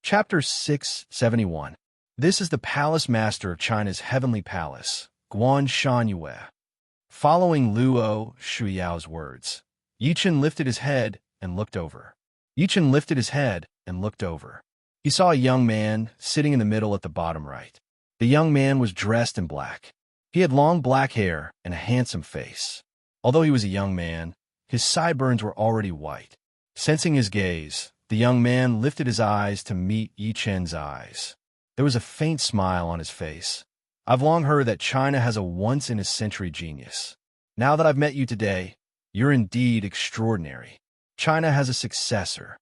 Chapter 671. This is the palace master of China's heavenly palace, Guan Shangyue. Following Luo Shuyao's words, Yichen lifted his head and looked over. Yichen lifted his head and looked over. He saw a young man sitting in the middle at the bottom right. The young man was dressed in black. He had long black hair and a handsome face. Although he was a young man, his sideburns were already white. Sensing his gaze, the young man lifted his eyes to meet Yichen's eyes. There was a faint smile on his face. I've long heard that China has a once-in-a-century genius. Now that I've met you today, you're indeed extraordinary. China has a successor.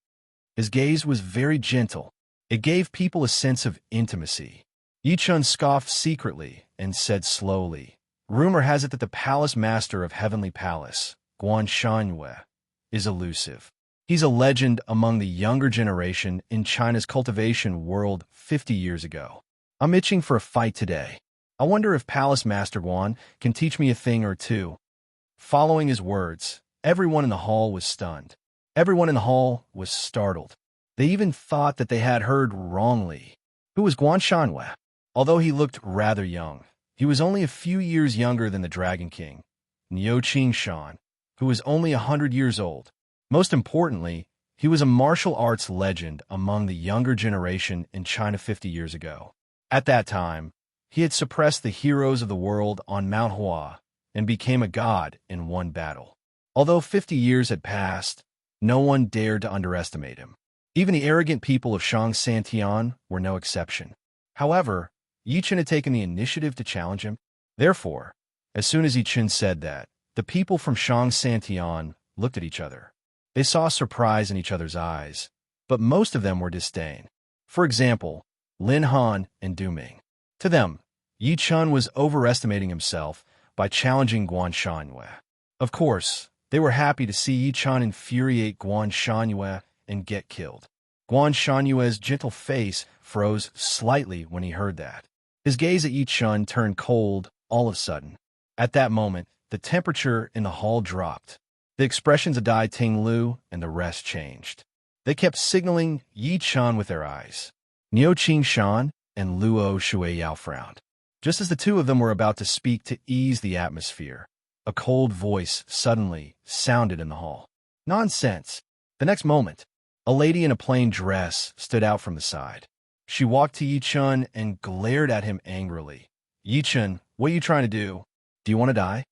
His gaze was very gentle. It gave people a sense of intimacy. Yichen scoffed secretly and said slowly, Rumor has it that the palace master of Heavenly Palace, Guan Shangyue, is elusive. He's a legend among the younger generation in China's cultivation world 50 years ago. I'm itching for a fight today. I wonder if Palace Master Guan can teach me a thing or two. Following his words, everyone in the hall was stunned. Everyone in the hall was startled. They even thought that they had heard wrongly. Who was Guan Shangyue? Although he looked rather young, he was only a few years younger than the Dragon King, Niu Shan, who was only 100 years old. Most importantly, he was a martial arts legend among the younger generation in China 50 years ago. At that time, he had suppressed the heroes of the world on Mount Hua and became a god in one battle. Although 50 years had passed, no one dared to underestimate him. Even the arrogant people of Shang were no exception. However, Yichen had taken the initiative to challenge him. Therefore, as soon as Yichen said that, the people from Shang looked at each other. They saw surprise in each other's eyes, but most of them were disdain. For example, Lin Han and Du Ming. To them, Yichen was overestimating himself by challenging Guan Shangyue. Of course, they were happy to see Yichen infuriate Guan Shangyue and get killed. Guan Shanyue's gentle face froze slightly when he heard that. His gaze at Yichen turned cold all of a sudden. At that moment, the temperature in the hall dropped. The expressions of Dai Tinglu and the rest changed. They kept signaling Yichen with their eyes. Niu Shan and Luo Shuiyao frowned. Just as the two of them were about to speak to ease the atmosphere, a cold voice suddenly sounded in the hall. Nonsense! The next moment, a lady in a plain dress stood out from the side. She walked to Yichen and glared at him angrily. Yichen, what are you trying to do? Do you want to die?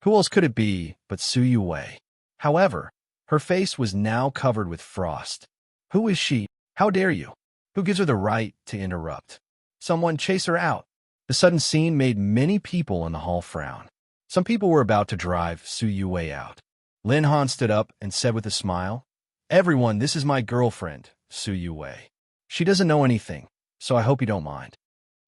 Who else could it be but Su Yue? However, her face was now covered with frost. Who is she? How dare you? Who gives her the right to interrupt? Someone chase her out. The sudden scene made many people in the hall frown. Some people were about to drive Su Yue out. Lin Han stood up and said with a smile, Everyone, this is my girlfriend, Su Yue. She doesn't know anything, so I hope you don't mind.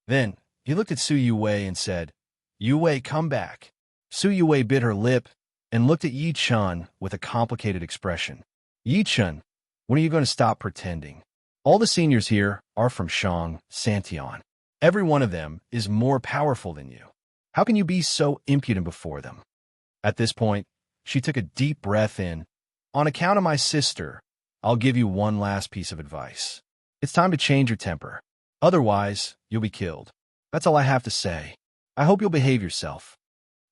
Then, he looked at Su Yue and said, Yue, come back. Su Yue bit her lip and looked at Yichen with a complicated expression. Yichen, when are you going to stop pretending? All the seniors here are from Shang Santian. Every one of them is more powerful than you. How can you be so impudent before them? At this point, she took a deep breath in. On account of my sister, I'll give you one last piece of advice. It's time to change your temper. Otherwise, you'll be killed. That's all I have to say. I hope you'll behave yourself.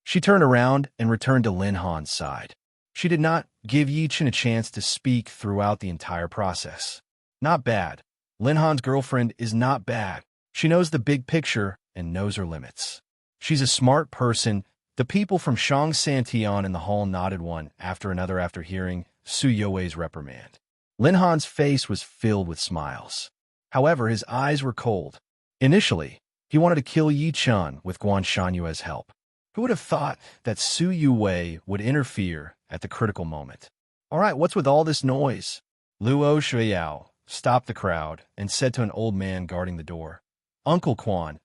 She turned around and returned to Lin Han's side. She did not give Yichen a chance to speak throughout the entire process. Not bad. Lin Han's girlfriend is not bad. She knows the big picture and knows her limits. She's a smart person. The people from Shang Santian in the hall nodded one after another after hearing Su Yue's reprimand. Lin Han's face was filled with smiles. However, his eyes were cold. Initially, he wanted to kill Yichen with Guan Shanyue's help. Who would have thought that Su Yue would interfere at the critical moment? All right, what's with all this noise? Luo Shuiyao stopped the crowd and said to an old man guarding the door, Uncle Quan,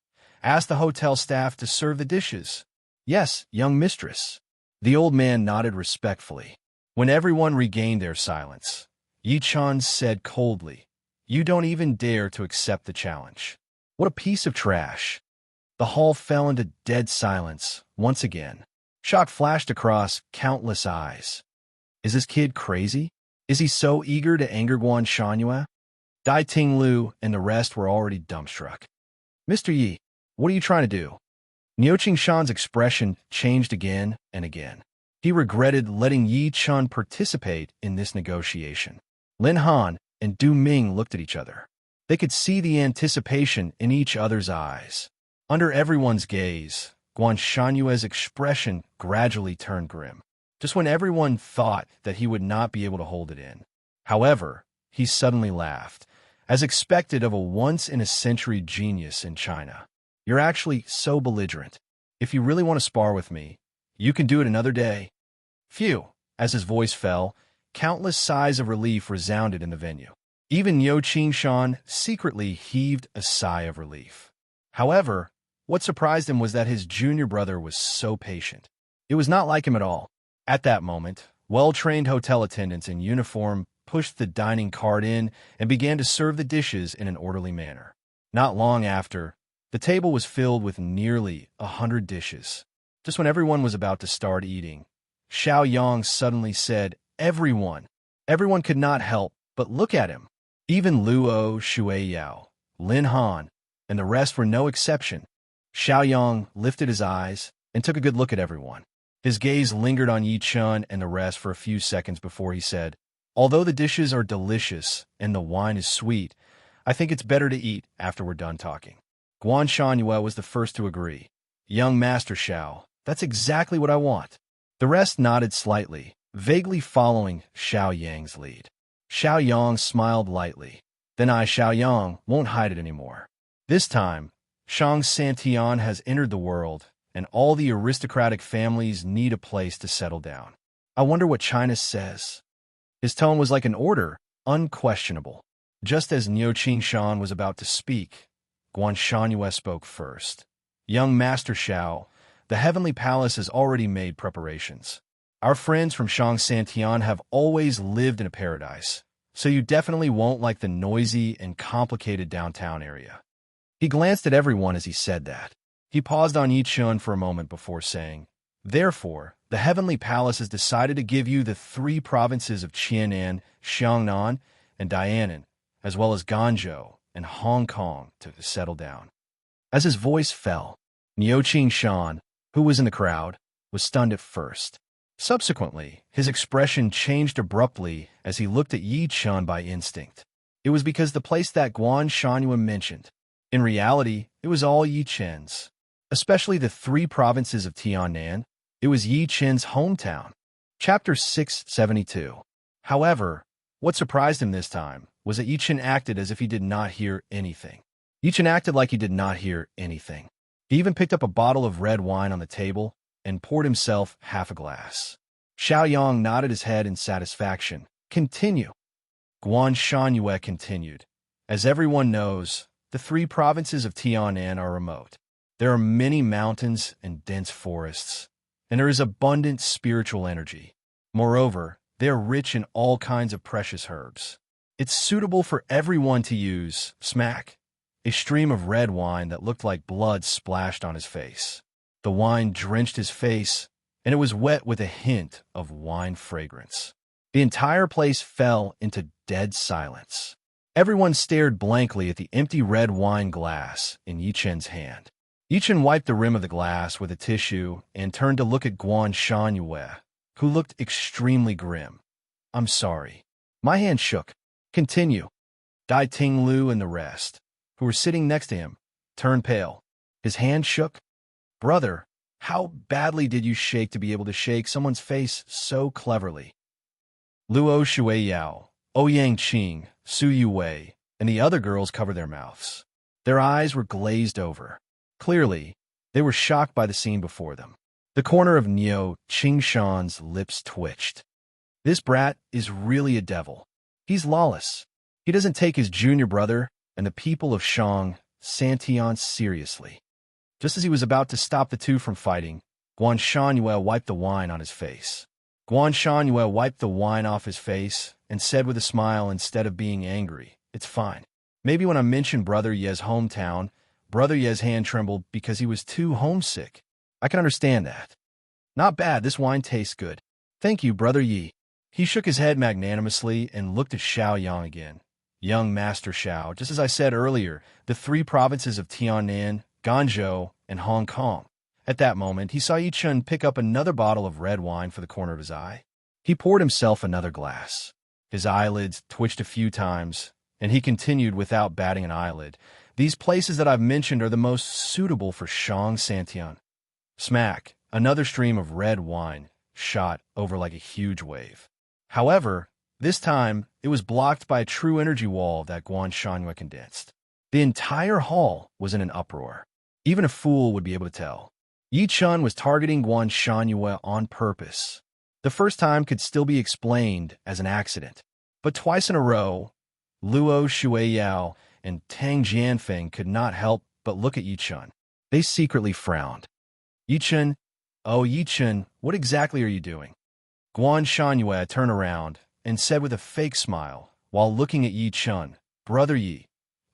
ask the hotel staff to serve the dishes. Yes, young mistress. The old man nodded respectfully. When everyone regained their silence, Yichen said coldly, You don't even dare to accept the challenge. What a piece of trash. The hall fell into dead silence once again. Shock flashed across countless eyes. Is this kid crazy? Is he so eager to anger Guan Shangyue? Dai Ting Lu and the rest were already dumbstruck. Mr. Yi, what are you trying to do? Niu Qingshan's expression changed again and again. He regretted letting Yi Chun participate in this negotiation. Lin Han and Du Ming looked at each other. They could see the anticipation in each other's eyes. Under everyone's gaze, Guan Shanyue's expression gradually turned grim, just when everyone thought that he would not be able to hold it in. However, he suddenly laughed, as expected of a once-in-a-century genius in China. You're actually so belligerent. If you really want to spar with me, you can do it another day. Phew! As his voice fell, countless sighs of relief resounded in the venue. Even Niu Qingshan secretly heaved a sigh of relief. However, what surprised him was that his junior brother was so patient. It was not like him at all. At that moment, well-trained hotel attendants in uniform pushed the dining cart in and began to serve the dishes in an orderly manner. Not long after, the table was filled with nearly 100 dishes. Just when everyone was about to start eating, Xiao Yang suddenly said, "Everyone." Everyone could not help but look at him. Even Luo Shuiyao, Lin Han, and the rest were no exception. Xiao Yang lifted his eyes and took a good look at everyone. His gaze lingered on Yi Chun and the rest for a few seconds before he said, "Although the dishes are delicious and the wine is sweet, I think it's better to eat after we're done talking." Guan Shanyue was the first to agree. "Young Master Xiao, that's exactly what I want." The rest nodded slightly, vaguely following Xiao Yang's lead. Xiao Yang smiled lightly. "Then I, Xiao Yang, won't hide it anymore. This time, Shang Santian has entered the world, and all the aristocratic families need a place to settle down. I wonder what China says." His tone was like an order, unquestionable. Just as Niu Qingshan was about to speak, Guan Shanyue spoke first. "Young Master Xiao, the Heavenly Palace has already made preparations. Our friends from Shang Santian have always lived in a paradise, so you definitely won't like the noisy and complicated downtown area." He glanced at everyone as he said that. He paused on Yi Chun for a moment before saying, "Therefore, the Heavenly Palace has decided to give you the 3 provinces of Qianan, Xiangnan, and Dianan, as well as Ganzhou and Hong Kong to settle down." As his voice fell, Niu Qingshan, who was in the crowd, was stunned at first. Subsequently, his expression changed abruptly as he looked at Yi Chun by instinct. It was because the place that Guan Shanyue mentioned. In reality, it was all Yi Chen's. Especially the 3 provinces of Tiannan. It was Yi Chen's hometown. Chapter 672. However, what surprised him this time was that Yi Chen acted as if he did not hear anything. Yi Chen acted like he did not hear anything. He even picked up a bottle of red wine on the table and poured himself half a glass. Xiao Yang nodded his head in satisfaction. "Continue." Guan Shanyue continued. "As everyone knows, the 3 provinces of Tiannan are remote. There are many mountains and dense forests, and there is abundant spiritual energy. Moreover, they are rich in all kinds of precious herbs. It's suitable for everyone to use." Smack! A stream of red wine that looked like blood splashed on his face. The wine drenched his face, and it was wet with a hint of wine fragrance. The entire place fell into dead silence. Everyone stared blankly at the empty red wine glass in Yi Chen's hand. Yi Chen wiped the rim of the glass with a tissue and turned to look at Guan Shanyue, who looked extremely grim. "I'm sorry." My hand shook. "Continue." Dai Ting Lu and the rest, who were sitting next to him, turned pale. His hand shook. "Brother, how badly did you shake to be able to shake someone's face so cleverly?" Luo Shuiyao, Ouyang Qing, Su Yuwei, and the other girls covered their mouths. Their eyes were glazed over. Clearly, they were shocked by the scene before them. The corner of Niu Qingshan's lips twitched. This brat is really a devil. He's lawless. He doesn't take his junior brother and the people of Shang Santian seriously. Just as he was about to stop the 2 from fighting, Guan Shanyue wiped the wine on his face. Guan Shanyue wiped the wine off his face and said with a smile instead of being angry, "It's fine." Maybe when I mentioned Brother Ye's hometown, Brother Ye's hand trembled because he was too homesick. I can understand that. "Not bad, this wine tastes good. Thank you, Brother Yi." He shook his head magnanimously and looked at Xiao Yang again. young Master Shao. Just as I said earlier, the three provinces of Tiannan, Guangzhou, and Hong Kong. At that moment, he saw Yichun pick up another bottle of red wine for the corner of his eye. He poured himself another glass. His eyelids twitched a few times, and he continued without batting an eyelid. These places that I've mentioned are the most suitable for Shang Santian. Smack, another stream of red wine shot over like a huge wave. However, this time, it was blocked by a true energy wall that Guan Shangyue condensed. The entire hall was in an uproar. Even a fool would be able to tell. Yi Chun was targeting Guan Shangyue on purpose. The first time could still be explained as an accident. But twice in a row, Luo Shuiyao and Tang Jianfeng could not help but look at Yi Chun. They secretly frowned. Yi Chun, oh Yi Chun, what exactly are you doing? Guan Shangyue turned around and said with a fake smile, while looking at Yi Chun, Brother Yi,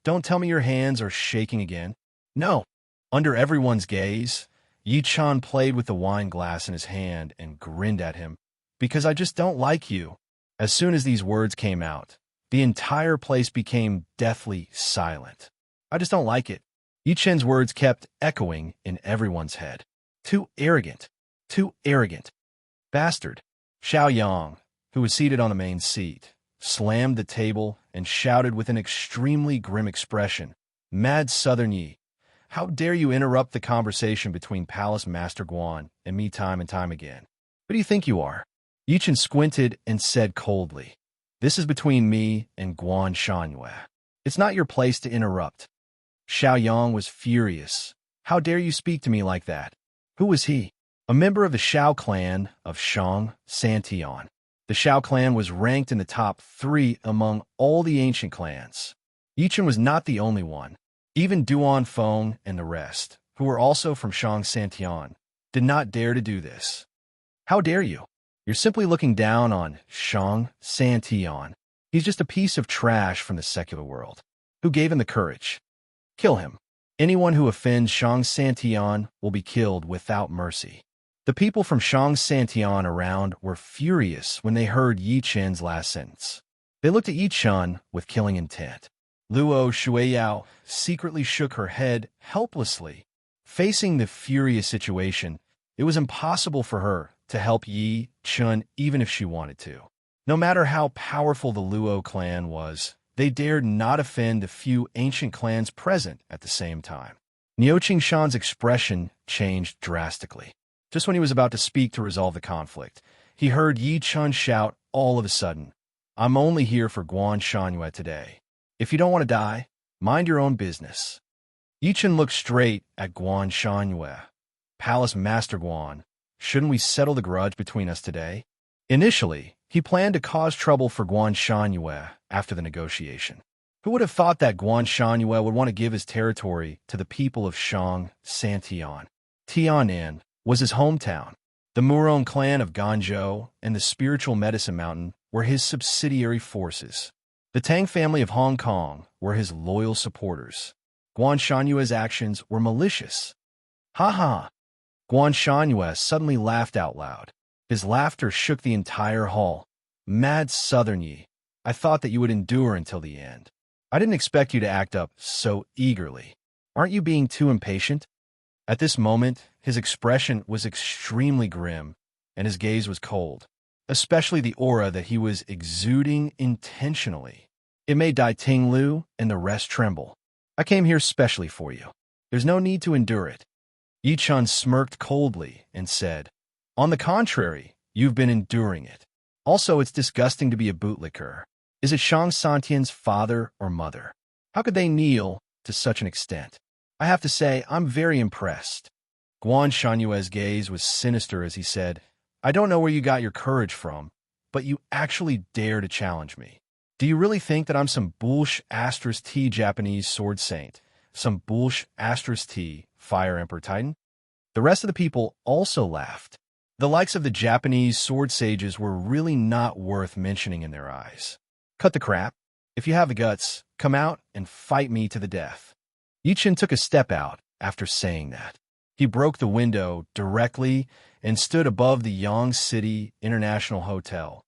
don't tell me your hands are shaking again. No. Under everyone's gaze, Yi Chun played with the wine glass in his hand and grinned at him. Because I just don't like you. As soon as these words came out, the entire place became deathly silent. I just don't like it. Yi Chun's words kept echoing in everyone's head. Too arrogant. Too arrogant. Bastard. Xiao Yang, who was seated on the main seat, slammed the table and shouted with an extremely grim expression, Mad Southern Yi, how dare you interrupt the conversation between Palace Master Guan and me time and time again? Who do you think you are? Yi Chun squinted and said coldly, This is between me and Guan Shangyue. It's not your place to interrupt. Xiao Yang was furious. How dare you speak to me like that? Who was he? A member of the Shao clan of Shang Santian. The Shao clan was ranked in the top 3 among all the ancient clans. Yi Chun was not the only one. Even Duan Feng and the rest, who were also from Shang Santian, did not dare to do this. How dare you? You're simply looking down on Shang Santian. He's just a piece of trash from the secular world. Who gave him the courage? Kill him. Anyone who offends Shang Santian will be killed without mercy. The people from Shang Santian around were furious when they heard Yi Chun's last sentence. They looked at Yi Chun with killing intent. Luo Shuiyao secretly shook her head helplessly. Facing the furious situation, it was impossible for her to help Yi Chun even if she wanted to. No matter how powerful the Luo clan was, they dared not offend the few ancient clans present at the same time. Niu Qingshan's expression changed drastically. Just when he was about to speak to resolve the conflict, he heard Yi Chun shout all of a sudden, I'm only here for Guan Shangyue today. If you don't want to die, mind your own business. Yi Chun looked straight at Guan Shangyue. Palace Master Guan, shouldn't we settle the grudge between us today? Initially, he planned to cause trouble for Guan Shangyue after the negotiation. Who would have thought that Guan Shangyue would want to give his territory to the people of Shang Santian? Tiannan was his hometown. The Murong clan of Guangzhou and the Spiritual Medicine Mountain were his subsidiary forces. The Tang family of Hong Kong were his loyal supporters. Guan Shanyue's actions were malicious. Ha ha! Guan Shangyue suddenly laughed out loud. His laughter shook the entire hall. Mad Southern Yi, I thought that you would endure until the end. I didn't expect you to act up so eagerly. Aren't you being too impatient? At this moment, his expression was extremely grim, and his gaze was cold, especially the aura that he was exuding intentionally. It made Dai Ting Lu and the rest tremble. I came here specially for you. There's no need to endure it. Yi Chun smirked coldly and said, On the contrary, you've been enduring it. Also, it's disgusting to be a bootlicker. Is it Shang Santian's father or mother? How could they kneel to such an extent? I have to say, I'm very impressed. Guan Shanyue's gaze was sinister as he said, I don't know where you got your courage from, but you actually dare to challenge me. Do you really think that I'm some bullsh**T Japanese sword saint? Some bullsh**T Fire Emperor Titan? The rest of the people also laughed. The likes of the Japanese sword sages were really not worth mentioning in their eyes. Cut the crap. If you have the guts, come out and fight me to the death. Yi Chun took a step out after saying that. He broke the window directly and stood above the Yang City International Hotel.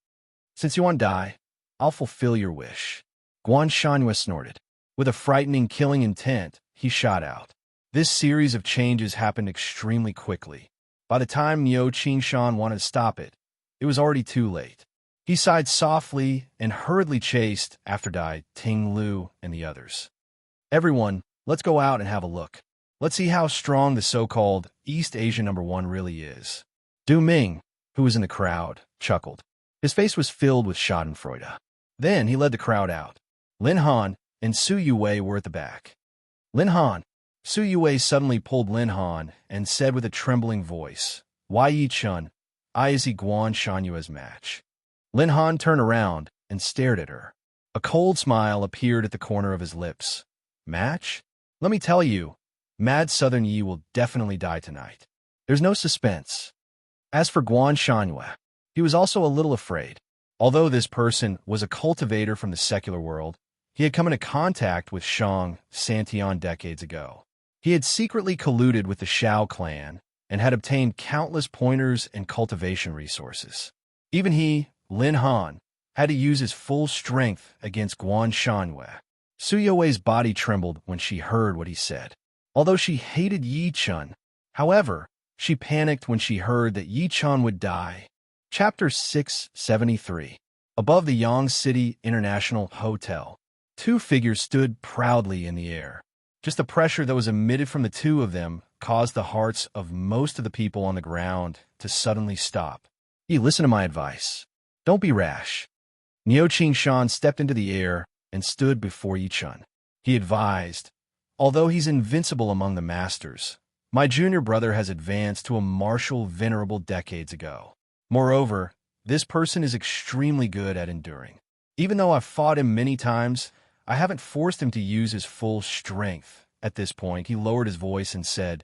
Since you want to die, I'll fulfill your wish. Guan Shanhua snorted. With a frightening, killing intent, he shot out. This series of changes happened extremely quickly. By the time Niu Qingshan wanted to stop it, it was already too late. He sighed softly and hurriedly chased after Dai, Ting Lu, and the others. Everyone, let's go out and have a look. Let's see how strong the so-called East Asia #1 really is. Du Ming, who was in the crowd, chuckled. His face was filled with schadenfreude. Then he led the crowd out. Lin Han and Su Yue were at the back. Lin Han. Su Yue suddenly pulled Lin Han and said with a trembling voice, Why Yi Chun, I is Guan Shanyue's match. Lin Han turned around and stared at her. A cold smile appeared at the corner of his lips. Match? Let me tell you, Mad Southern Yi will definitely die tonight. There's no suspense. As for Guan Shanyue, he was also a little afraid. Although this person was a cultivator from the secular world, he had come into contact with Shang Santian decades ago. He had secretly colluded with the Shao clan and had obtained countless pointers and cultivation resources. Even he, Lin Han, had to use his full strength against Guan Shanhua. Su Yue's body trembled when she heard what he said. Although she hated Yi Chun, however, she panicked when she heard that Yi Chun would die. Chapter 673. Above the Yang City International Hotel, two figures stood proudly in the air. Just the pressure that was emitted from the two of them caused the hearts of most of the people on the ground to suddenly stop. Yi, listen to my advice. Don't be rash. Niu Qingshan stepped into the air and stood before Yi Chun. He advised, Although he's invincible among the masters, my junior brother has advanced to a martial venerable decades ago. Moreover, this person is extremely good at enduring. Even though I've fought him many times, I haven't forced him to use his full strength. At this point, he lowered his voice and said,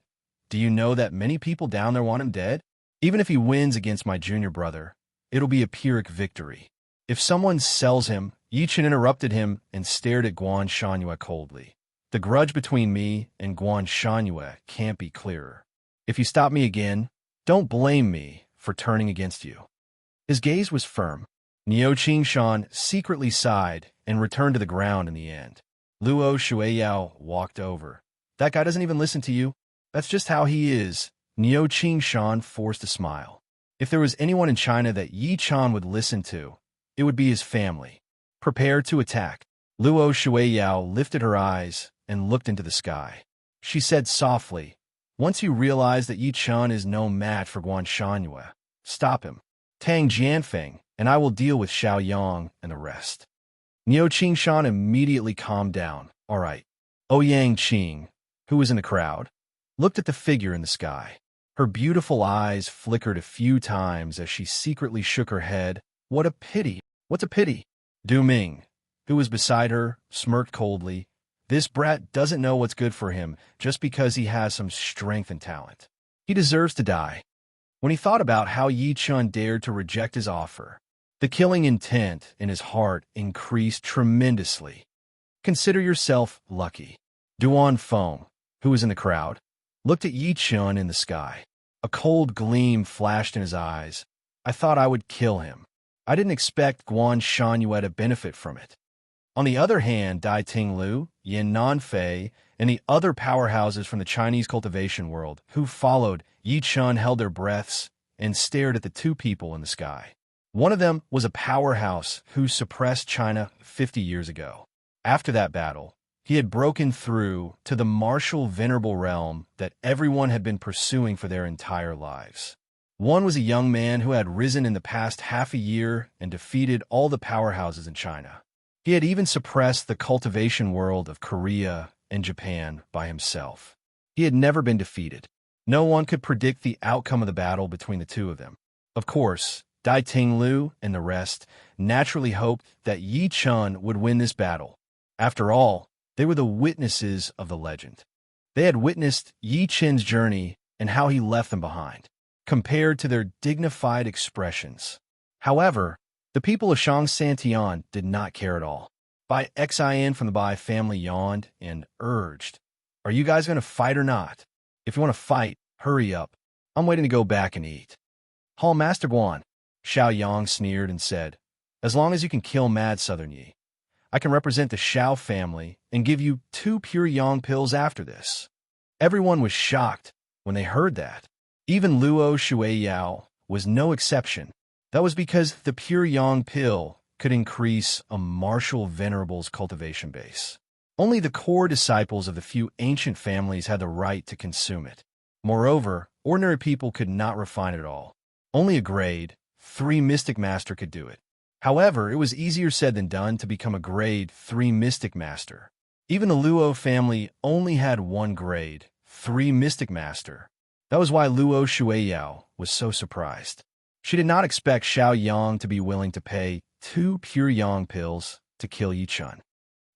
Do you know that many people down there want him dead? Even if he wins against my junior brother, it'll be a Pyrrhic victory. If someone sells him, Yi Chun interrupted him and stared at Guan Shanhua coldly. The grudge between me and Guan Shanhua can't be clearer. If you stop me again, don't blame me for turning against you. His gaze was firm. Niu Qingshan secretly sighed and returned to the ground in the end. Luo Shuiyao walked over. That guy doesn't even listen to you. That's just how he is. Niu Qingshan forced a smile. If there was anyone in China that Yi Chun would listen to, it would be his family. Prepare to attack. Luo Shuiyao lifted her eyes and looked into the sky. She said softly, Once you realize that Yi Chun is no match for Guan Shanhua, stop him. Tang Jianfeng, and I will deal with Xiao Yang and the rest. Niu Qingshan immediately calmed down. All right. Ouyang Qing, who was in the crowd, looked at the figure in the sky. Her beautiful eyes flickered a few times as she secretly shook her head. What a pity. What's a pity? Du Ming, who was beside her, smirked coldly. This brat doesn't know what's good for him just because he has some strength and talent. He deserves to die. When he thought about how Yi Chun dared to reject his offer, the killing intent in his heart increased tremendously. Consider yourself lucky. Duan Feng, who was in the crowd, looked at Yi Chun in the sky. A cold gleam flashed in his eyes. I thought I would kill him. I didn't expect Guan Shanhua to benefit from it. On the other hand, Dai Ting Lu, Yin Nanfei, and the other powerhouses from the Chinese cultivation world who followed Yi Chun held their breaths and stared at the two people in the sky. One of them was a powerhouse who suppressed China 50 years ago. After that battle, he had broken through to the martial venerable realm that everyone had been pursuing for their entire lives. One was a young man who had risen in the past half a year and defeated all the powerhouses in China. He had even suppressed the cultivation world of Korea and Japan by himself. He had never been defeated. No one could predict the outcome of the battle between the two of them. Of course, Dai Ting Lu and the rest naturally hoped that Yi Chun would win this battle. After all, they were the witnesses of the legend. They had witnessed Yi Chun's journey and how he left them behind, compared to their dignified expressions. However, the people of Shang Santian did not care at all. Bai Xin from the Bai family yawned and urged, Are you guys going to fight or not? If you want to fight, hurry up. I'm waiting to go back and eat. Hall Master Guan, Xiao Yang sneered and said, As long as you can kill Mad Southern Yi, I can represent the Xiao family and give you 2 pure yang pills after this." Everyone was shocked when they heard that. Even Luo Shueiyao was no exception. That was because the pure yang pill could increase a martial venerable's cultivation base. Only the core disciples of the few ancient families had the right to consume it. Moreover, ordinary people could not refine it at all. Only a grade 3 mystic master could do it. However, it was easier said than done to become a grade 3 mystic master. Even the Luo family only had 1 grade 3 mystic master. That was why Luo Shueiyao was so surprised. She did not expect Xiao Yang to be willing to pay 2 pure yang pills to kill Yi Chun.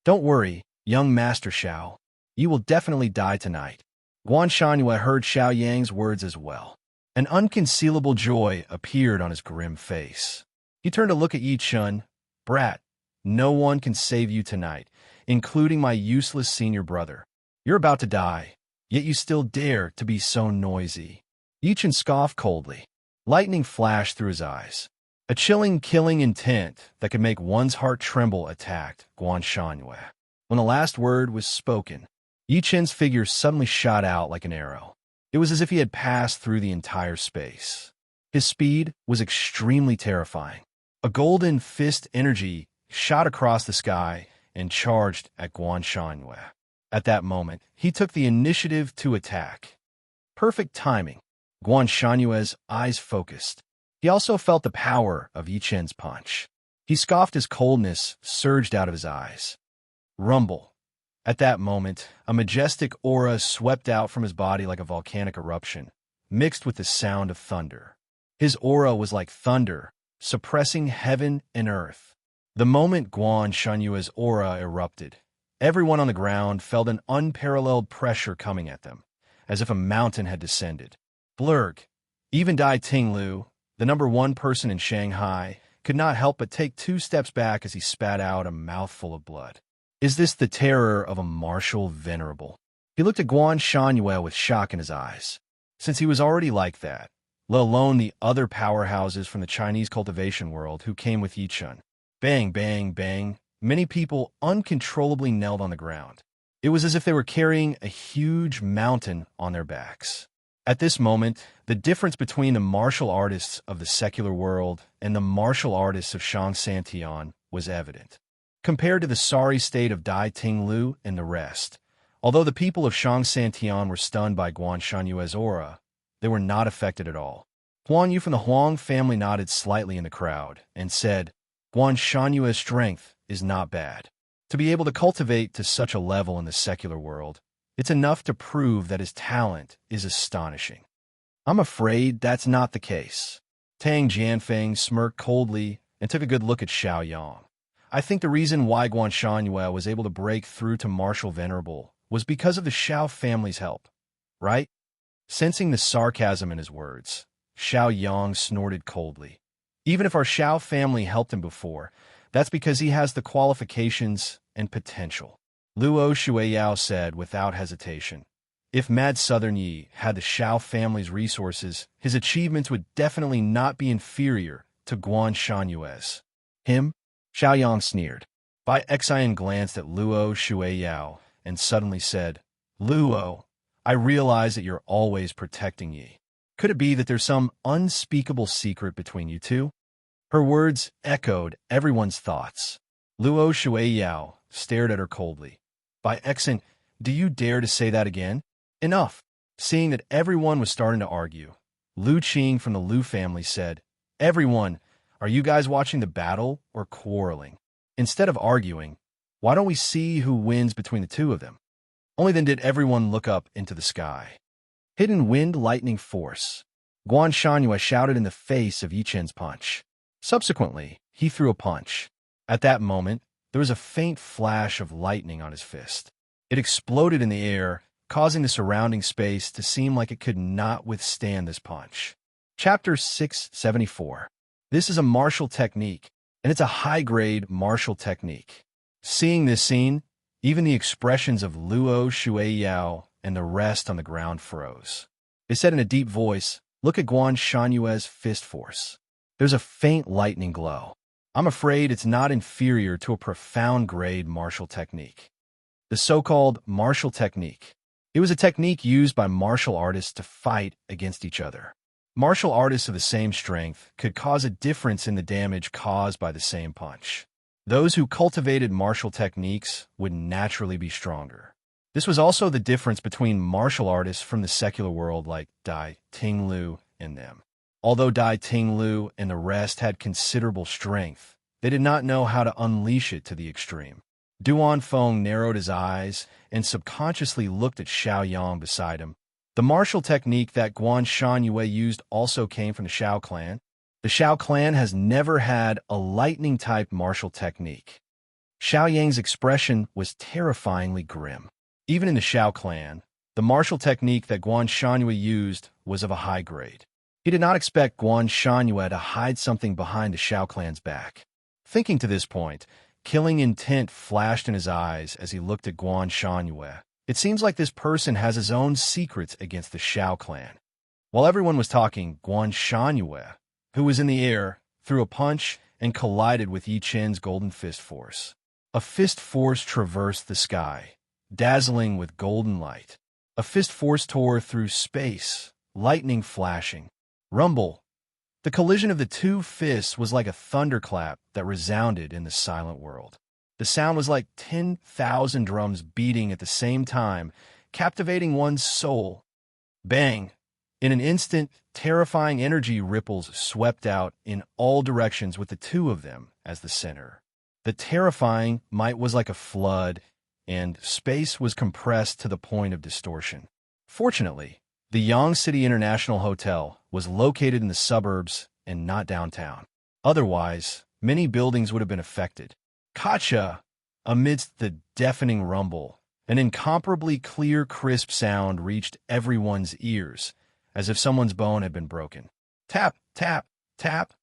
"Don't worry, young Master Xiao. You will definitely die tonight." Guan Shangyue heard Xiao Yang's words as well. An unconcealable joy appeared on his grim face. He turned to look at Yi Chun. "Brat, no one can save you tonight, including my useless senior brother. You're about to die, yet you still dare to be so noisy." Yi Chun scoffed coldly. Lightning flashed through his eyes. A chilling, killing intent that could make one's heart tremble attacked Guan Shangyue. When the last word was spoken, Yi Chun's figure suddenly shot out like an arrow. It was as if he had passed through the entire space. His speed was extremely terrifying. A golden fist energy shot across the sky and charged at Guan Shangyue. At that moment, he took the initiative to attack. Perfect timing. Guan Shanyue's eyes focused. He also felt the power of Yi Chun's punch. He scoffed as coldness surged out of his eyes. Rumble. At that moment, a majestic aura swept out from his body like a volcanic eruption, mixed with the sound of thunder. His aura was like thunder, suppressing heaven and earth. The moment Guan Shanyue's aura erupted, everyone on the ground felt an unparalleled pressure coming at them, as if a mountain had descended. Blurg. Even Dai Tinglu, the #1 person in Shanghai, could not help but take 2 steps back as he spat out a mouthful of blood. Is this the terror of a martial venerable? He looked at Guan Shanyue with shock in his eyes. Since he was already like that, let alone the other powerhouses from the Chinese cultivation world who came with Yi Chun. Bang, bang, bang. Many people uncontrollably knelt on the ground. It was as if they were carrying a huge mountain on their backs. At this moment, the difference between the martial artists of the secular world and the martial artists of Shangsantian was evident. Compared to the sorry state of Dai Tinglu and the rest, although the people of Shangsantian were stunned by Guan Shanyue's aura, they were not affected at all. Huan Yu from the Huang family nodded slightly in the crowd and said, "Guan Shanyue's strength is not bad. To be able to cultivate to such a level in the secular world, it's enough to prove that his talent is astonishing." "I'm afraid that's not the case." Tang Jianfeng smirked coldly and took a good look at Xiao Yang. "I think the reason why Guan Shanyue was able to break through to Martial Venerable was because of the Xiao family's help, right?" Sensing the sarcasm in his words, Xiao Yang snorted coldly. "Even if our Xiao family helped him before, that's because he has the qualifications and potential." Luo Shueiyao said without hesitation. If Mad Southern Yi had the Xiao family's resources, his achievements would definitely not be inferior to Guan Shanyue's. "Him?" Xiao Yang sneered. Bai Xian glanced at Luo Shueiyao and suddenly said, "Luo, I realize that you're always protecting Yi. Could it be that there's some unspeakable secret between you two?" Her words echoed everyone's thoughts. Luo Shueiyao stared at her coldly. "Bai Xian, do you dare to say that again?" "Enough." Seeing that everyone was starting to argue, Lu Qing from the Lu family said, "Everyone, are you guys watching the battle or quarreling? Instead of arguing, why don't we see who wins between the two of them?" Only then did everyone look up into the sky. Hidden wind lightning force. Guan Shanyue shouted in the face of Yi Chun's punch. Subsequently, he threw a punch. At that moment, there was a faint flash of lightning on his fist. It exploded in the air, causing the surrounding space to seem like it could not withstand this punch. Chapter 674. This is a martial technique, and it's a high-grade martial technique. Seeing this scene, even the expressions of Luo Shueiyao and the rest on the ground froze. They said in a deep voice, "Look at Guan Shanyue's fist force. There's a faint lightning glow." I'm afraid it's not inferior to a profound-grade martial technique. The so-called martial technique. It was a technique used by martial artists to fight against each other. Martial artists of the same strength could cause a difference in the damage caused by the same punch. Those who cultivated martial techniques would naturally be stronger. This was also the difference between martial artists from the secular world like Dai Ting Lu and them. Although Dai Ting Lu and the rest had considerable strength, they did not know how to unleash it to the extreme. Duan Feng narrowed his eyes and subconsciously looked at Xiao Yang beside him. The martial technique that Guan Shan used also came from the Xiao clan. The Xiao clan has never had a lightning-type martial technique. Xiao Yang's expression was terrifyingly grim. Even in the Xiao clan, the martial technique that Guan Shan used was of a high grade. He did not expect Guan Shan to hide something behind the Xiao clan's back. Thinking to this point, killing intent flashed in his eyes as he looked at Guan Shan. It seems like this person has his own secrets against the Xiao clan. While everyone was talking, Guan Shan, who was in the air, threw a punch and collided with Yi Chen's golden fist force. A fist force traversed the sky, dazzling with golden light. A fist force tore through space, lightning flashing. Rumble. The collision of the two fists was like a thunderclap that resounded in the silent world. The sound was like 10,000 drums beating at the same time, captivating one's soul. Bang! In an instant, terrifying energy ripples swept out in all directions with the two of them as the center. The terrifying might was like a flood, and space was compressed to the point of distortion. Fortunately, the Yang City International Hotel was located in the suburbs and not downtown. Otherwise, many buildings would have been affected. Kacha! Amidst the deafening rumble, an incomparably clear, crisp sound reached everyone's ears, as if someone's bone had been broken. Tap, tap, tap.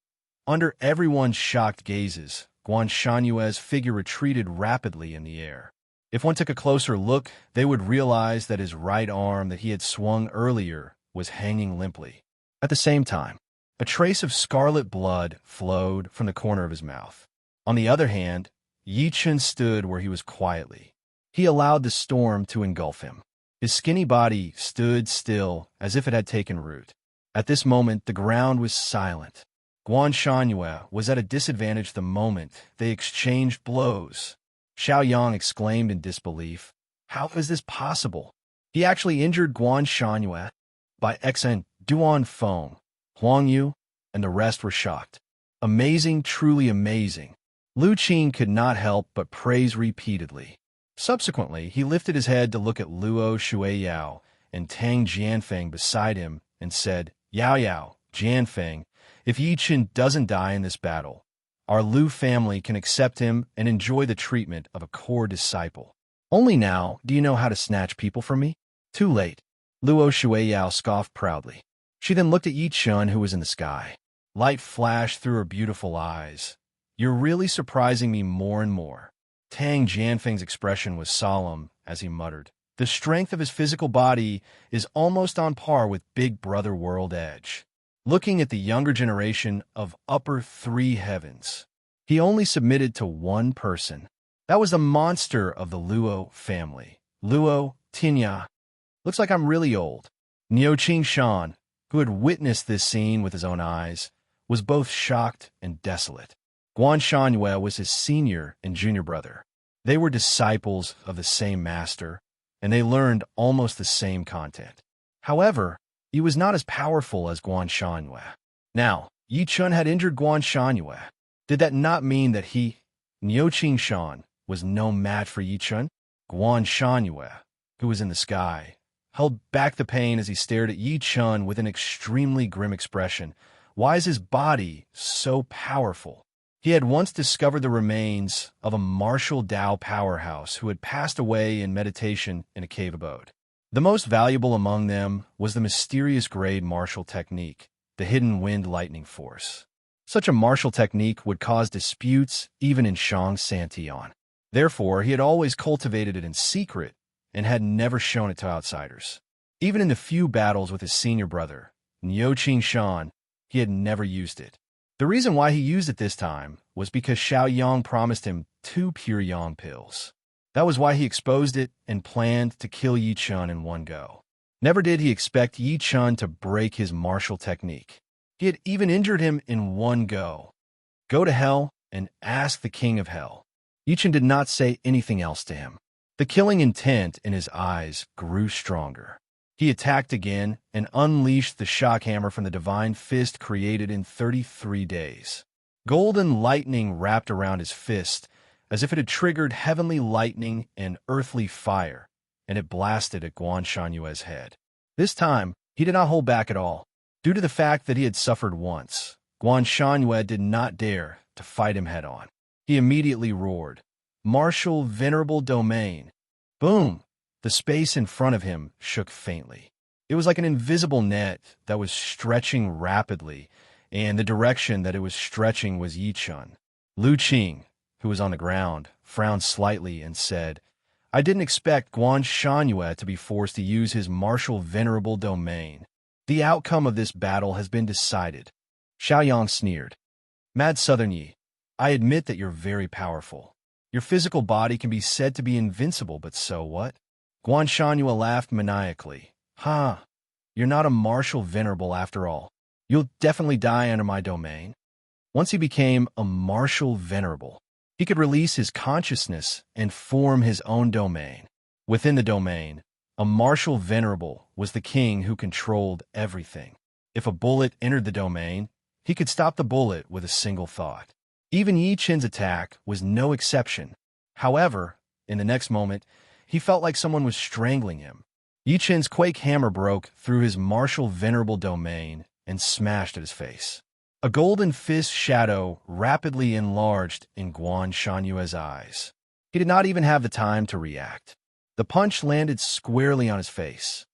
Under everyone's shocked gazes, Guan Shanyue's figure retreated rapidly in the air. If one took a closer look, they would realize that his right arm that he had swung earlier was hanging limply. At the same time, a trace of scarlet blood flowed from the corner of his mouth. On the other hand, Yi Chen stood where he was quietly. He allowed the storm to engulf him. His skinny body stood still as if it had taken root. At this moment, the ground was silent. Guan Shanyue was at a disadvantage the moment they exchanged blows. Xiao Yang exclaimed in disbelief. How is this possible? He actually injured Guan Shanyue. By Xen, Duan Feng, Huang Yu, and the rest were shocked. Amazing, truly amazing. Lu Qin could not help but praise repeatedly. Subsequently, he lifted his head to look at Luo Shuiyao and Tang Jianfeng beside him and said, Yao Yao, Jianfeng, if Yi Chen doesn't die in this battle, our Lu family can accept him and enjoy the treatment of a core disciple. Only now do you know how to snatch people from me? Too late. Luo Shuiyao scoffed proudly. She then looked at Yi Chen, who was in the sky. Light flashed through her beautiful eyes. You're really surprising me more and more. Tang Jianfeng's expression was solemn as he muttered. The strength of his physical body is almost on par with Big Brother World Edge. Looking at the younger generation of upper three heavens, he only submitted to one person. That was the monster of the Luo family. Luo Tinya. Looks like I'm really old. Niu Shan, who had witnessed this scene with his own eyes, was both shocked and desolate. Guan Shanyue was his senior and junior brother. They were disciples of the same master, and they learned almost the same content. However, he was not as powerful as Guan Shanyue. Now, Yi Chen had injured Guan Shanyue. Did that not mean that he, Niu Shan, was no match for Yi Chen? Guan Shanyue, who was in the sky, held back the pain as he stared at Yi Chen with an extremely grim expression. Why is his body so powerful? He had once discovered the remains of a martial Dao powerhouse who had passed away in meditation in a cave abode. The most valuable among them was the mysterious grade martial technique, the hidden wind lightning force. Such a martial technique would cause disputes even in Shang Santian. Therefore, he had always cultivated it in secret and had never shown it to outsiders. Even in the few battles with his senior brother, Niu Shan, he had never used it. The reason why he used it this time was because Xiao Yang promised him 2 pure Yang pills. That was why he exposed it and planned to kill Yi Chun in one go. Never did he expect Yi Chun to break his martial technique. He had even injured him in one go. Go to hell and ask the king of hell. Yi Chun did not say anything else to him. The killing intent in his eyes grew stronger. He attacked again and unleashed the shock hammer from the divine fist created in 33 days. Golden lightning wrapped around his fist as if it had triggered heavenly lightning and earthly fire, and it blasted at Guan Shanyue's head. This time, he did not hold back at all. Due to the fact that he had suffered once, Guan Shanyue did not dare to fight him head-on. He immediately roared, "Martial Venerable Domain!" Boom! The space in front of him shook faintly. It was like an invisible net that was stretching rapidly, and the direction that it was stretching was Yi Chun. Lu Qing, who was on the ground, frowned slightly and said, "I didn't expect Guan Shanyue to be forced to use his martial venerable domain. The outcome of this battle has been decided." Xiao Yang sneered. "Mad Southern Yi, I admit that you're very powerful. Your physical body can be said to be invincible, but so what?" Guan Shanyue laughed maniacally. "Ha! You're not a martial venerable after all. You'll definitely die under my domain." Once he became a martial venerable, he could release his consciousness and form his own domain. Within the domain, a martial venerable was the king who controlled everything. If a bullet entered the domain, he could stop the bullet with a single thought. Even Yi Chen's attack was no exception. However, in the next moment, he felt like someone was strangling him. Yi Chen's quake hammer broke through his martial venerable domain and smashed at his face. A golden fist shadow rapidly enlarged in Guan Shanyue's eyes. He did not even have the time to react. The punch landed squarely on his face.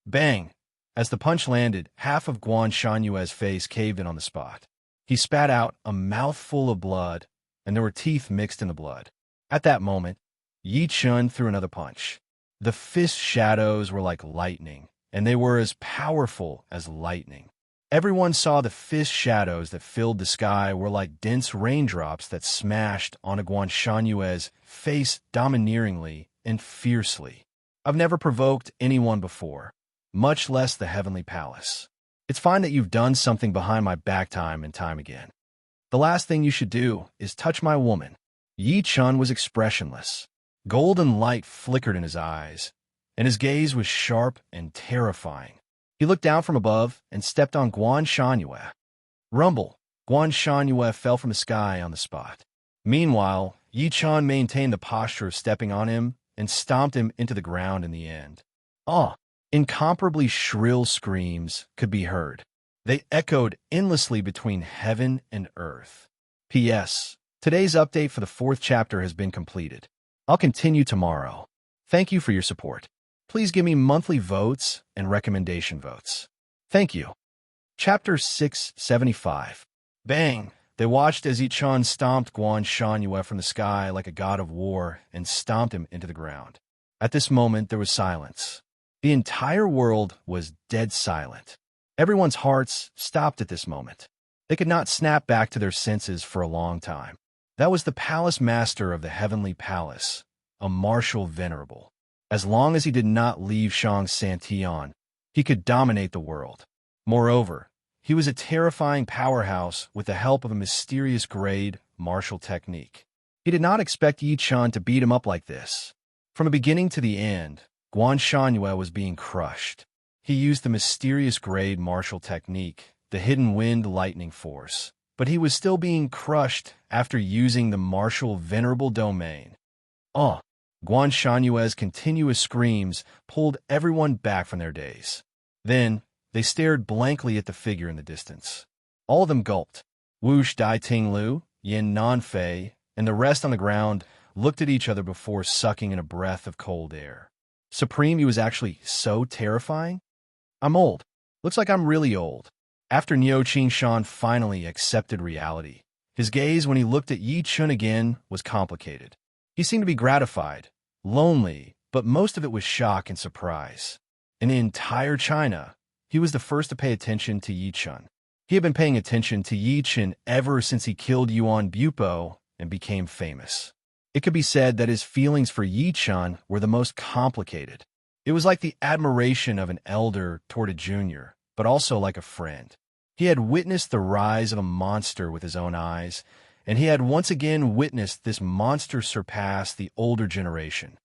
Bang! As the punch landed, half of Guan Shanyue's face caved in on the spot. He spat out a mouthful of blood, and there were teeth mixed in the blood. At that moment, Yi Chun threw another punch. The fist shadows were like lightning, and they were as powerful as lightning. Everyone saw the fist shadows that filled the sky were like dense raindrops that smashed onto Guan Shanyue's face domineeringly and fiercely. I've never provoked anyone before, much less the Heavenly Palace. It's fine that you've done something behind my back time and time again. The last thing you should do is touch my woman. Yi Chun was expressionless. Golden light flickered in his eyes, and his gaze was sharp and terrifying. He looked down from above and stepped on Guan Shanyue. Rumble! Guan Shanyue fell from the sky on the spot. Meanwhile, Yi Chun maintained the posture of stepping on him and stomped him into the ground in the end. Ah! Incomparably shrill screams could be heard. They echoed endlessly between heaven and earth. P.S. Today's update for the 4th chapter has been completed. I'll continue tomorrow. Thank you for your support. Please give me monthly votes and recommendation votes. Thank you. Chapter 675. Bang! They watched as Yi Chun stomped Guan Shanyue from the sky like a god of war and stomped him into the ground. At this moment, there was silence. The entire world was dead silent. Everyone's hearts stopped at this moment. They could not snap back to their senses for a long time. That was the palace master of the heavenly palace, a martial venerable. As long as he did not leave Shang Santian, he could dominate the world. Moreover, he was a terrifying powerhouse with the help of a mysterious grade martial technique. He did not expect Yi Chun to beat him up like this. From the beginning to the end, Guan Shanyue was being crushed. He used the mysterious grade martial technique, the hidden wind lightning force, but he was still being crushed after using the martial venerable domain. Guan Shanyue's continuous screams pulled everyone back from their daze. Then, they stared blankly at the figure in the distance. All of them gulped. Wush Dai Ting Lu, Yin Nanfei, and the rest on the ground looked at each other before sucking in a breath of cold air. Supreme, he was actually so terrifying? I'm old. Looks like I'm really old. After Niu Qingshan finally accepted reality, his gaze when he looked at Yi Chun again was complicated. He seemed to be gratified, lonely, but most of it was shock and surprise. In the entire China, he was the first to pay attention to Yi Chun. He had been paying attention to Yi Chen ever since he killed Yuan Bupo and became famous. It could be said that his feelings for Yi Chen were the most complicated. It was like the admiration of an elder toward a junior, but also like a friend. He had witnessed the rise of a monster with his own eyes, and he had once again witnessed this monster surpass the older generation.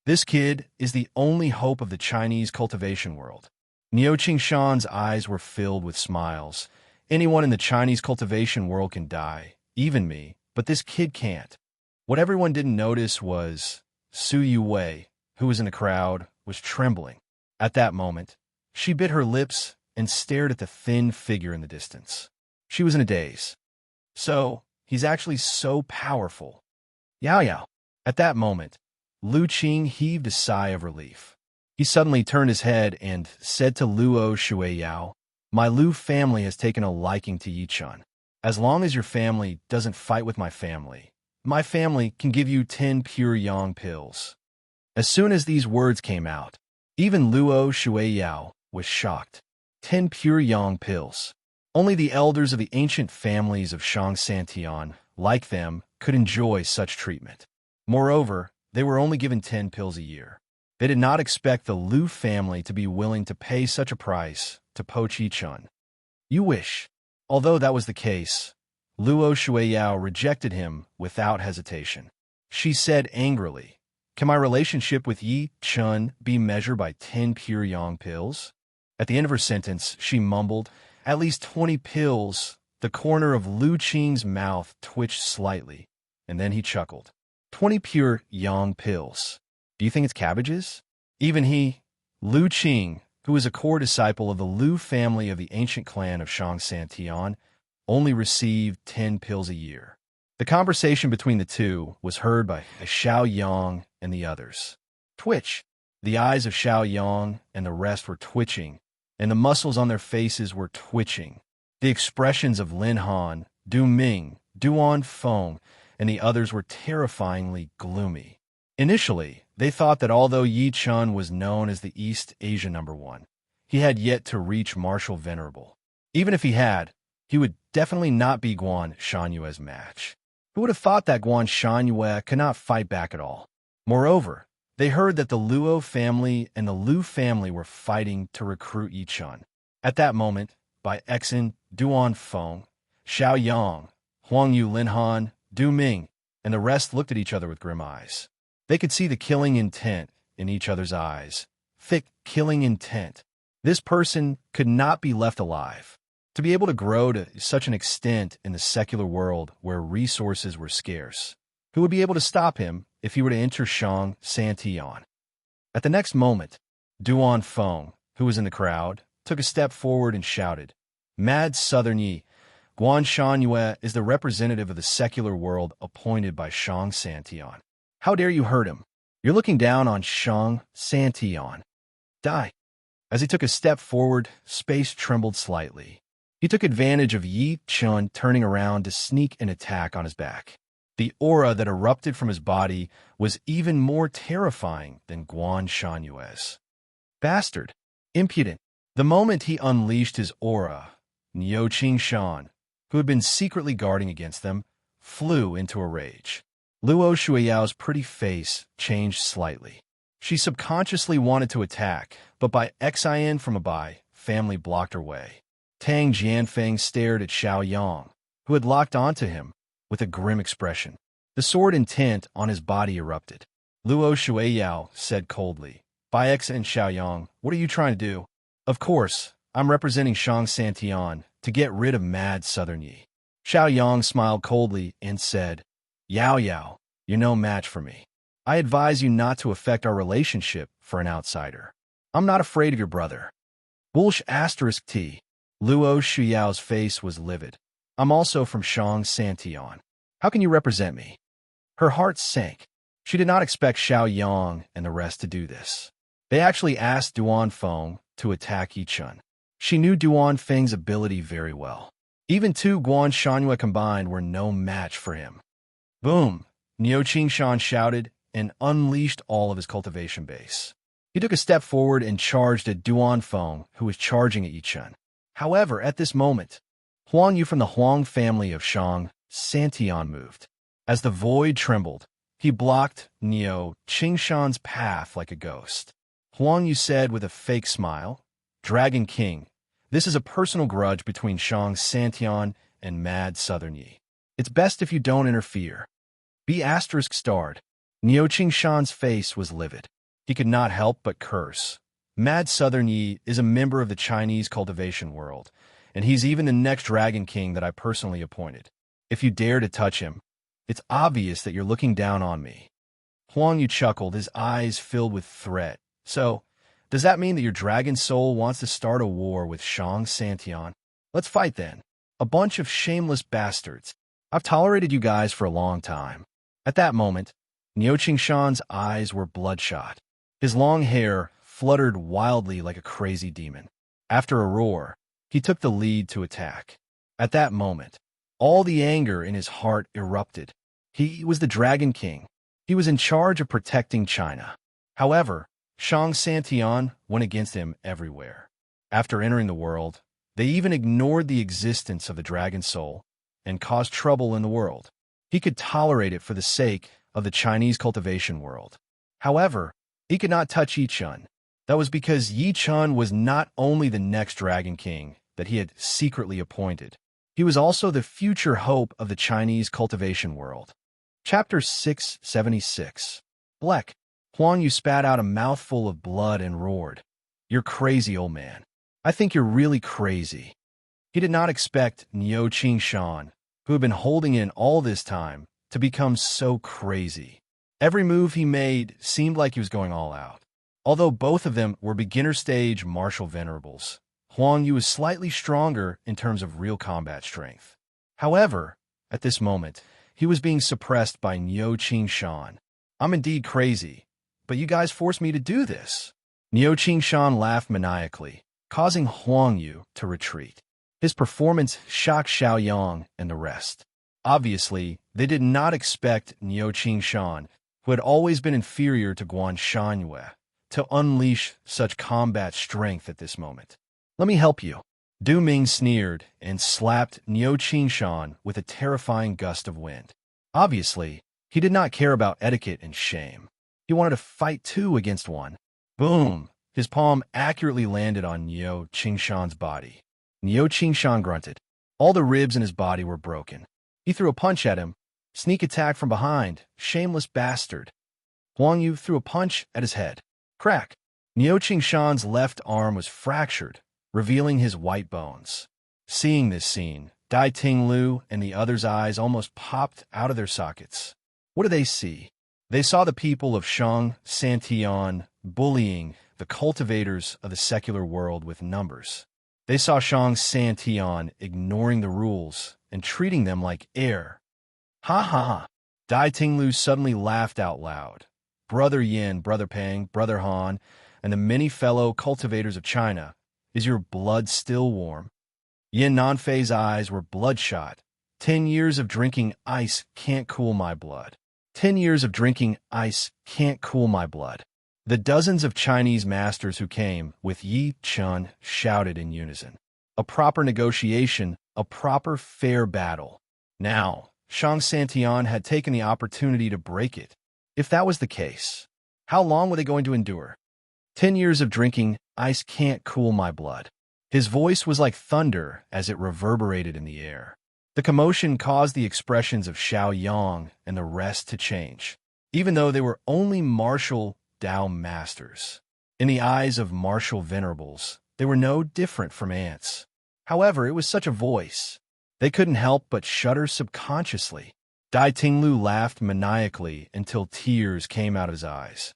This kid is the only hope of the Chinese cultivation world. Niu Qingshan's eyes were filled with smiles. Anyone in the Chinese cultivation world can die, even me, but this kid can't. What everyone didn't notice was Su Yuwei, who was in the crowd, was trembling. At that moment, she bit her lips and stared at the thin figure in the distance. She was in a daze. So, he's actually so powerful. Yao Yao. At that moment, Lu Qing heaved a sigh of relief. He suddenly turned his head and said to Luo Shuiyao, "My Lu family has taken a liking to Yi Chen. As long as your family doesn't fight with my family can give you 10 pure yang pills." As soon as these words came out, even Luo Shuiyao was shocked. 10 pure yang pills. Only the elders of the ancient families of Shang Santian, like them, could enjoy such treatment. Moreover, they were only given 10 pills a year. They did not expect the Lu family to be willing to pay such a price to poach Yi Chen. You wish. Although that was the case, Luo Shuiyao rejected him without hesitation. She said angrily, "Can my relationship with Yi Chen be measured by 10 pure yang pills?" At the end of her sentence, she mumbled, "At least 20 pills." The corner of Lu Qing's mouth twitched slightly, and then he chuckled. 20 pure yang pills. Do you think it's cabbages? Even he, Lu Qing, who was a core disciple of the Lu family of the ancient clan of Shang Santian, only received 10 pills a year. The conversation between the two was heard by Xiao Yang and the others. Twitch. The eyes of Xiao Yang and the rest were twitching, and the muscles on their faces were twitching. The expressions of Lin Han, Du Ming, Duan Feng, and the others were terrifyingly gloomy. Initially, they thought that although Yi Chen was known as the East Asia #1, he had yet to reach martial venerable. Even if he had, he would definitely not be Guan Shanyue's match. Who would have thought that Guan Shanyue could not fight back at all? Moreover, they heard that the Luo family and the Lu family were fighting to recruit Yi Chen. At that moment, by Exin, Duan Feng, Xiao Yang, Huang Yu Linhan, Du Ming, and the rest looked at each other with grim eyes. They could see the killing intent in each other's eyes. Thick, killing intent. This person could not be left alive. To be able to grow to such an extent in the secular world where resources were scarce, who would be able to stop him if he were to enter Shang Santian? At the next moment, Duan Feng, who was in the crowd, took a step forward and shouted, "Mad Southern Yi, Guan Shanyue is the representative of the secular world appointed by Shang Santian. How dare you hurt him? You're looking down on Shang Santian. Die." As he took a step forward, space trembled slightly. He took advantage of Yi Chen turning around to sneak an attack on his back. The aura that erupted from his body was even more terrifying than Guan Shanyue's. Bastard. Impudent. The moment he unleashed his aura, Niu Qingshan, who had been secretly guarding against them, flew into a rage. Luo Shuiyao's pretty face changed slightly. She subconsciously wanted to attack, but by Xian from Abai, family blocked her way. Tang Jianfeng stared at Xiao Yang, who had locked onto him, with a grim expression. The sword intent on his body erupted. Luo Shuiyao said coldly, "Bai X and Xiao Yang, what are you trying to do?" "Of course, I'm representing Shang Santian to get rid of Mad Southern Yi." Xiao Yang smiled coldly and said, "Yao Yao, you're no match for me. I advise you not to affect our relationship for an outsider. I'm not afraid of your brother." Bullsh asterisk T. Luo Shuyao's face was livid. "I'm also from Shang Santian. How can you represent me?" Her heart sank. She did not expect Xiao Yang and the rest to do this. They actually asked Duan Feng to attack Yi Chen. She knew Duan Feng's ability very well. Even two Guan Shanyue combined were no match for him. Boom! Niu Qingshan shouted and unleashed all of his cultivation base. He took a step forward and charged at Duan Feng, who was charging at Yi Chen. However, at this moment, Huang Yu from the Huang family of Shang Santian moved. As the void trembled, he blocked Niu Qingshan's path like a ghost. Huang Yu said with a fake smile, "Dragon King, this is a personal grudge between Shang Santian and Mad Southern Yi. It's best if you don't interfere." B asterisk starred. Niu Qingshan's face was livid. He could not help but curse. Mad Southern Yi is a member of the Chinese cultivation world, and he's even the next Dragon King that I personally appointed. If you dare to touch him, it's obvious that you're looking down on me. Huang Yu chuckled, his eyes filled with threat. So, does that mean that your dragon soul wants to start a war with Shang Santian? Let's fight then. A bunch of shameless bastards. I've tolerated you guys for a long time. At that moment, Niu Qingshan's eyes were bloodshot. His long hair fluttered wildly like a crazy demon. After a roar, he took the lead to attack. At that moment, all the anger in his heart erupted. He was the Dragon King. He was in charge of protecting China. However, Shang Santian went against him everywhere. After entering the world, they even ignored the existence of the Dragon Soul and caused trouble in the world. He could tolerate it for the sake of the Chinese cultivation world. However, he could not touch Yi Chun. That was because Yi Chun was not only the next Dragon King that he had secretly appointed, he was also the future hope of the Chinese cultivation world. Chapter 676. Bleck. Huang Yu spat out a mouthful of blood and roared, "You're crazy, old man. I think you're really crazy." He did not expect Niu Qingshan, who had been holding in all this time, to become so crazy. Every move he made seemed like he was going all out. Although both of them were beginner-stage martial venerables, Huang Yu was slightly stronger in terms of real combat strength. However, at this moment, he was being suppressed by Niu Qingshan. "I'm indeed crazy, but you guys forced me to do this." Niu Qingshan laughed maniacally, causing Huang Yu to retreat. His performance shocked Xiaoyang and the rest. Obviously, they did not expect Niu Qingshan, who had always been inferior to Guan Shanyue, to unleash such combat strength at this moment. "Let me help you." Du Ming sneered and slapped Niu Qingshan with a terrifying gust of wind. Obviously, he did not care about etiquette and shame. He wanted to fight two against one. Boom! His palm accurately landed on Niu Qingshan's body. Niu Qingshan grunted. All the ribs in his body were broken. He threw a punch at him. Sneak attack from behind. Shameless bastard. Huang Yu threw a punch at his head. Crack! Niu Qingshan's left arm was fractured, revealing his white bones. Seeing this scene, Dai Tinglu and the others' eyes almost popped out of their sockets. What did they see? They saw the people of Shang Santian bullying the cultivators of the secular world with numbers. They saw Shang Santian ignoring the rules and treating them like air. Ha ha ha! Dai Tinglu suddenly laughed out loud. Brother Yin, Brother Peng, Brother Han, and the many fellow cultivators of China, is your blood still warm? Yin Nanfei's eyes were bloodshot. 10 years of drinking ice can't cool my blood. 10 years of drinking ice can't cool my blood. The dozens of Chinese masters who came with Yi Chun shouted in unison. A proper negotiation, a proper fair battle. Now, Shang Santian had taken the opportunity to break it. If that was the case, how long were they going to endure? 10 years of drinking ice can't cool my blood. His voice was like thunder as it reverberated in the air. The commotion caused the expressions of Xiaoyang and the rest to change, even though they were only martial Dao masters. In the eyes of martial venerables, they were no different from ants. However, it was such a voice. They couldn't help but shudder subconsciously. Dai Tinglu laughed maniacally until tears came out of his eyes.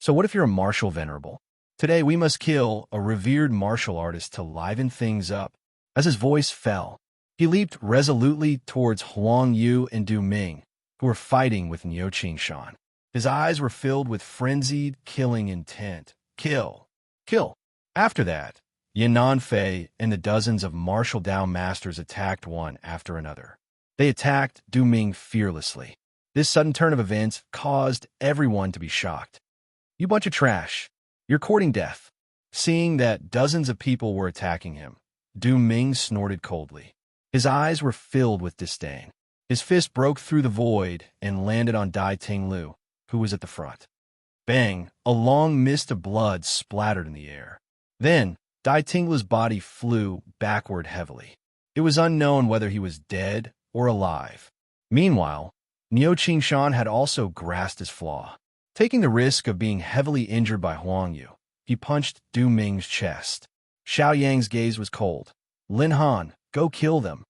So what if you're a martial venerable? Today we must kill a revered martial artist to liven things up. As his voice fell, he leaped resolutely towards Huang Yu and Du Ming, who were fighting with Niu Qingshan. His eyes were filled with frenzied, killing intent. Kill! Kill! After that, Yin Nanfei and the dozens of martial Dao masters attacked one after another. They attacked Du Ming fearlessly. This sudden turn of events caused everyone to be shocked. "You bunch of trash. You're courting death." Seeing that dozens of people were attacking him, Du Ming snorted coldly. His eyes were filled with disdain. His fist broke through the void and landed on Dai Ting Lu, who was at the front. Bang! A long mist of blood splattered in the air. Then, Dai Ting Lu's body flew backward heavily. It was unknown whether he was dead or alive. Meanwhile, Niu Qingshan had also grasped his flaw. Taking the risk of being heavily injured by Huang Yu, he punched Du Ming's chest. Xiao Yang's gaze was cold. Lin Han, go kill them.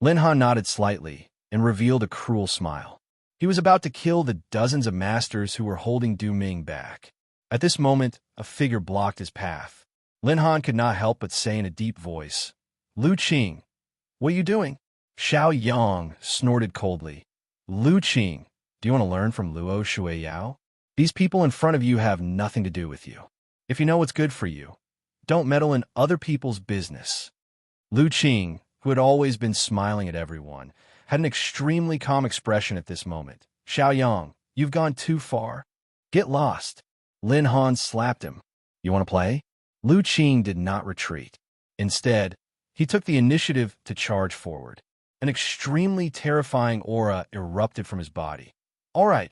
Lin Han nodded slightly and revealed a cruel smile. He was about to kill the dozens of masters who were holding Du Ming back. At this moment, a figure blocked his path. Lin Han could not help but say in a deep voice, Lu Qing, what are you doing? Xiao Yang snorted coldly. Lu Qing, do you want to learn from Luo Shuiyao? These people in front of you have nothing to do with you. If you know what's good for you, don't meddle in other people's business. Lu Qing, who had always been smiling at everyone, had an extremely calm expression at this moment. Xiao Yang, you've gone too far. Get lost. Lin Han slapped him. You want to play? Lu Qing did not retreat. Instead, he took the initiative to charge forward. An extremely terrifying aura erupted from his body. All right,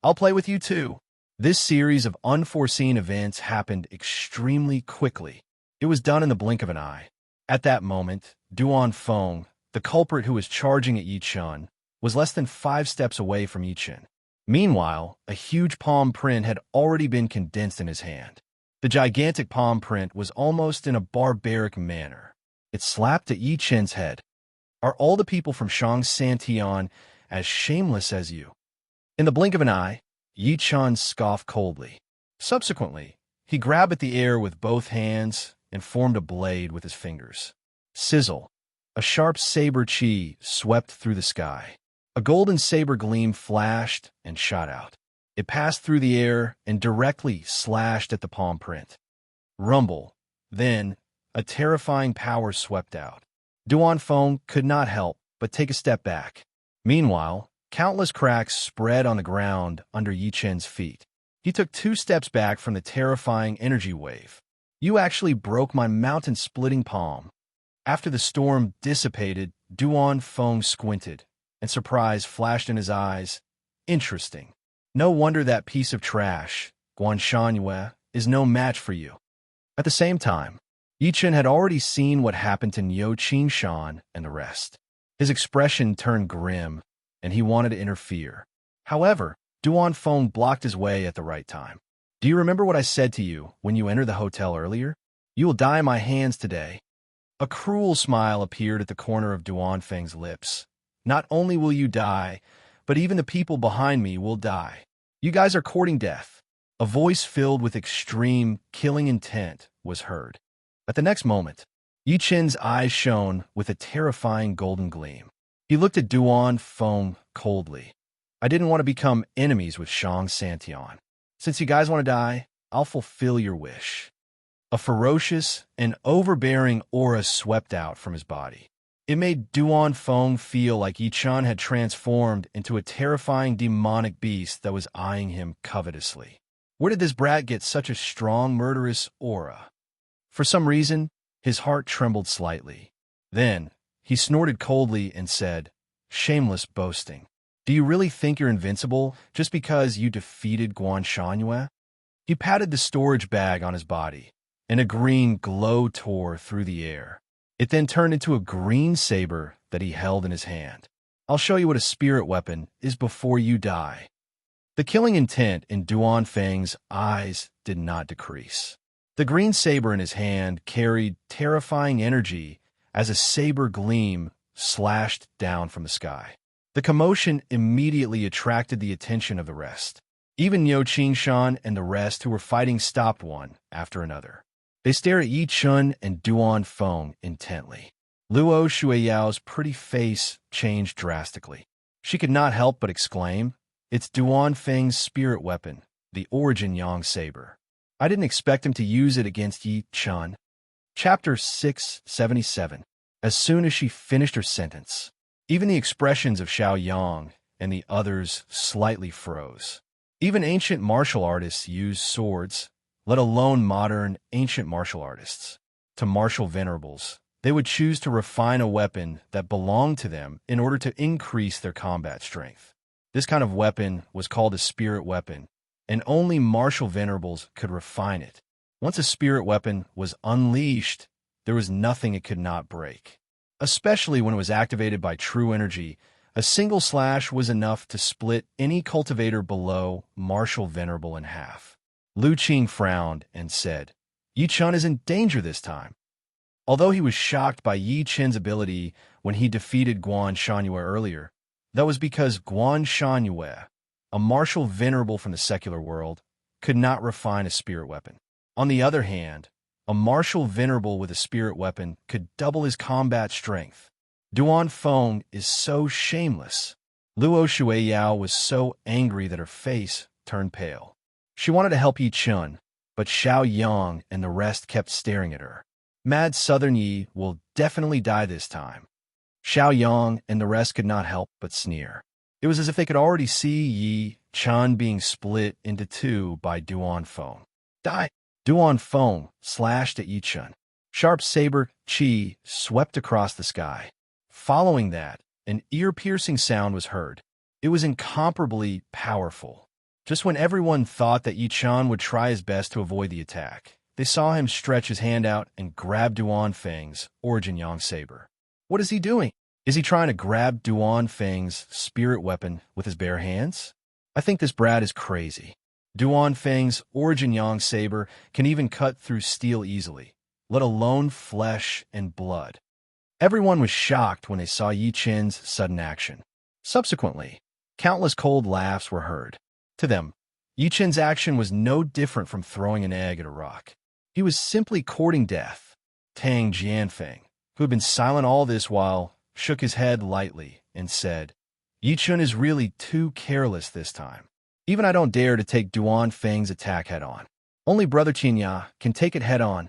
I'll play with you too. This series of unforeseen events happened extremely quickly. It was done in the blink of an eye. At that moment, Duan Feng, the culprit who was charging at Yi Chen, was less than 5 steps away from Yi Chen. Meanwhile, a huge palm print had already been condensed in his hand. The gigantic palm print was almost in a barbaric manner. It slapped at Yi Chen's head. Are all the people from Shang Santian as shameless as you? In the blink of an eye, Yi Chen scoffed coldly. Subsequently, he grabbed at the air with both hands and formed a blade with his fingers. Sizzle! A sharp saber chi swept through the sky. A golden saber gleam flashed and shot out. It passed through the air and directly slashed at the palm print. Rumble. Then, a terrifying power swept out. Duan Feng could not help but take a step back. Meanwhile, countless cracks spread on the ground under Yi Chen's feet. He took 2 steps back from the terrifying energy wave. You actually broke my mountain-splitting palm. After the storm dissipated, Duan Feng squinted, and surprise flashed in his eyes. Interesting. No wonder that piece of trash, Guanshan is no match for you. At the same time, Yi Chen had already seen what happened to Niu Qingshan and the rest. His expression turned grim, and he wanted to interfere. However, Duan Feng blocked his way at the right time. Do you remember what I said to you when you entered the hotel earlier? You will die in my hands today. A cruel smile appeared at the corner of Duan Feng's lips. Not only will you die, but even the people behind me will die. You guys are courting death. A voice filled with extreme, killing intent was heard. At the next moment, Yi Chen's eyes shone with a terrifying golden gleam. He looked at Duan Feng coldly. I didn't want to become enemies with Shang Santian. Since you guys want to die, I'll fulfill your wish. A ferocious and overbearing aura swept out from his body. It made Duan Feng feel like Yi Chen had transformed into a terrifying demonic beast that was eyeing him covetously. Where did this brat get such a strong, murderous aura? For some reason, his heart trembled slightly. Then, he snorted coldly and said, shameless boasting. Do you really think you're invincible just because you defeated Guanshan? He patted the storage bag on his body, and a green glow tore through the air. It then turned into a green saber that he held in his hand. I'll show you what a spirit weapon is before you die. The killing intent in Duan Feng's eyes did not decrease. The green saber in his hand carried terrifying energy as a saber gleam slashed down from the sky. The commotion immediately attracted the attention of the rest. Even Niu Qingshan and the rest who were fighting stopped one after another. They stared at Yi Chen and Duan Feng intently. Luo Shuiyao's pretty face changed drastically. She could not help but exclaim, it's Duan Feng's spirit weapon, the Origin Yang Saber. I didn't expect him to use it against Yi Chen. Chapter 677. As soon as she finished her sentence, even the expressions of Xiao Yang and the others slightly froze. Even ancient martial artists use swords, let alone modern ancient martial artists. To martial venerables, They would choose to refine a weapon that belonged to them in order to increase their combat strength. This kind of weapon was called a spirit weapon, and only martial venerables could refine it. Once a spirit weapon was unleashed, there was nothing it could not break. Especially when it was activated by true energy, a single slash was enough to split any cultivator below martial venerable in half. Lu Qing frowned and said, Yi Chun is in danger this time. Although he was shocked by Yi Chen's ability when he defeated Guan Shangyue earlier, that was because Guan Shangyue, a martial venerable from the secular world, could not refine a spirit weapon. On the other hand, a martial venerable with a spirit weapon could double his combat strength. Duan Feng is so shameless. Luo Shuiyao was so angry that her face turned pale. She wanted to help Yi Chun, but Xiao Yang and the rest kept staring at her. Mad Southern Yi will definitely die this time. Xiao Yang and the rest could not help but sneer. It was as if they could already see Yi Chun being split into two by Duan Feng. Die! Duan Feng slashed at Yi Chun. Sharp saber qi swept across the sky. Following that, an ear-piercing sound was heard. It was incomparably powerful. Just when everyone thought that Yi Chun would try his best to avoid the attack, they saw him stretch his hand out and grab Duan Feng's origin yang saber. What is he doing? Is he trying to grab Duan Feng's spirit weapon with his bare hands? I think this brat is crazy. Duan Feng's origin yang saber can even cut through steel easily, let alone flesh and blood. Everyone was shocked when they saw Yi Chen's sudden action. Subsequently, countless cold laughs were heard. To them, Yi Chen's action was no different from throwing an egg at a rock. He was simply courting death. Tang Jianfeng, who had been silent all this while, shook his head lightly and said, Yi Chun is really too careless this time. Even I don't dare to take Duan Feng's attack head-on. Only Brother Qinya can take it head-on.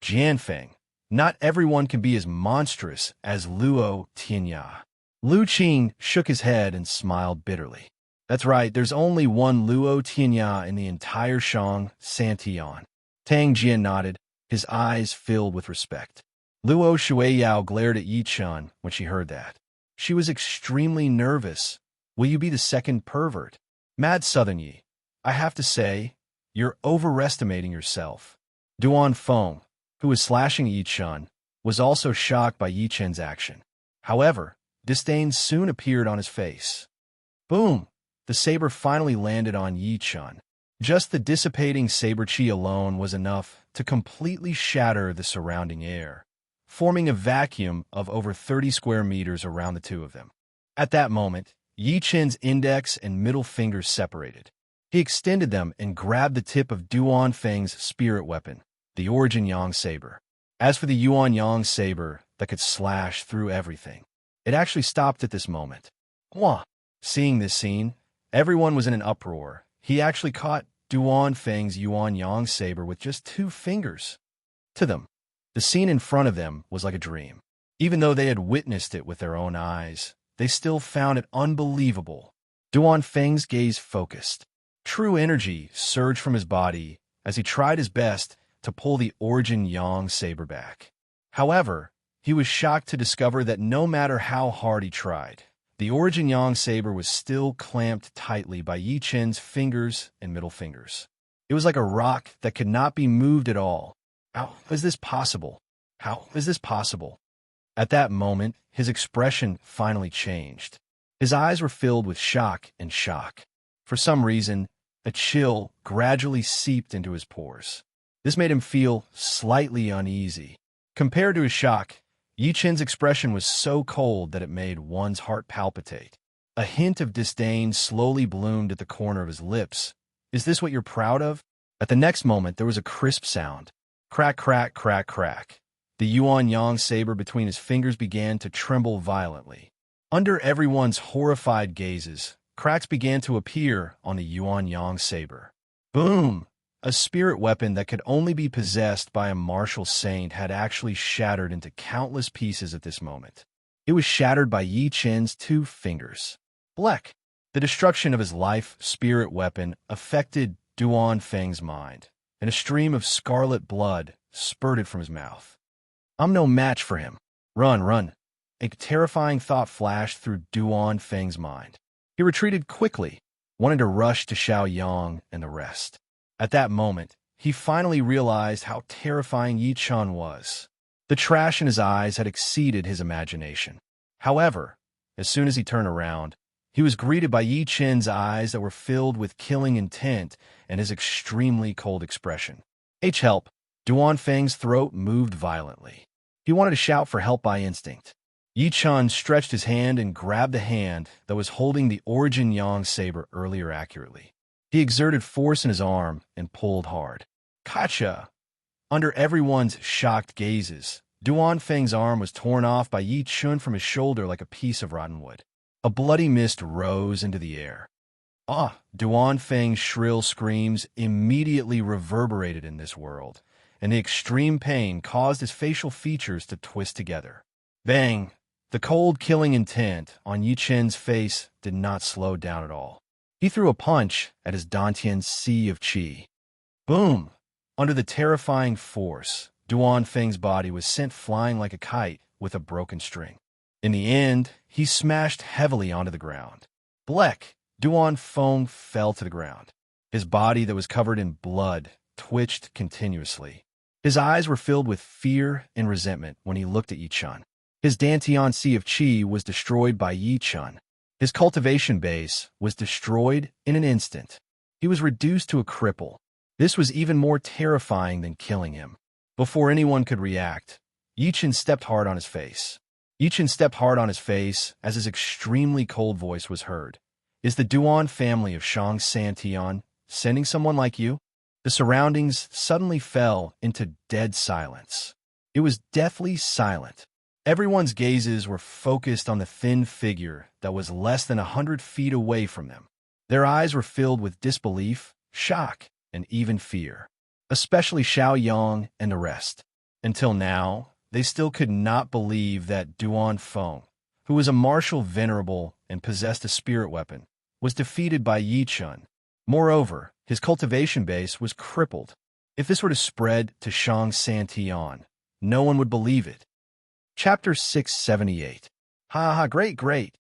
Jianfeng, not everyone can be as monstrous as Luo Tianya. Lu Qing shook his head and smiled bitterly. That's right, there's only one Luo Tianya in the entire Shang Santian. Tang Jian nodded, his eyes filled with respect. Luo Shuiyao glared at Yi Chun when she heard that. She was extremely nervous. Will you be the second pervert? Mad Southern Yi, I have to say, you're overestimating yourself. Duan Feng, who was slashing Yi Chun, was also shocked by Yi Chen's action. However, disdain soon appeared on his face. Boom! The saber finally landed on Yi Chun. Just the dissipating saber chi alone was enough to completely shatter the surrounding air, forming a vacuum of over 30 square meters around the two of them. At that moment, Yi Chen's index and middle fingers separated. He extended them and grabbed the tip of Duan Feng's spirit weapon, the origin yang saber. As for the Yuan yang saber that could slash through everything, it actually stopped at this moment. Wah! Seeing this scene, everyone was in an uproar. He actually caught Duan Feng's Yuan yang saber with just 2 fingers. To them, the scene in front of them was like a dream. Even though they had witnessed it with their own eyes, they still found it unbelievable. Duan Feng's gaze focused. True energy surged from his body as he tried his best to pull the origin yang saber back. However, he was shocked to discover that no matter how hard he tried, the origin yang saber was still clamped tightly by Yi Chen's fingers and middle fingers. It was like a rock that could not be moved at all. How is this possible? How is this possible? At that moment, his expression finally changed. His eyes were filled with shock and shock. For some reason, a chill gradually seeped into his pores. This made him feel slightly uneasy. Compared to his shock, Yi Chen's expression was so cold that it made one's heart palpitate. A hint of disdain slowly bloomed at the corner of his lips. Is this what you're proud of? At the next moment, there was a crisp sound. Crack, crack, crack, crack. The Yuan yang saber between his fingers began to tremble violently. Under everyone's horrified gazes, cracks began to appear on the Yuan yang saber. Boom! A spirit weapon that could only be possessed by a martial saint had actually shattered into countless pieces at this moment. It was shattered by Yi Chen's 2 fingers. Bleck! The destruction of his life spirit weapon affected Duan Feng's mind, and a stream of scarlet blood spurted from his mouth. I'm no match for him. Run, run. A terrifying thought flashed through Duan Feng's mind. He retreated quickly, wanting to rush to Xiao Yang and the rest. At that moment, he finally realized how terrifying Yi Chun was. The trash in his eyes had exceeded his imagination. However, as soon as he turned around, he was greeted by Yi Chen's eyes that were filled with killing intent and his extremely cold expression. Help! Duan Feng's throat moved violently. He wanted to shout for help by instinct. Yi Chun stretched his hand and grabbed the hand that was holding the Origin Yang saber earlier accurately. He exerted force in his arm and pulled hard. Gotcha! Under everyone's shocked gazes, Duan Feng's arm was torn off by Yi Chun from his shoulder like a piece of rotten wood. A bloody mist rose into the air. Ah! Duan Feng's shrill screams immediately reverberated in this world, and the extreme pain caused his facial features to twist together. Bang! The cold, killing intent on Yi Chen's face did not slow down at all. He threw a punch at his Dantian sea of qi. Boom! Under the terrifying force, Duan Feng's body was sent flying like a kite with a broken string. In the end, he smashed heavily onto the ground. Bleck! Duan Feng fell to the ground. His body that was covered in blood twitched continuously. His eyes were filled with fear and resentment when he looked at Yi Chun. His Dantian Sea of Qi was destroyed by Yi Chun. His cultivation base was destroyed in an instant. He was reduced to a cripple. This was even more terrifying than killing him. Before anyone could react, Yi Chun stepped hard on his face. Yi Chun stepped hard on his face as his extremely cold voice was heard. Is the Duan family of Shang Santian sending someone like you? The surroundings suddenly fell into dead silence. It was deathly silent. Everyone's gazes were focused on the thin figure that was less than 100 feet away from them. Their eyes were filled with disbelief, shock, and even fear, especially Xiao Yang and the rest. Until now, they still could not believe that Duan Feng, who was a martial venerable and possessed a spirit weapon, was defeated by Yi Chun. Moreover, his cultivation base was crippled. If this were to spread to Shang Santian, no one would believe it. Chapter 678. Ha ha, great, great.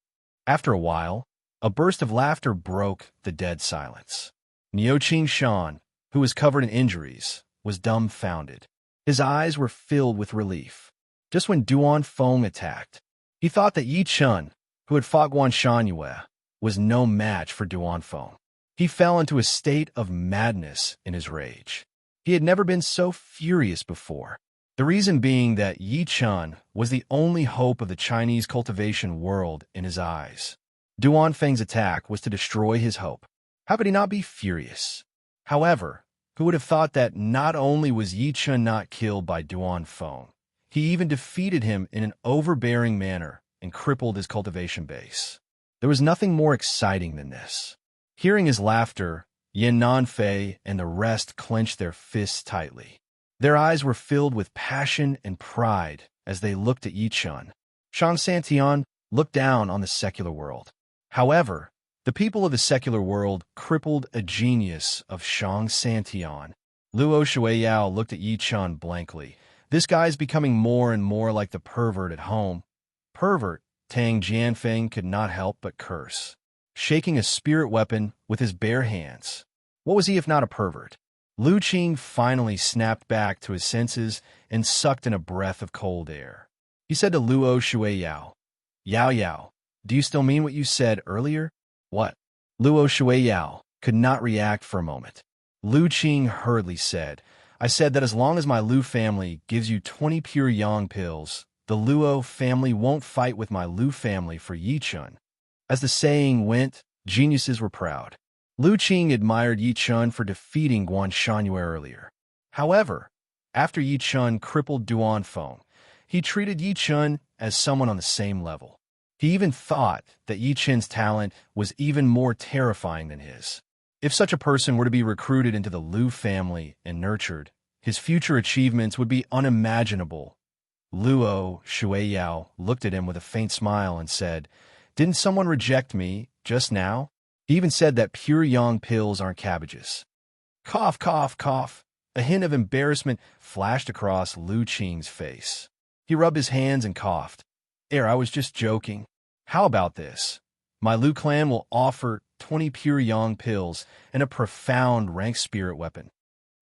After a while, a burst of laughter broke the dead silence. Niuqing Shan, who was covered in injuries, was dumbfounded. His eyes were filled with relief. Just when Duan Feng attacked, he thought that Yi Chun, who had fought Guan Shanyue, was no match for Duan Feng. He fell into a state of madness in his rage. He had never been so furious before. The reason being that Yi Chun was the only hope of the Chinese cultivation world in his eyes. Duan Feng's attack was to destroy his hope. How could he not be furious? However, who would have thought that not only was Yi Chun not killed by Duan Feng, he even defeated him in an overbearing manner and crippled his cultivation base. There was nothing more exciting than this. Hearing his laughter, Yin Nanfei and the rest clenched their fists tightly. Their eyes were filled with passion and pride as they looked at Yi Chun. Shang Santian looked down on the secular world. However, the people of the secular world crippled a genius of Shang Santian. Luo Shuiyao looked at Yi Chun blankly. This guy's becoming more and more like the pervert at home. Pervert, Tang Jianfeng could not help but curse, shaking a spirit weapon with his bare hands. What was he if not a pervert? Lu Qing finally snapped back to his senses and sucked in a breath of cold air. He said to Luo Shuiyao, Yao Yao, do you still mean what you said earlier? What? Luo Shuiyao could not react for a moment. Lu Qing hurriedly said, I said that as long as my Lu family gives you 20 pure yang pills, the Luo family won't fight with my Lu family for Yi Chun. As the saying went, geniuses were proud. Lu Qing admired Yi Chun for defeating Guan Shanyue earlier. However, after Yi Chun crippled Duan Feng, he treated Yi Chun as someone on the same level. He even thought that Yi Chun's talent was even more terrifying than his. If such a person were to be recruited into the Lu family and nurtured, his future achievements would be unimaginable. Luo Shuiyao looked at him with a faint smile and said, Didn't someone reject me just now? He even said that pure yang pills aren't cabbages. Cough, cough, cough. A hint of embarrassment flashed across Lu Qing's face. He rubbed his hands and coughed. I was just joking. How about this? My Liu clan will offer 20 pure yang pills and a profound rank spirit weapon.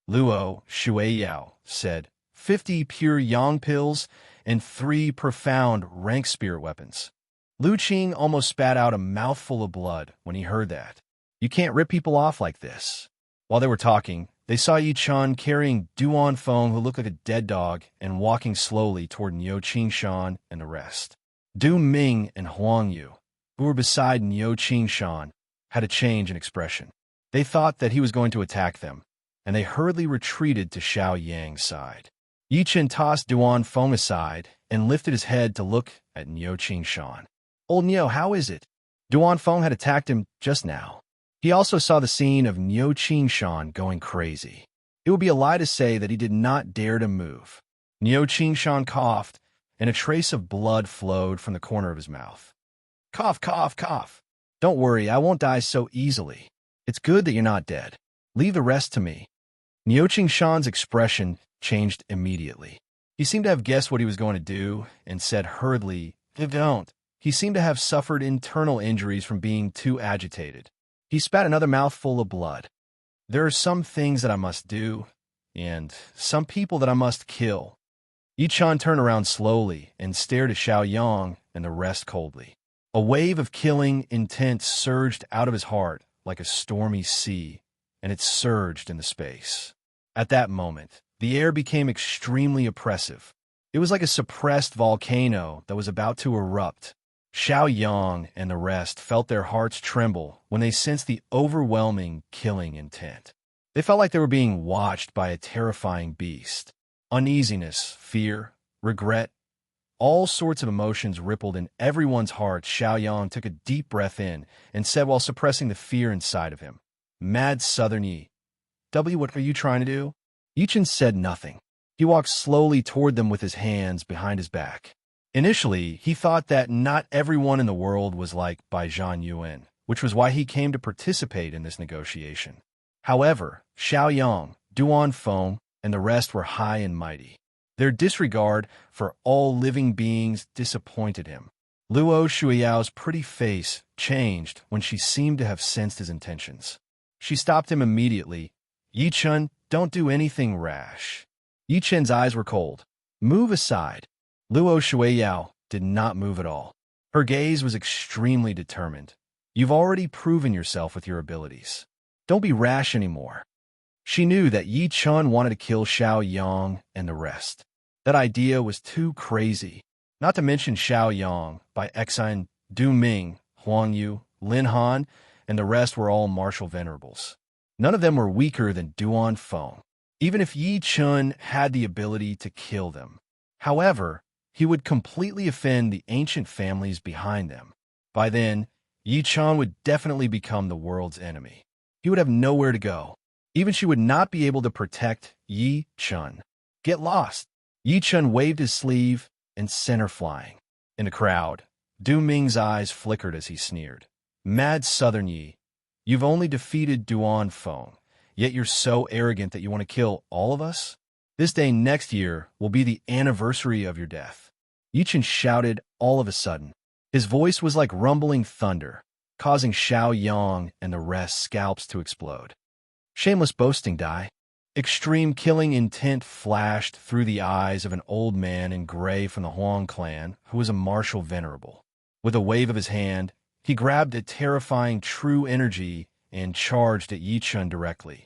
Luo Shuiyao said, 50 pure yang pills and 3 profound rank spirit weapons. Lu Qing almost spat out a mouthful of blood when he heard that. You can't rip people off like this. While they were talking, they saw Yi Chun carrying Duan Feng, who looked like a dead dog, and walking slowly toward Niu Qingshan and the rest. Du Ming and Huang Yu, who were beside Niu Qingshan, had a change in expression. They thought that he was going to attack them, and they hurriedly retreated to Xiao Yang's side. Yi Chen tossed Duan Feng aside and lifted his head to look at Niu Qingshan. Old Niu, how is it? Duan Feng had attacked him just now. He also saw the scene of Niu Qingshan going crazy. It would be a lie to say that he did not dare to move. Niu Qingshan coughed, and a trace of blood flowed from the corner of his mouth. Cough, cough, cough. Don't worry, I won't die so easily. It's good that you're not dead. Leave the rest to me. Niu Qingshan's expression changed immediately. He seemed to have guessed what he was going to do and said hurriedly, Don't. He seemed to have suffered internal injuries from being too agitated. He spat another mouthful of blood. There are some things that I must do, and some people that I must kill. Yi Chun turned around slowly and stared at Xiao Yang and the rest coldly. A wave of killing intent surged out of his heart like a stormy sea, and it surged into space. At that moment, the air became extremely oppressive. It was like a suppressed volcano that was about to erupt. Xiao Yang and the rest felt their hearts tremble when they sensed the overwhelming killing intent. They felt like they were being watched by a terrifying beast. Uneasiness, fear, regret, all sorts of emotions rippled in everyone's heart. Xiao Yang took a deep breath in and said while suppressing the fear inside of him, Mad Southern Yi. What are you trying to do? Yi Chen said nothing. He walked slowly toward them with his hands behind his back. Initially, he thought that not everyone in the world was like Bai Zhan Yuan, which was why he came to participate in this negotiation. However, Xiao Yang, Duan Feng, and the rest were high and mighty. Their disregard for all living beings disappointed him. Luo Shuiyao's pretty face changed when she seemed to have sensed his intentions. She stopped him immediately. Yi Chun, don't do anything rash. Yi Chen's eyes were cold. Move aside. Luo Shuiyao did not move at all. Her gaze was extremely determined. You've already proven yourself with your abilities. Don't be rash anymore. She knew that Yi Chun wanted to kill Xiao Yang and the rest. That idea was too crazy. Not to mention Xiao Yang, by Exine, Du Ming, Huang Yu, Lin Han, and the rest were all martial venerables. None of them were weaker than Duan Feng, even if Yi Chun had the ability to kill them. However, he would completely offend the ancient families behind them. By then, Yi Chun would definitely become the world's enemy. He would have nowhere to go. Even she would not be able to protect Yi Chun. Get lost. Yi Chun waved his sleeve and sent her flying. In the crowd, Du Ming's eyes flickered as he sneered. Mad Southern Yi, you've only defeated Duan Feng, yet you're so arrogant that you want to kill all of us? This day next year will be the anniversary of your death. Yi Chun shouted all of a sudden. His voice was like rumbling thunder, causing Xiao Yang and the rest scalps to explode. Shameless boasting, Dai. Extreme killing intent flashed through the eyes of an old man in gray from the Huang clan who was a martial venerable. With a wave of his hand, he grabbed a terrifying true energy and charged at Yi Chun directly.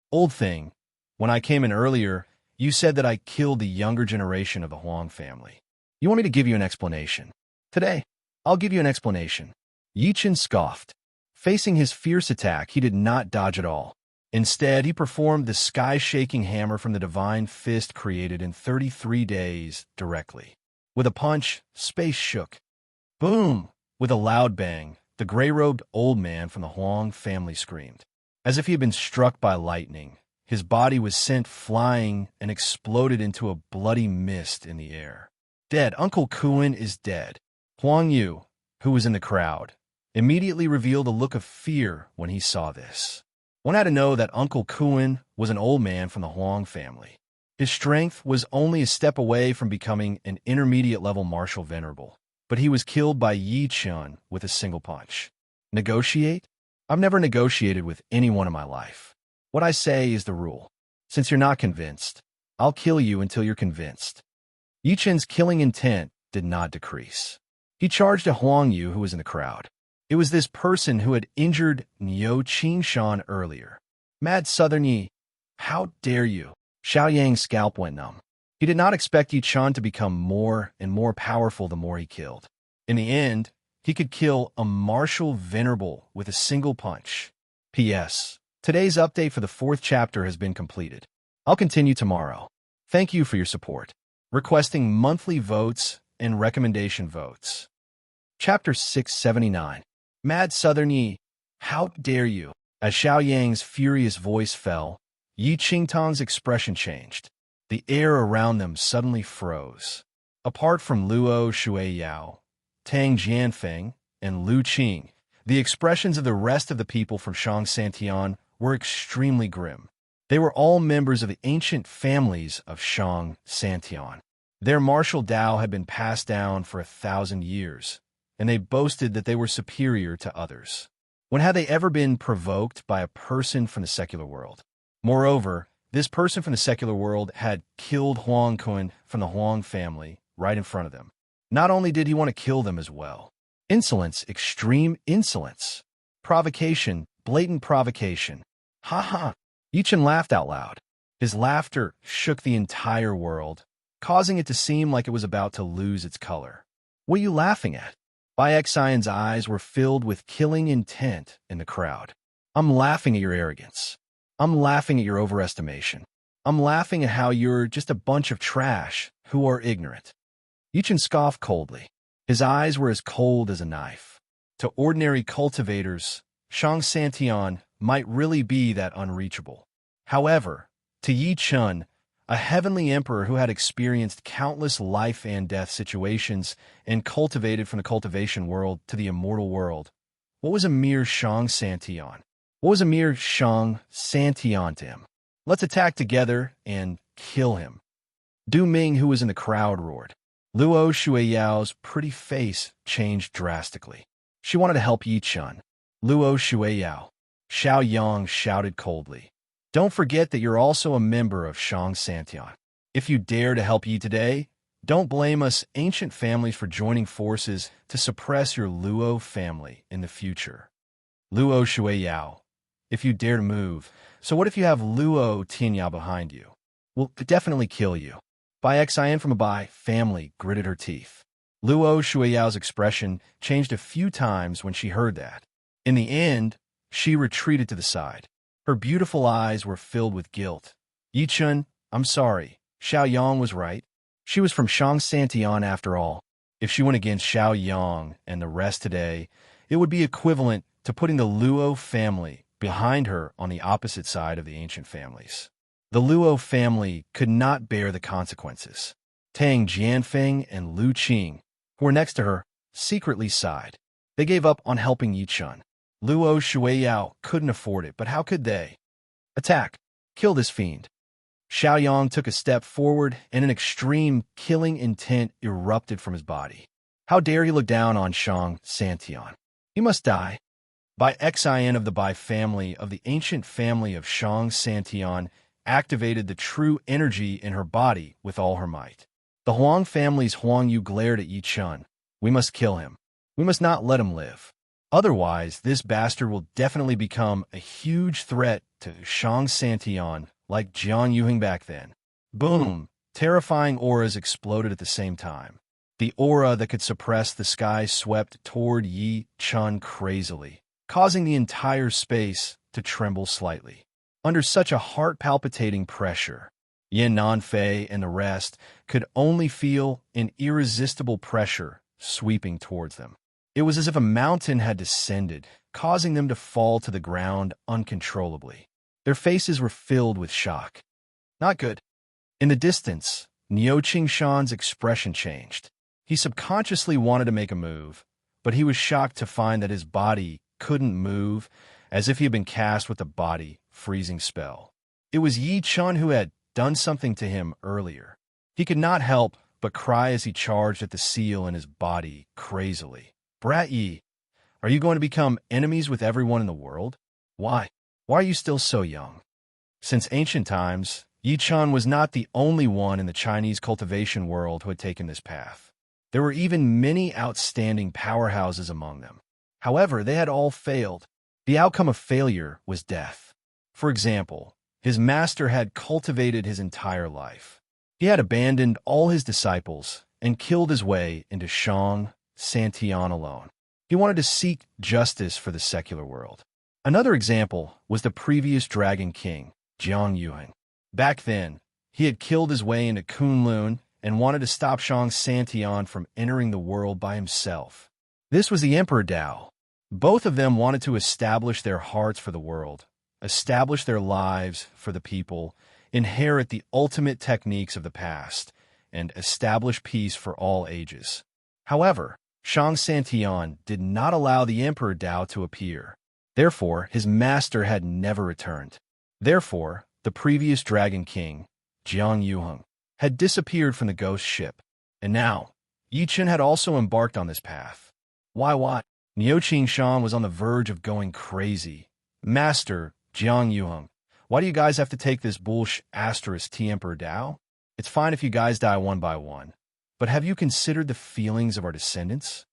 Old thing, when I came in earlier, you said that I killed the younger generation of the Huang family. You want me to give you an explanation? Today, I'll give you an explanation. Yi Chun scoffed. Facing his fierce attack, he did not dodge at all. Instead, he performed the sky-shaking hammer from the divine fist created in 33 days directly. With a punch, space shook. Boom! With a loud bang, the gray-robed old man from the Huang family screamed. As if he had been struck by lightning, his body was sent flying and exploded into a bloody mist in the air. Dead. Uncle Kuan is dead. Huang Yu, who was in the crowd, immediately revealed a look of fear when he saw this. One had to know that Uncle Kuan was an old man from the Huang family. His strength was only a step away from becoming an intermediate-level martial venerable, but he was killed by Yi Chun with a single punch. Negotiate? I've never negotiated with anyone in my life. What I say is the rule. Since you're not convinced, I'll kill you until you're convinced. Yi Chun's killing intent did not decrease. He charged a Huang Yu who was in the crowd. It was this person who had injured Niu Qingshan earlier. Mad Southern Yi, how dare you? Xiao Yang's scalp went numb. He did not expect Yi Chun to become more and more powerful the more he killed. In the end, he could kill a martial venerable with a single punch. P.S. Today's update for the 4th chapter has been completed. I'll continue tomorrow. Thank you for your support. Requesting monthly votes and recommendation votes. Chapter 679. Mad Southern Yi, how dare you? As Xiao Yang's furious voice fell, Yi Qingtang's expression changed. The air around them suddenly froze. Apart from Luo Shuiyao, Tang Jianfeng, and Lu Qing, the expressions of the rest of the people from Shang Santian were extremely grim. They were all members of the ancient families of Shang Santian. Their martial Dao had been passed down for 1,000 years, and they boasted that they were superior to others. When had they ever been provoked by a person from the secular world? Moreover, this person from the secular world had killed Huang Kun from the Huang family right in front of them. Not only did he want to kill them as well. Insolence, extreme insolence. Provocation, blatant provocation. Ha ha! Yi Chun laughed out loud. His laughter shook the entire world, causing it to seem like it was about to lose its color. What are you laughing at? Bai Xian's eyes were filled with killing intent in the crowd. I'm laughing at your arrogance. I'm laughing at your overestimation. I'm laughing at how you're just a bunch of trash who are ignorant. Yi Chun scoffed coldly. His eyes were as cold as a knife. To ordinary cultivators, Shang Santian might really be that unreachable. However, to Yi Chun, a heavenly emperor who had experienced countless life and death situations and cultivated from the cultivation world to the immortal world, what was a mere Shang Santian? What was a mere Shang Santian to him? Let's attack together and kill him. Du Ming, who was in the crowd, roared. Luo Shuiyao's pretty face changed drastically. She wanted to help Yi Chun. Luo Shuiyao. Xiao Yang shouted coldly. Don't forget that you're also a member of Shang Santian. If you dare to help Yi today, don't blame us ancient families for joining forces to suppress your Luo family in the future. Luo Shuiyao. If you dare to move. So what if you have Luo Tianyao behind you? We'll definitely kill you. Bai Xian from a Bai family gritted her teeth. Luo Shuiyao's expression changed a few times when she heard that. In the end, she retreated to the side. Her beautiful eyes were filled with guilt. Yi Chun, I'm sorry. Xiao Yang was right. She was from Shang Santian after all. If she went against Xiao Yang and the rest today, it would be equivalent to putting the Luo family behind her on the opposite side of the ancient families. The Luo family could not bear the consequences. Tang Jianfeng and Lu Qing, who were next to her, secretly sighed. They gave up on helping Yi Chun. Luo Shuiyao couldn't afford it, but how could they? Attack! Kill this fiend! Xiao Yang took a step forward, and an extreme killing intent erupted from his body. How dare he look down on Shang Santian? He must die. Bai Xian of the Bai family of the ancient family of Shang Santian activated the true energy in her body with all her might. The Huang family's Huang Yu glared at Yi Chun. We must kill him. We must not let him live. Otherwise, this bastard will definitely become a huge threat to Shang Santian like Jian Yuhing back then. Boom! Terrifying auras exploded at the same time. The aura that could suppress the sky swept toward Yi Chun crazily, causing the entire space to tremble slightly. Under such a heart-palpitating pressure, Yin Nanfei and the rest could only feel an irresistible pressure sweeping towards them. It was as if a mountain had descended, causing them to fall to the ground uncontrollably. Their faces were filled with shock. Not good. In the distance, Niu Qingshan's expression changed. He subconsciously wanted to make a move, but he was shocked to find that his body couldn't move, as if he had been cast with a body freezing spell. It was Yi Chun who had done something to him earlier. He could not help but cry as he charged at the seal in his body crazily. Brat Yi, are you going to become enemies with everyone in the world? Why? Why are you still so young? Since ancient times, Yi Chun was not the only one in the Chinese cultivation world who had taken this path. There were even many outstanding powerhouses among them. However, they had all failed. The outcome of failure was death. For example, his master had cultivated his entire life. He had abandoned all his disciples and killed his way into Shang Santian alone. He wanted to seek justice for the secular world. Another example was the previous Dragon King, Jiang Yuan. Back then, he had killed his way into Kunlun and wanted to stop Shang Santian from entering the world by himself. This was the Emperor Dao. Both of them wanted to establish their hearts for the world, establish their lives for the people, inherit the ultimate techniques of the past, and establish peace for all ages. However, Shang Santian did not allow the Emperor Dao to appear. Therefore, his master had never returned. Therefore, the previous Dragon King, Jiang Yuheng, had disappeared from the ghost ship. And now, Yi Chun had also embarked on this path. Why what? Niu Shan was on the verge of going crazy. Master, Jiang Yuheng, why do you guys have to take this bullsh** T Emperor Dao? It's fine if you guys die one by one. But have you considered the feelings of our descendants?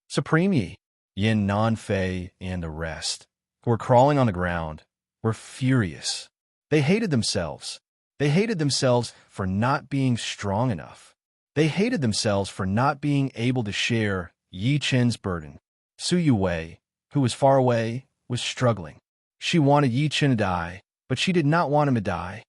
Supreme Yi, Yin Nanfei, and the rest, who were crawling on the ground, were furious. They hated themselves. They hated themselves for not being strong enough. They hated themselves for not being able to share Yi Chen's burden. Su Yuwei, who was far away, was struggling. She wanted Yi Chen to die, but she did not want him to die.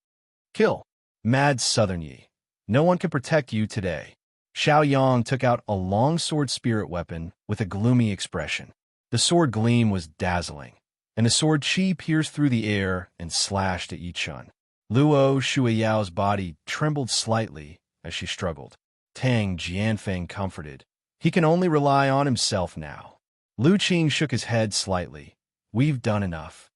Kill. Mad Southern Yi. No one can protect you today. Xiao Yang took out a long-sword spirit weapon with a gloomy expression. The sword gleam was dazzling, and the sword chi pierced through the air and slashed at Yi Chun. Luo Shuiyao's body trembled slightly as she struggled. Tang Jianfeng comforted. He can only rely on himself now. Lu Qing shook his head slightly. We've done enough.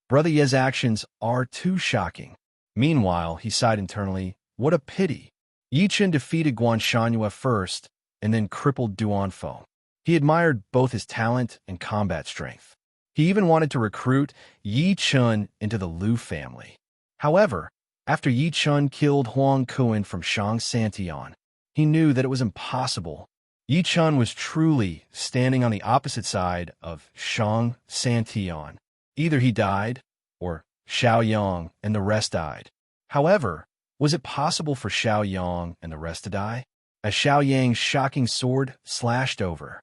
Brother Ye's actions are too shocking. Meanwhile, he sighed internally. What a pity. Yi Chen defeated Guan Shanyue first, and then crippled Duan Feng. He admired both his talent and combat strength. He even wanted to recruit Yi Chun into the Lu family. However, after Yi Chun killed Huang Kuan from Shang Santian, he knew that it was impossible. Yi Chun was truly standing on the opposite side of Shang Santian. Either he died, or Xiao Yang and the rest died. However, was it possible for Xiao Yang and the rest to die? As Xiao Yang's shocking sword slashed over.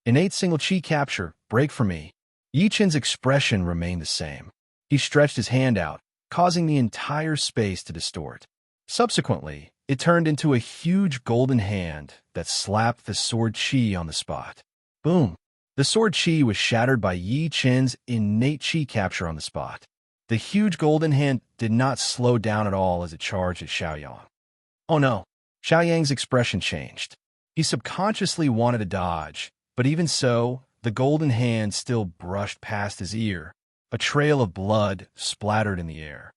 Innate single chi capture, break for me. Yi Chen's expression remained the same. He stretched his hand out, causing the entire space to distort. Subsequently, it turned into a huge golden hand that slapped the sword chi on the spot. Boom! The sword chi was shattered by Yi Chen's innate chi capture on the spot. The huge golden hand did not slow down at all as it charged at Xiao Yang. Oh no! Xiao Yang's expression changed. He subconsciously wanted to dodge, but even so, the golden hand still brushed past his ear. A trail of blood splattered in the air.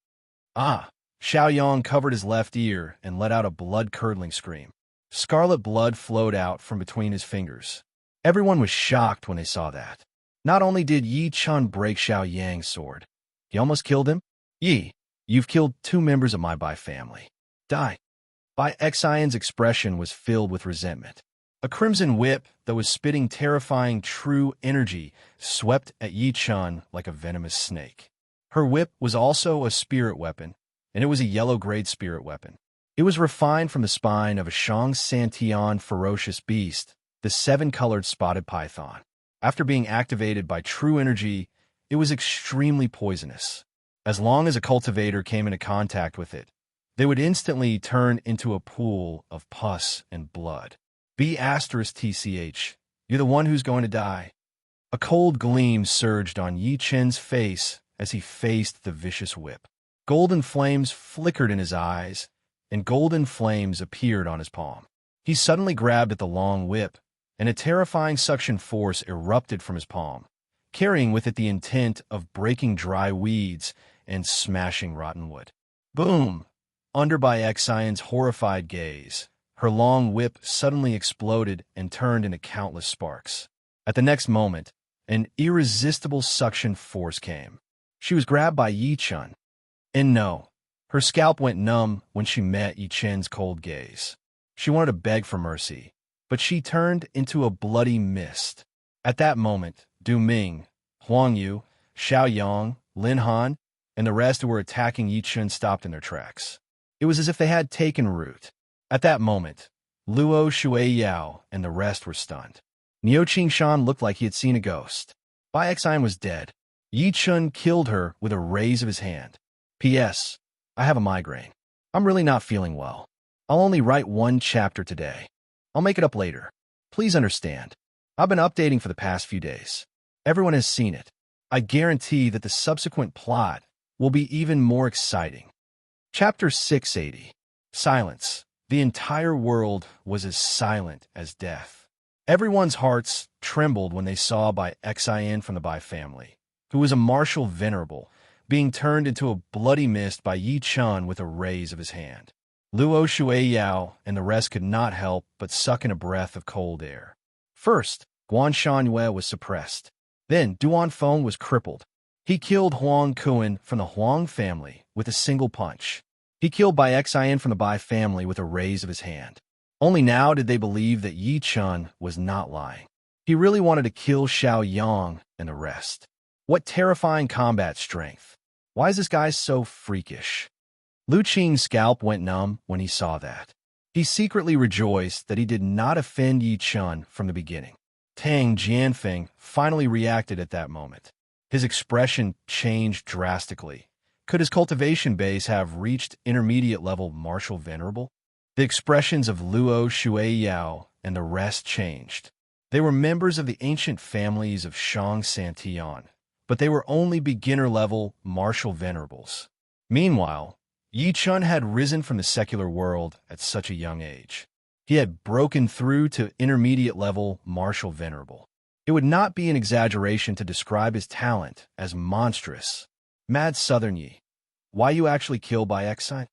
Ah! Xiao Yang covered his left ear and let out a blood-curdling scream. Scarlet blood flowed out from between his fingers. Everyone was shocked when they saw that. Not only did Yi Chun break Xiao Yang's sword, he almost killed him. Yi, you've killed 2 members of my Bai family. Die. Bai Xian's expression was filled with resentment. A crimson whip that was spitting terrifying true energy swept at Yi Chun like a venomous snake. Her whip was also a spirit weapon, and it was a yellow-grade spirit weapon. It was refined from the spine of a Shang Santian ferocious beast, the 7-colored spotted python. After being activated by true energy, it was extremely poisonous. As long as a cultivator came into contact with it, they would instantly turn into a pool of pus and blood. B*TCH, you're the one who's going to die. A cold gleam surged on Yi Chen's face as he faced the vicious whip. Golden flames flickered in his eyes, and golden flames appeared on his palm. He suddenly grabbed at the long whip, and a terrifying suction force erupted from his palm, carrying with it the intent of breaking dry weeds and smashing rotten wood. Boom! under by Xian's horrified gaze, her long whip suddenly exploded and turned into countless sparks. At the next moment, an irresistible suction force came. She was grabbed by Yi Chun. And no, her scalp went numb when she met Yi Chen's cold gaze. She wanted to beg for mercy, but she turned into a bloody mist. At that moment, Du Ming, Huang Yu, Xiao Yang, Lin Han, and the rest who were attacking Yi Chun stopped in their tracks. It was as if they had taken root. At that moment, Luo Shuai-Yao and the rest were stunned. Niu Qingshan looked like he had seen a ghost. Bai Xian was dead. Yi Chun killed her with a raise of his hand. P.S. I have a migraine. I'm really not feeling well. I'll only write one chapter today. I'll make it up later. Please understand. I've been updating for the past few days. Everyone has seen it. I guarantee that the subsequent plot will be even more exciting. Chapter 680. Silence. The entire world was as silent as death. Everyone's hearts trembled when they saw Bai Xian from the Bai family, who was a martial venerable, being turned into a bloody mist by Yi Chun with a raise of his hand. Luo Shuai-Yao and the rest could not help but suck in a breath of cold air. First, Guan Shangyue was suppressed. Then, Duan Feng was crippled. He killed Huang Kuan from the Huang family with a single punch. He killed Bai Xian from the Bai family with a raise of his hand. Only now did they believe that Yi Chun was not lying. He really wanted to kill Xiao Yang and the rest. What terrifying combat strength. Why is this guy so freakish? Lu Qing's scalp went numb when he saw that. He secretly rejoiced that he did not offend Yi Chun from the beginning. Tang Jianfeng finally reacted at that moment. His expression changed drastically. Could his cultivation base have reached intermediate-level martial venerable? The expressions of Luo Shuai-Yao and the rest changed. They were members of the ancient families of Shang Santian, but they were only beginner-level martial venerables. Meanwhile, Yi Chun had risen from the secular world at such a young age. He had broken through to intermediate-level martial venerable. It would not be an exaggeration to describe his talent as monstrous. Mad Southern Yi. Why you actually kill Bai Xian?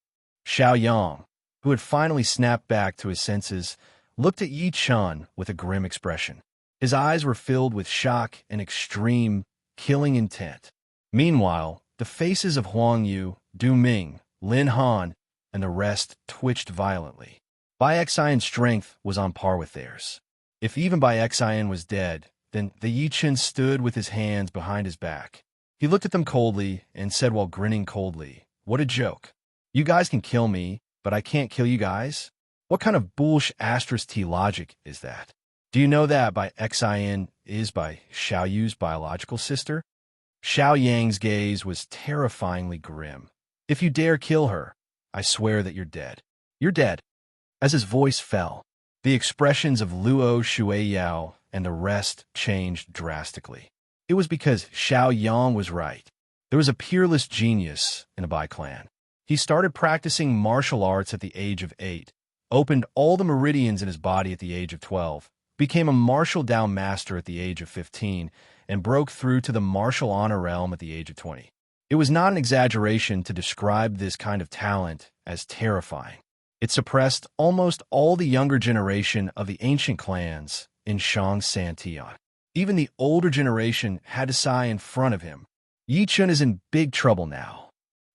Xiao Yang, who had finally snapped back to his senses, looked at Yi Chun with a grim expression. His eyes were filled with shock and extreme, killing intent. Meanwhile, the faces of Huang Yu, Du Ming, Lin Han, and the rest twitched violently. Bai Xian's strength was on par with theirs. If even Bai Xian was dead, then the Yi Chun stood with his hands behind his back. He looked at them coldly and said while grinning coldly, "What a joke. You guys can kill me, but I can't kill you guys? What kind of bullsh**T logic is that? Do you know that Bai Xian is Bai Xiao Yu's biological sister?" Xiao Yang's gaze was terrifyingly grim. "If you dare kill her, I swear that you're dead. You're dead." As his voice fell, the expressions of Luo Shuai-Yao and the rest changed drastically. It was because Xiao Yang was right. There was a peerless genius in the Bai clan. He started practicing martial arts at the age of 8, opened all the meridians in his body at the age of 12, became a martial Dao master at the age of 15, and broke through to the martial honor realm at the age of 20. It was not an exaggeration to describe this kind of talent as terrifying. It suppressed almost all the younger generation of the ancient clans in Shang Santian. Even the older generation had to sigh in front of him. Yi Chun is in big trouble now.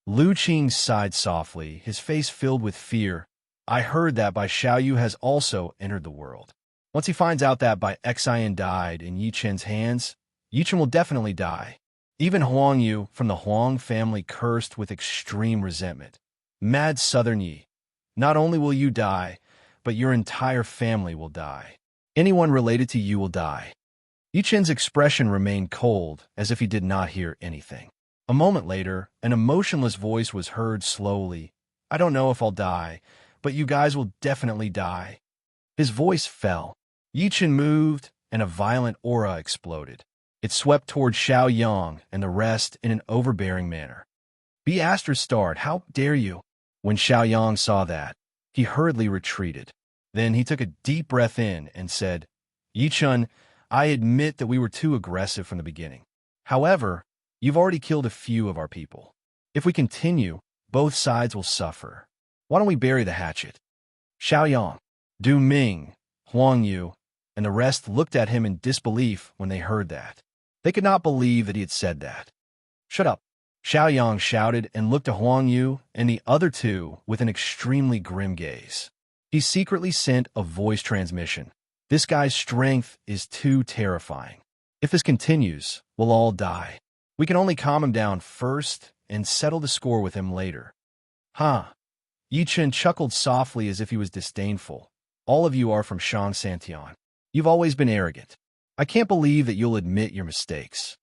Lu Qing sighed softly, his face filled with fear. I heard that Bai Xiao Yu has also entered the world. Once he finds out that Bai Xian died in Yi Chen's hands, Yi Chun will definitely die. Even Huang Yu from the Huang family cursed with extreme resentment. Mad Southern Yi. Not only will you die, but your entire family will die. Anyone related to you will die. Yi Chen's expression remained cold, as if he did not hear anything. A moment later, an emotionless voice was heard slowly. I don't know if I'll die, but you guys will definitely die. His voice fell. Yi Chen moved, and a violent aura exploded. It swept toward Xiao Yang and the rest in an overbearing manner. Be ***, how dare you? When Xiao Yang saw that, he hurriedly retreated. Then he took a deep breath in and said, Yi Chun, I admit that we were too aggressive from the beginning. However, you've already killed a few of our people. If we continue, both sides will suffer. Why don't we bury the hatchet? Xiaoyang, Du Ming, Huang Yu, and the rest looked at him in disbelief when they heard that. They could not believe that he had said that. Shut up, Xiaoyang shouted and looked at Huang Yu and the other two with an extremely grim gaze. He secretly sent a voice transmission. This guy's strength is too terrifying. If this continues, we'll all die. We can only calm him down first and settle the score with him later. Huh? Yi Chen chuckled softly as if he was disdainful. All of you are from Shang Santian. You've always been arrogant. I can't believe that you'll admit your mistakes.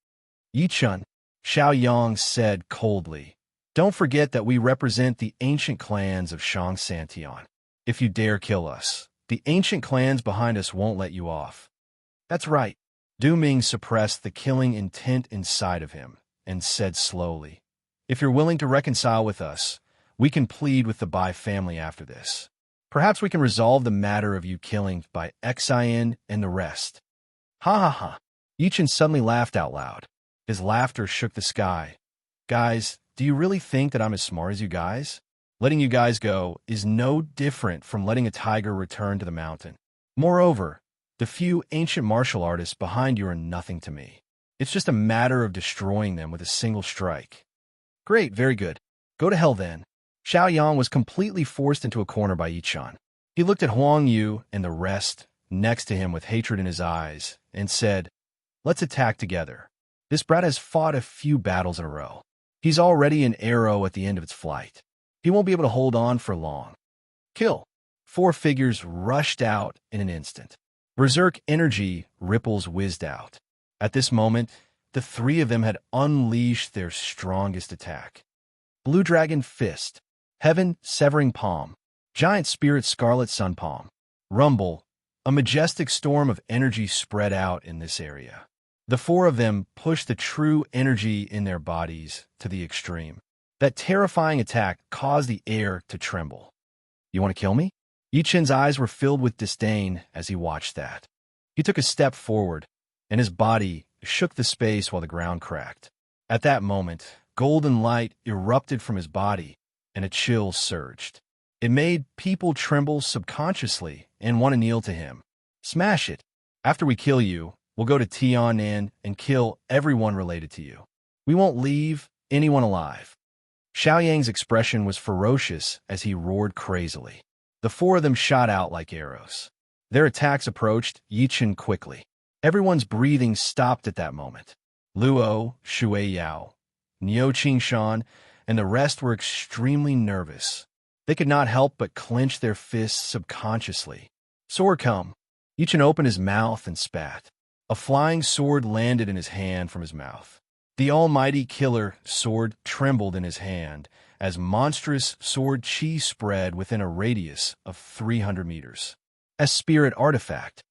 Yi Chen, Xiaoyang said coldly, don't forget that we represent the ancient clans of Shang Santian. If you dare kill us, the ancient clans behind us won't let you off. That's right. Du Ming suppressed the killing intent inside of him and said slowly, if you're willing to reconcile with us, we can plead with the Bai family after this. Perhaps we can resolve the matter of you killing by Xian and the rest. Ha ha ha. Yi Chen suddenly laughed out loud. His laughter shook the sky. Guys, do you really think that I'm as smart as you guys? Letting you guys go is no different from letting a tiger return to the mountain. Moreover, the few ancient martial artists behind you are nothing to me. It's just a matter of destroying them with a single strike. Great, very good. Go to hell then. Xiaoyang was completely forced into a corner by Yi Chen. He looked at Huang Yu and the rest next to him with hatred in his eyes and said, let's attack together. This brat has fought a few battles in a row. He's already an arrow at the end of its flight. He won't be able to hold on for long. Kill. 4 figures rushed out in an instant. Berserk energy ripples whizzed out. At this moment, the 3 of them had unleashed their strongest attack. Blue Dragon Fist, Heaven Severing Palm, Giant Spirit Scarlet Sun Palm, Rumble, a majestic storm of energy spread out in this area. The 4 of them pushed the true energy in their bodies to the extreme. That terrifying attack caused the air to tremble. You want to kill me? Yi Chen's eyes were filled with disdain as he watched that. He took a step forward, and his body shook the space while the ground cracked. At that moment, golden light erupted from his body, and a chill surged. It made people tremble subconsciously and want to kneel to him. Smash it. After we kill you, we'll go to Tianan and kill everyone related to you. We won't leave anyone alive. Xiaoyang's expression was ferocious as he roared crazily. The 4 of them shot out like arrows. Their attacks approached Yi Chen quickly. Everyone's breathing stopped at that moment. Luo, Shui Yao, Niu Qingshan, and the rest were extremely nervous. They could not help but clench their fists subconsciously. Sword come. Yi Chen opened his mouth and spat. A flying sword landed in his hand from his mouth. The almighty killer sword trembled in his hand as monstrous sword chi spread within a radius of 300 meters. A spirit artifact.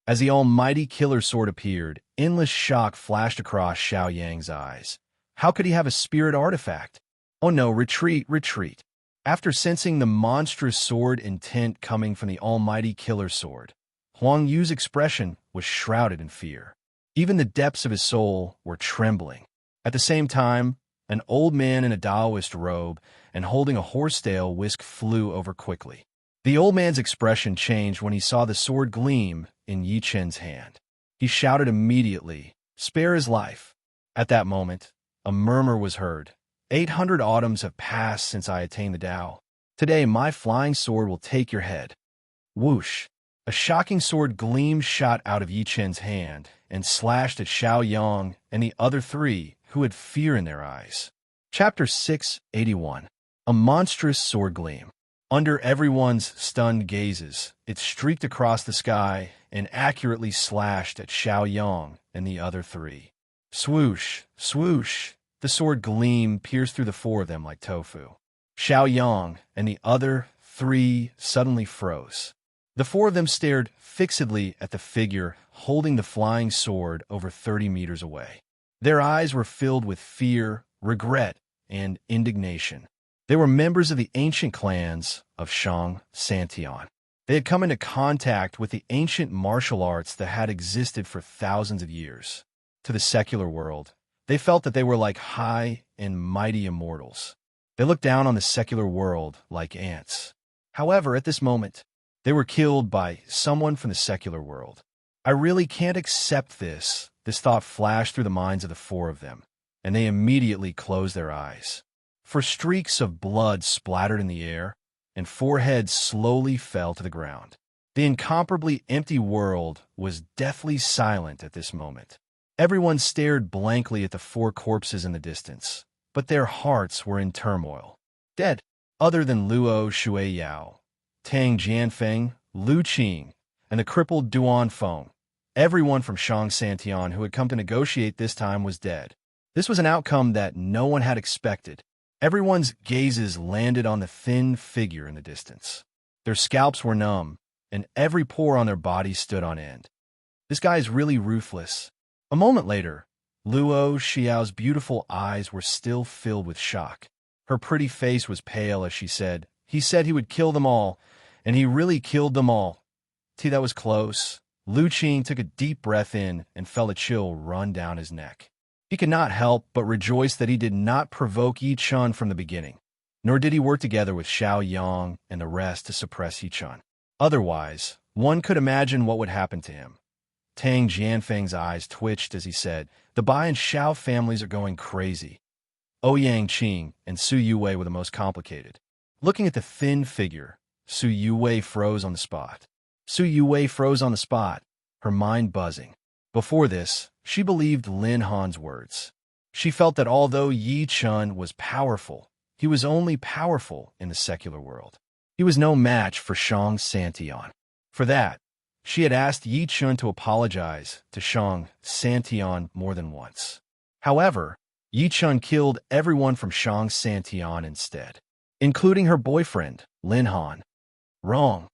As the almighty killer sword appeared, endless shock flashed across Xiaoyang's eyes. How could he have a spirit artifact? Oh no, retreat, retreat. After sensing the monstrous sword intent coming from the almighty killer sword, Huang Yu's expression was shrouded in fear. Even the depths of his soul were trembling. At the same time, an old man in a Taoist robe and holding a horsetail whisk flew over quickly. The old man's expression changed when he saw the sword gleam in Yi Chen's hand. He shouted immediately, "Spare his life." At that moment, a murmur was heard. 800 autumns have passed since I attained the Tao. Today, my flying sword will take your head. Whoosh! A shocking sword gleam shot out of Yi Chen's hand and slashed at Xiaoyang and the other 3 who had fear in their eyes. Chapter 681. A monstrous sword gleam. Under everyone's stunned gazes, it streaked across the sky and accurately slashed at Xiaoyang and the other 3. Swoosh! Swoosh! The sword gleam pierced through the 4 of them like tofu. Xiaoyang and the other 3 suddenly froze. The 4 of them stared fixedly at the figure holding the flying sword over 30 meters away. Their eyes were filled with fear, regret, and indignation. They were members of the ancient clans of Shang Santian. They had come into contact with the ancient martial arts that had existed for thousands of years. To the secular world, they felt that they were like high and mighty immortals. They looked down on the secular world like ants. However, at this moment, they were killed by someone from the secular world. I really can't accept this. This thought flashed through the minds of the four of them, and they immediately closed their eyes. For streaks of blood splattered in the air, and four heads slowly fell to the ground. The incomparably empty world was deathly silent at this moment. Everyone stared blankly at the four corpses in the distance, but their hearts were in turmoil. Dead, other than Luo Shuiyao, Tang Jianfeng, Lu Qing, and the crippled Duan Feng. Everyone from Shang Santian who had come to negotiate this time was dead. This was an outcome that no one had expected. Everyone's gazes landed on the thin figure in the distance. Their scalps were numb, and every pore on their bodies stood on end. This guy is really ruthless. A moment later, Luo Xiao's beautiful eyes were still filled with shock. Her pretty face was pale as she said, "He said he would kill them all, and he really killed them all." That was close. Lu Qing took a deep breath in and felt a chill run down his neck. He could not help but rejoice that he did not provoke Yi Chun from the beginning, nor did he work together with Xiao Yang and the rest to suppress Yi Chun. Otherwise, one could imagine what would happen to him. Tang Jianfeng's eyes twitched as he said, "The Bai and Xiao families are going crazy." Ouyang Qing and Su Yuwei were the most complicated. Looking at the thin figure, Su Yuwei froze on the spot. Her mind buzzing. Before this, she believed Lin Han's words. She felt that although Yi Chun was powerful, he was only powerful in the secular world. He was no match for Shang Santian. For that, she had asked Yi Chun to apologize to Shang Santian more than once. However, Yi Chun killed everyone from Shang Santian instead, including her boyfriend, Lin Han. Wrong.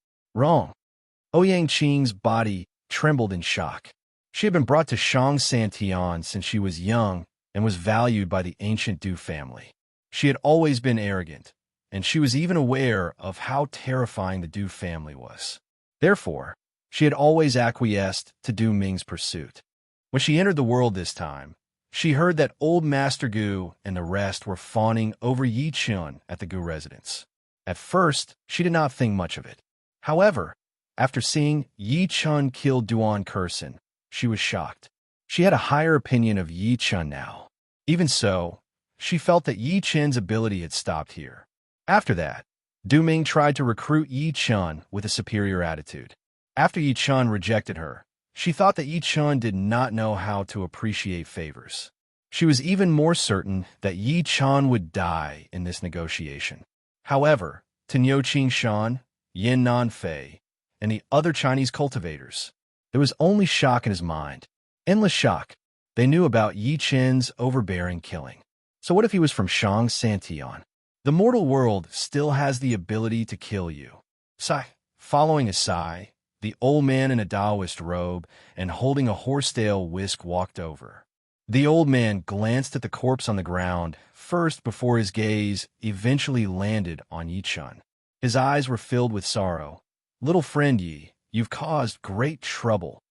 Ouyang Qing's body trembled in shock. She had been brought to Shang Santian since she was young and was valued by the ancient Du family. She had always been arrogant, and she was even aware of how terrifying the Du family was. Therefore, she had always acquiesced to Du Ming's pursuit. When she entered the world this time, she heard that old Master Gu and the rest were fawning over Yi Chun at the Gu residence. At first, she did not think much of it. However, after seeing Yi Chun kill Duan Kursin, she was shocked. She had a higher opinion of Yi Chun now. Even so, she felt that Yi Chun's ability had stopped here. After that, Du Ming tried to recruit Yi Chun with a superior attitude. After Yi Chun rejected her, she thought that Yi Chun did not know how to appreciate favors. She was even more certain that Yi Chun would die in this negotiation. However, to Niu Qing Shan, Yin Nan Fei, and the other Chinese cultivators, there was only shock in his mind. Endless shock. They knew about Yi Chun's overbearing killing. So what if he was from Shang Santian? The mortal world still has the ability to kill you. Sigh. Following a sigh, the old man in a Taoist robe and holding a horsetail whisk walked over. The old man glanced at the corpse on the ground first before his gaze eventually landed on Yi Chun. His eyes were filled with sorrow. "Little friend Yi, you've caused great trouble."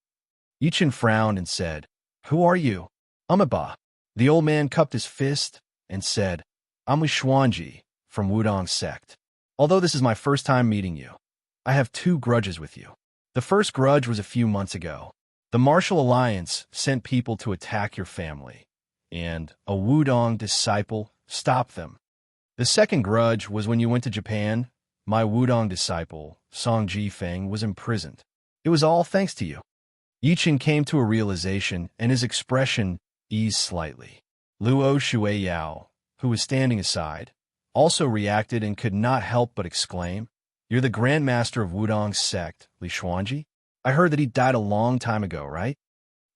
Yi Chun frowned and said, "Who are you?" "Ba." The old man cupped his fist and said, "I'm Li Xuanji from Wudong sect. Although this is my first time meeting you, I have two grudges with you. The first grudge was a few months ago. The Martial Alliance sent people to attack your family, and a Wudong disciple stopped them. The second grudge was when you went to Japan. My Wudong disciple, Song Jifeng, was imprisoned. It was all thanks to you." Yi Chun came to a realization, and his expression eased slightly. Luo Shuiyao, who was standing aside, also reacted and could not help but exclaim, "You're the Grand Master of Wudong's sect, Li Xuanji? I heard that he died a long time ago, right?"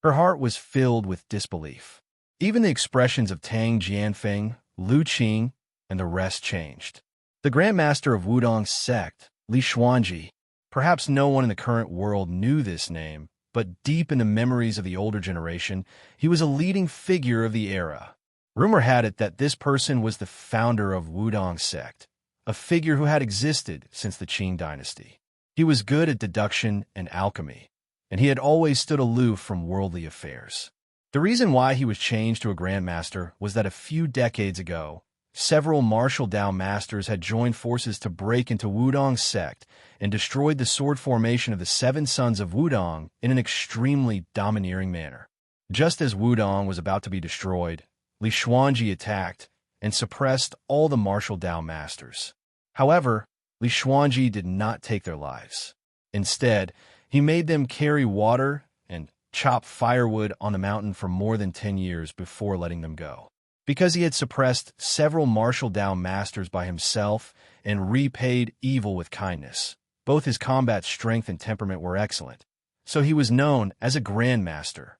Her heart was filled with disbelief. Even the expressions of Tang Jianfeng, Lu Qing, and the rest changed. The Grand Master of Wudong's sect, Li Xuanji. Perhaps no one in the current world knew this name, but deep in the memories of the older generation, he was a leading figure of the era. Rumor had it that this person was the founder of Wudong sect, a figure who had existed since the Qing dynasty. He was good at deduction and alchemy, and he had always stood aloof from worldly affairs. The reason why he was changed to a Grand Master was that a few decades ago, several martial Dao masters had joined forces to break into Wudong's sect and destroyed the sword formation of the Seven Sons of Wudong in an extremely domineering manner. Just as Wudong was about to be destroyed, Li Xuanji attacked and suppressed all the martial Dao masters. However, Li Xuanji did not take their lives. Instead, he made them carry water and chop firewood on the mountain for more than 10 years before letting them go. Because he had suppressed several martial Dao masters by himself and repaid evil with kindness, both his combat strength and temperament were excellent, so he was known as a grandmaster.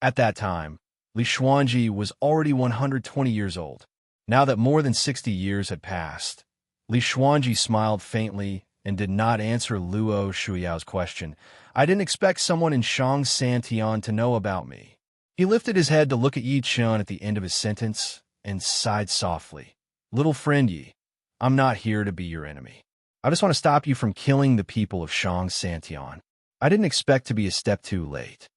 At that time, Li Xuanji was already 120 years old. Now that more than 60 years had passed, Li Xuanji smiled faintly and did not answer Luo Shuyao's question. I didn't expect someone in Shang Santian to know about me. He lifted his head to look at Yi Chun at the end of his sentence and sighed softly. Little friend Yi, I'm not here to be your enemy. I just want to stop you from killing the people of Shang Santian. I didn't expect to be a step too late.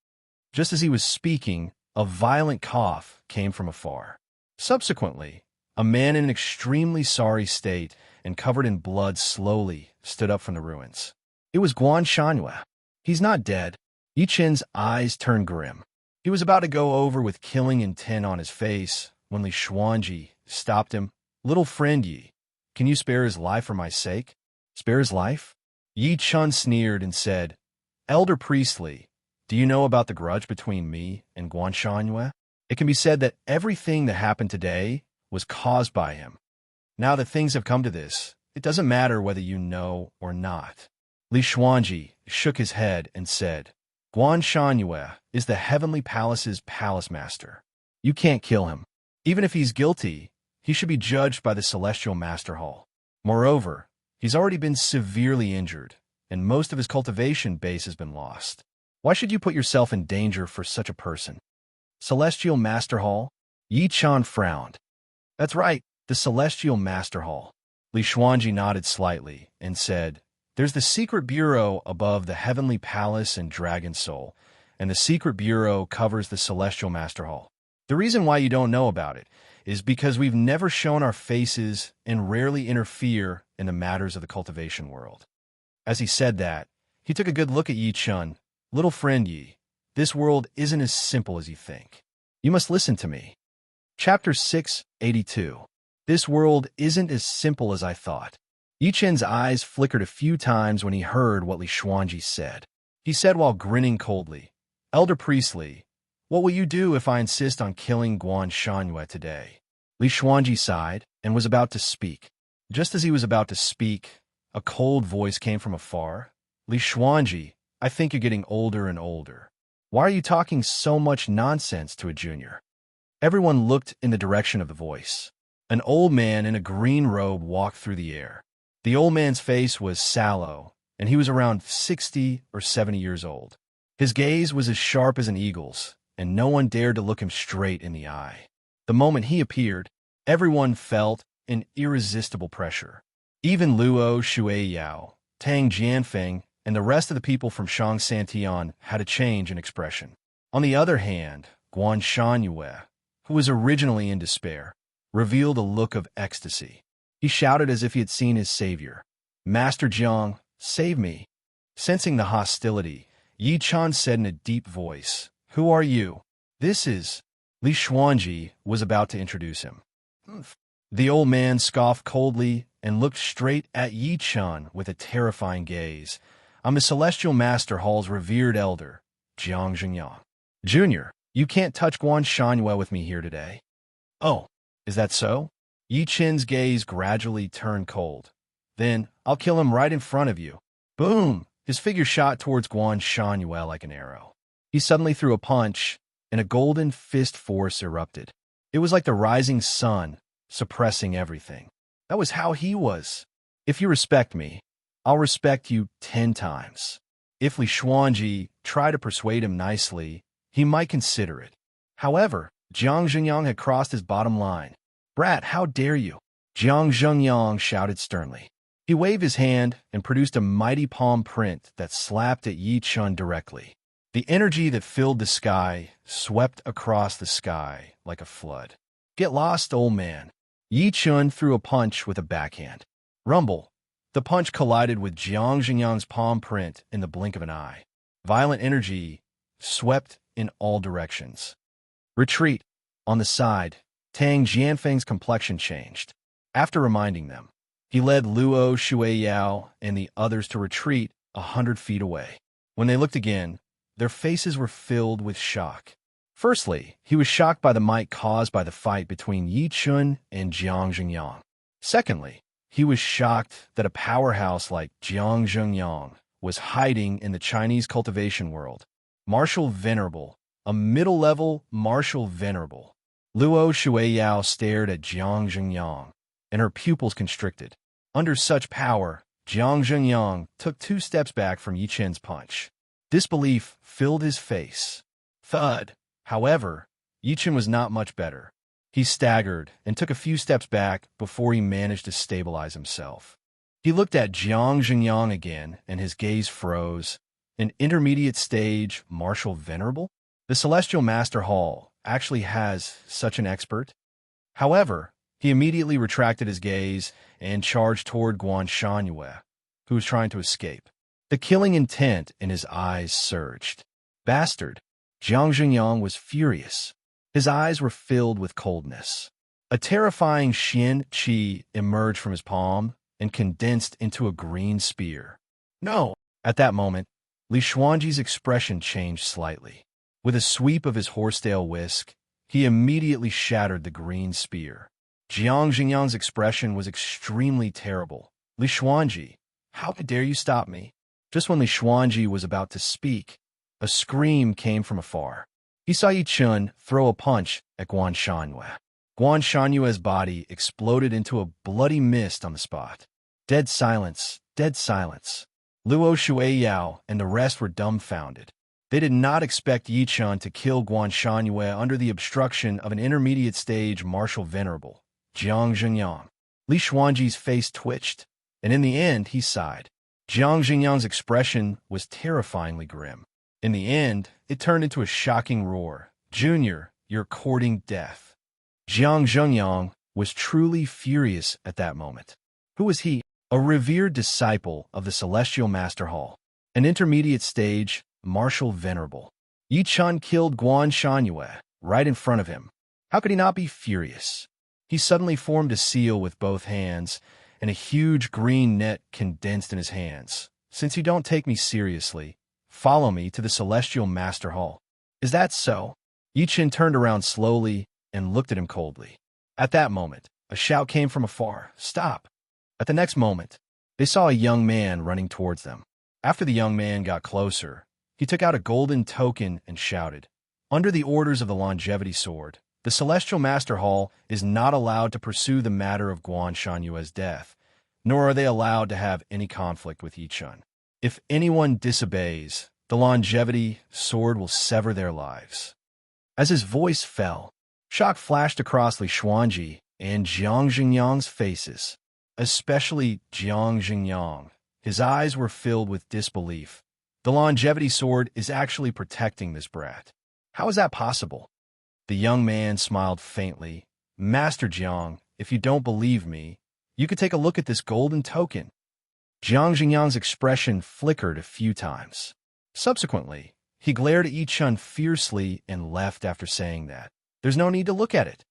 Just as he was speaking, a violent cough came from afar. Subsequently, a man in an extremely sorry state and covered in blood slowly stood up from the ruins. It was Guan Shanhua. He's not dead. Yi Chen's eyes turned grim. He was about to go over with killing intent on his face when Li Xuanji stopped him. Little friend Yi, can you spare his life for my sake? Spare his life? Yi Chun sneered and said, Elder Priestly, do you know about the grudge between me and Guan Shanhua? It can be said that everything that happened today was caused by him. Now that things have come to this, it doesn't matter whether you know or not. Li Xuanji shook his head and said, Guan Shanhua is the Heavenly Palace's palace master. You can't kill him. Even if he's guilty, he should be judged by the Celestial Master Hall. Moreover, he's already been severely injured, and most of his cultivation base has been lost. Why should you put yourself in danger for such a person? Celestial Master Hall? Yi Chan frowned. That's right, the Celestial Master Hall. Li Xuanji nodded slightly and said, There's the secret bureau above the Heavenly Palace and Dragon Soul, and the secret bureau covers the Celestial Master Hall. The reason why you don't know about it is because we've never shown our faces and rarely interfere in the matters of the cultivation world. As he said that, he took a good look at Yi Chun. Little friend Yi, this world isn't as simple as you think. You must listen to me. Chapter 682. This world isn't as simple as I thought. Yi Chen's eyes flickered a few times when he heard what Li Xuanji said. He said while grinning coldly, Elder Priestly, what will you do if I insist on killing Guan Shanhua today? Li Xuanji sighed and was about to speak. Just as he was about to speak, a cold voice came from afar. Li Xuanji, I think you're getting older and older. Why are you talking so much nonsense to a junior? Everyone looked in the direction of the voice. An old man in a green robe walked through the air. The old man's face was sallow, and he was around 60 or 70 years old. His gaze was as sharp as an eagle's, and no one dared to look him straight in the eye. The moment he appeared, everyone felt an irresistible pressure. Even Luo Shuiyao, Tang Jianfeng, and the rest of the people from Shang Santian had a change in expression. On the other hand, Guan Shanhua, who was originally in despair, revealed a look of ecstasy. He shouted as if he had seen his savior. Master Jiang, save me. Sensing the hostility, Yi Chan said in a deep voice, Who are you? This is... Li Xuanji was about to introduce him. The old man scoffed coldly and looked straight at Yi Chan with a terrifying gaze. I'm the Celestial Master Hall's revered elder, Jiang Zhengyang. Junior, you can't touch Guan Shanhua with me here today. Oh, is that so? Yi Chen's gaze gradually turned cold. Then, I'll kill him right in front of you. Boom! His figure shot towards Guan Shanhua like an arrow. He suddenly threw a punch, and a golden fist force erupted. It was like the rising sun, suppressing everything. That was how he was. If you respect me, I'll respect you 10 times. If Li Xuanji tried to persuade him nicely, he might consider it. However, Jiang Zhengyang had crossed his bottom line. Brat, how dare you? Jiang Zhengyang shouted sternly. He waved his hand and produced a mighty palm print that slapped at Yi Chun directly. The energy that filled the sky swept across the sky like a flood. Get lost, old man. Yi Chun threw a punch with a backhand. Rumble. The punch collided with Jiang Xingyang's palm print in the blink of an eye. Violent energy swept in all directions. Retreat. On the side, Tang Jianfeng's complexion changed. After reminding them, he led Luo Shueiyao and the others to retreat 100 feet away. When they looked again, their faces were filled with shock. Firstly, he was shocked by the might caused by the fight between Yi Chun and Jiang Xingyang. Secondly, he was shocked that a powerhouse like Jiang Xingyang was hiding in the Chinese cultivation world. Martial Venerable, a middle-level martial venerable. Luo Shueiyao stared at Jiang Xingyang, and her pupils constricted. Under such power, Jiang Xingyang took 2 steps back from Yi Chen's punch. Disbelief filled his face. Thud. However, Yi Chen was not much better. He staggered and took a few steps back before he managed to stabilize himself. He looked at Jiang Xingyang again, and his gaze froze. An intermediate stage martial venerable? The Celestial Master Hall actually has such an expert? However, he immediately retracted his gaze and charged toward Guan Shanyue, who was trying to escape. The killing intent in his eyes surged. Bastard! Jiang Xingyang was furious. His eyes were filled with coldness. A terrifying Xian Qi emerged from his palm and condensed into a green spear. No! At that moment, Li Xuanji's expression changed slightly. With a sweep of his horsetail whisk, he immediately shattered the green spear. Jiang Xingyang's expression was extremely terrible. Li Xuanji, how dare you stop me? Just when Li Xuanji was about to speak, a scream came from afar. He saw Yi Chun throw a punch at Guan Shanyue. Guan Shanyue's body exploded into a bloody mist on the spot. Dead silence, dead silence. Luo Shueiyao and the rest were dumbfounded. They did not expect Yi Chun to kill Guan Shanyue under the obstruction of an intermediate stage martial venerable, Jiang Xingyang. Li Xuanji's face twitched, and in the end he sighed. Jiang Xingyang's expression was terrifyingly grim. In the end, it turned into a shocking roar. Junior, you're courting death. Jiang Xingyang was truly furious at that moment. Who was he? A revered disciple of the Celestial Master Hall. An intermediate stage martial venerable. Yi Chun killed Guan Shanyue right in front of him. How could he not be furious? He suddenly formed a seal with both hands, and a huge green net condensed in his hands. Since you don't take me seriously, follow me to the Celestial Master Hall. Is that so? Yi Chun turned around slowly and looked at him coldly. At that moment, a shout came from afar. Stop! At the next moment, they saw a young man running towards them. After the young man got closer, he took out a golden token and shouted, "Under the orders of the Longevity Sword, the Celestial Master Hall is not allowed to pursue the matter of Guan Shanyue's death, nor are they allowed to have any conflict with Yi Chun. If anyone disobeys, the Longevity Sword will sever their lives." As his voice fell, shock flashed across Li Xuanji and Jiang Xingyang's faces, especially Jiang Xingyang. His eyes were filled with disbelief. The Longevity Sword is actually protecting this brat. How is that possible? The young man smiled faintly. Master Jiang, if you don't believe me, you could take a look at this golden token. Jiang Xingyang's expression flickered a few times. Subsequently, he glared at Yi Chun fiercely and left after saying that. There's no need to look at it.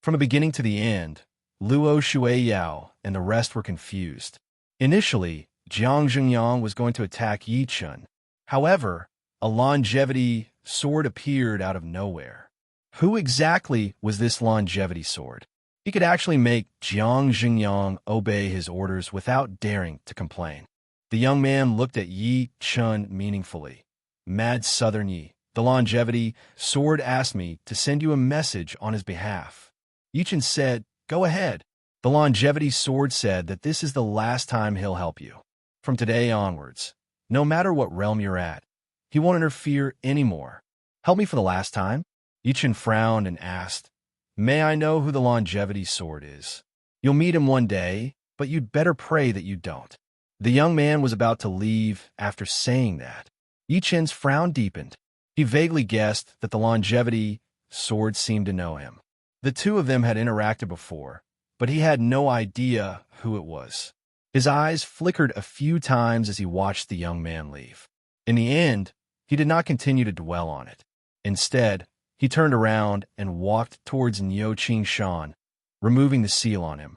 From the beginning to the end, Luo Shueiyao and the rest were confused. Initially, Jiang Xingyang was going to attack Yi Chun. However, a Longevity Sword appeared out of nowhere. Who exactly was this Longevity Sword? He could actually make Jiang Xingyang obey his orders without daring to complain. The young man looked at Yi Chun meaningfully. Mad Southern Yi, the Longevity Sword asked me to send you a message on his behalf. Yi Chun said, "Go ahead." The Longevity Sword said that this is the last time he'll help you. From today onwards, no matter what realm you're at, he won't interfere anymore. Help me for the last time? Yi Chun frowned and asked, "May I know who the Longevity Sword is? You'll meet him one day, but you'd better pray that you don't." The young man was about to leave after saying that. Yi Chun's frown deepened. He vaguely guessed that the Longevity Sword seemed to know him. The two of them had interacted before, but he had no idea who it was. His eyes flickered a few times as he watched the young man leave. In the end, he did not continue to dwell on it. Instead, he turned around and walked towards Niu Qingshan, removing the seal on him.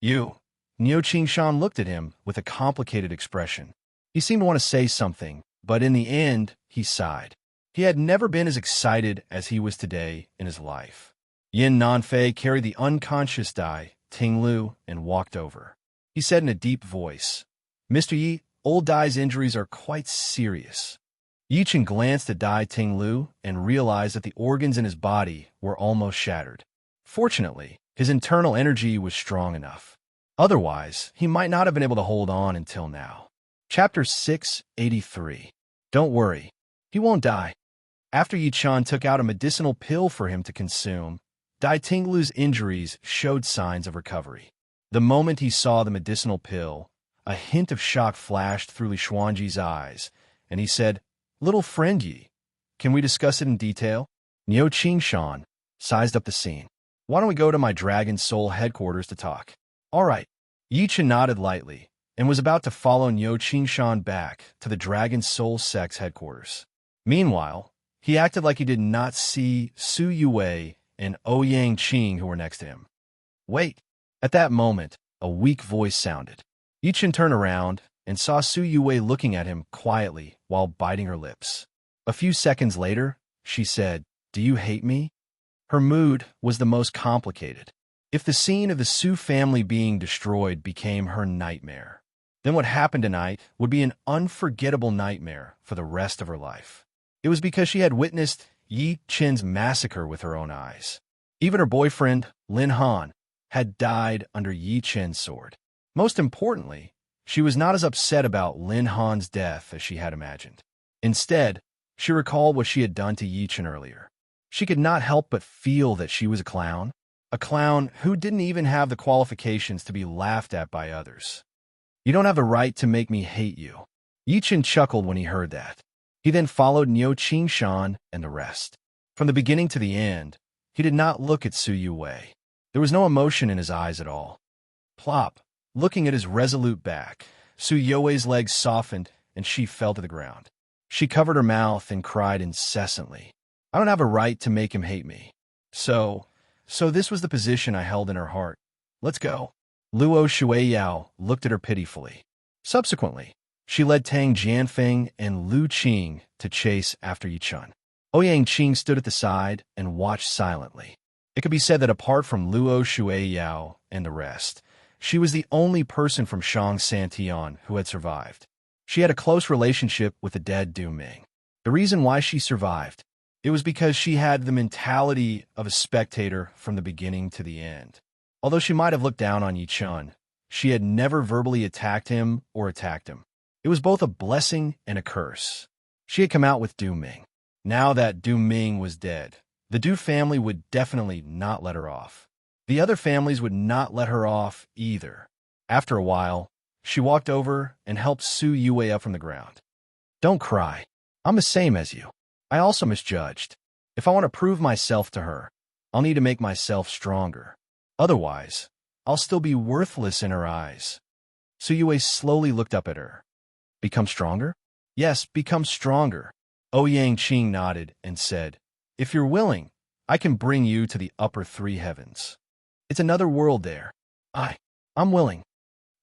"You." Niu Qingshan looked at him with a complicated expression. He seemed to want to say something, but in the end, he sighed. He had never been as excited as he was today in his life. Yin Nanfei carried the unconscious Dai Tinglu and walked over. He said in a deep voice, "Mr. Yi, old Dai's injuries are quite serious." Yichen glanced at Dai Tinglu and realized that the organs in his body were almost shattered. Fortunately, his internal energy was strong enough. Otherwise, he might not have been able to hold on until now. Chapter 683. Don't worry, he won't die. After Yi-chan took out a medicinal pill for him to consume, Dai Tinglu's injuries showed signs of recovery. The moment he saw the medicinal pill, a hint of shock flashed through Li Xuanji's eyes, and he said, "Little friend Yi, can we discuss it in detail?" Niu Qingshan sized up the scene. "Why don't we go to my Dragon Soul headquarters to talk?" "All right." Yichen nodded lightly and was about to follow Niu Qingshan back to the Dragon Soul Sect's headquarters. Meanwhile, he acted like he did not see Su Yue and Ouyang Qing who were next to him. "Wait." At that moment, a weak voice sounded. Yichen turned around and saw Su Yue looking at him quietly while biting her lips. A few seconds later, she said, "Do you hate me?" Her mood was the most complicated. If the scene of the Su family being destroyed became her nightmare, then what happened tonight would be an unforgettable nightmare for the rest of her life. It was because she had witnessed Yi Chen's massacre with her own eyes. Even her boyfriend, Lin Han, had died under Yi Chen's sword. Most importantly, she was not as upset about Lin Han's death as she had imagined. Instead, she recalled what she had done to Yi Chen earlier. She could not help but feel that she was a clown who didn't even have the qualifications to be laughed at by others. "You don't have the right to make me hate you." Yi Chen chuckled when he heard that. He then followed Niu Qingshan and the rest. From the beginning to the end, he did not look at Su Yue. There was no emotion in his eyes at all. Plop. Looking at his resolute back, Su Yue's legs softened and she fell to the ground. She covered her mouth and cried incessantly. "I don't have a right to make him hate me. So this was the position I held in her heart. Let's go." Luo Shuiyao looked at her pitifully. Subsequently, she led Tang Jianfeng and Lu Qing to chase after Yichun. Ouyang Qing stood at the side and watched silently. It could be said that apart from Luo Shuiyao and the rest, she was the only person from Shang Santian who had survived. She had a close relationship with the dead Du Ming. The reason why she survived, it was because she had the mentality of a spectator from the beginning to the end. Although she might have looked down on Yichun, she had never verbally attacked him or attacked him. It was both a blessing and a curse. She had come out with Du Ming. Now that Du Ming was dead, the Du family would definitely not let her off. The other families would not let her off either. After a while, she walked over and helped Su Yue up from the ground. "Don't cry. I'm the same as you. I also misjudged. If I want to prove myself to her, I'll need to make myself stronger. Otherwise, I'll still be worthless in her eyes." Su Yue slowly looked up at her. "Become stronger?" "Yes, become stronger." Ouyang Qing nodded and said, "If you're willing, I can bring you to the upper three heavens. It's another world there. I'm willing."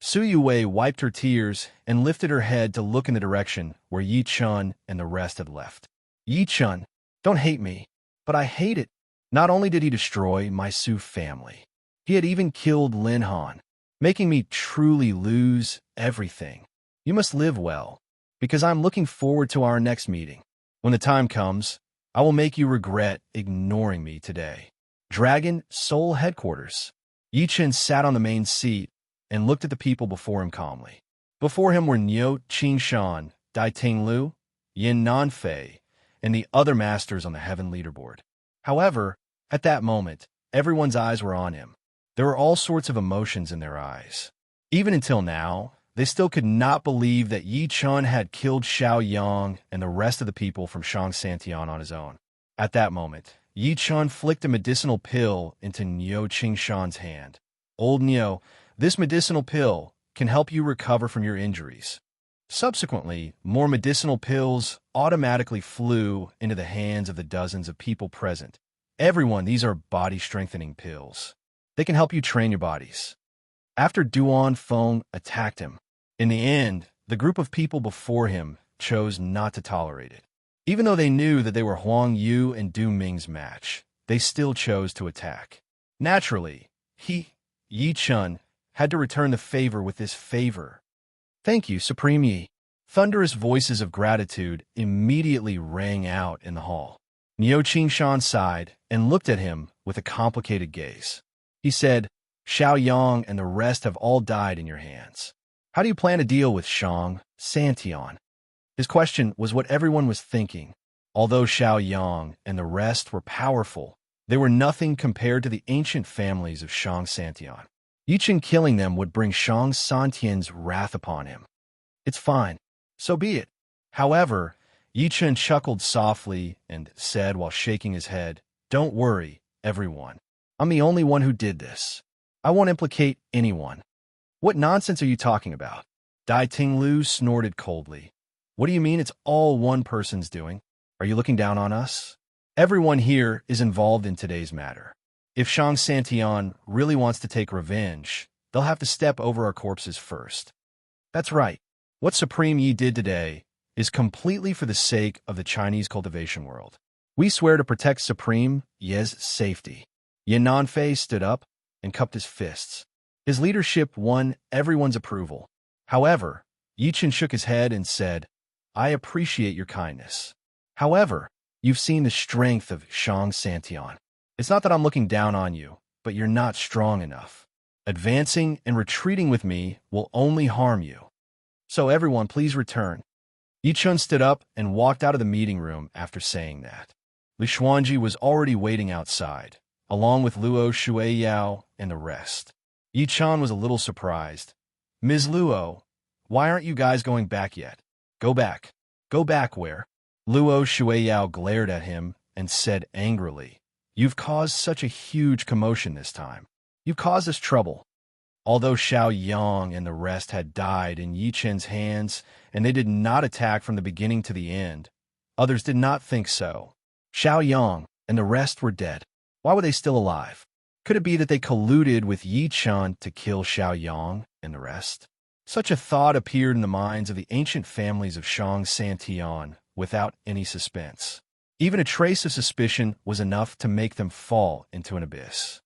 Su Yue wiped her tears and lifted her head to look in the direction where Yi Chun and the rest had left. "Yi Chun, don't hate me, but I hate it. Not only did he destroy my Su family, he had even killed Lin Han, making me truly lose everything. You must live well, because I'm looking forward to our next meeting. When the time comes, I will make you regret ignoring me today." Dragon Soul Headquarters. Yi Chen sat on the main seat and looked at the people before him calmly. Before him were Niu Qingshan, Dai Tinglu, Yin Nanfei, and the other masters on the heaven leaderboard. However, at that moment, everyone's eyes were on him. There were all sorts of emotions in their eyes. Even until now, they still could not believe that Yi Chun had killed Xiao Yang and the rest of the people from Shang Santian on his own. At that moment, Yi Chun flicked a medicinal pill into Niu Qingshan's hand. Old Neo, this medicinal pill can help you recover from your injuries. Subsequently, more medicinal pills automatically flew into the hands of the dozens of people present. Everyone, these are body-strengthening pills. They can help you train your bodies. After Duan Feng attacked him, in the end, the group of people before him chose not to tolerate it. Even though they knew that they were Huang Yu and Du Ming's match, they still chose to attack. Naturally, Yi Chun, had to return the favor with this favor. Thank you, Supreme Yi. Thunderous voices of gratitude immediately rang out in the hall. Niu Qingshan sighed and looked at him with a complicated gaze. He said, Xiao Yang and the rest have all died in your hands. How do you plan to deal with Shang Santian? His question was what everyone was thinking. Although Xiao Yang and the rest were powerful, they were nothing compared to the ancient families of Shang Santian. Yichen killing them would bring Shang Santian's wrath upon him. It's fine. So be it. However, Yichen chuckled softly and said while shaking his head, Don't worry, everyone. I'm the only one who did this. I won't implicate anyone. What nonsense are you talking about? Dai Tinglu snorted coldly. What do you mean it's all one person's doing? Are you looking down on us? Everyone here is involved in today's matter. If Shang Santian really wants to take revenge, they'll have to step over our corpses first. That's right. What Supreme Yi did today is completely for the sake of the Chinese cultivation world. We swear to protect Supreme Yi's safety. Yan Nanfei stood up and cupped his fists. His leadership won everyone's approval. However, Yichen shook his head and said, I appreciate your kindness. However, you've seen the strength of Shang Santian. It's not that I'm looking down on you, but you're not strong enough. Advancing and retreating with me will only harm you. So everyone, please return. Yichun stood up and walked out of the meeting room after saying that. Li Xuanji was already waiting outside, along with Luo Shuiyao and the rest. Yichun was a little surprised. Ms. Luo, why aren't you guys going back yet? Go back. Go back where? Luo Shuiyao glared at him and said angrily, You've caused such a huge commotion this time. You've caused us trouble. Although Xiao Yang and the rest had died in Yi Chen's hands, and they did not attack from the beginning to the end, others did not think so. Xiao Yang and the rest were dead. Why were they still alive? Could it be that they colluded with Yi Chen to kill Xiao Yang and the rest? Such a thought appeared in the minds of the ancient families of Shang Santian without any suspense. Even a trace of suspicion was enough to make them fall into an abyss.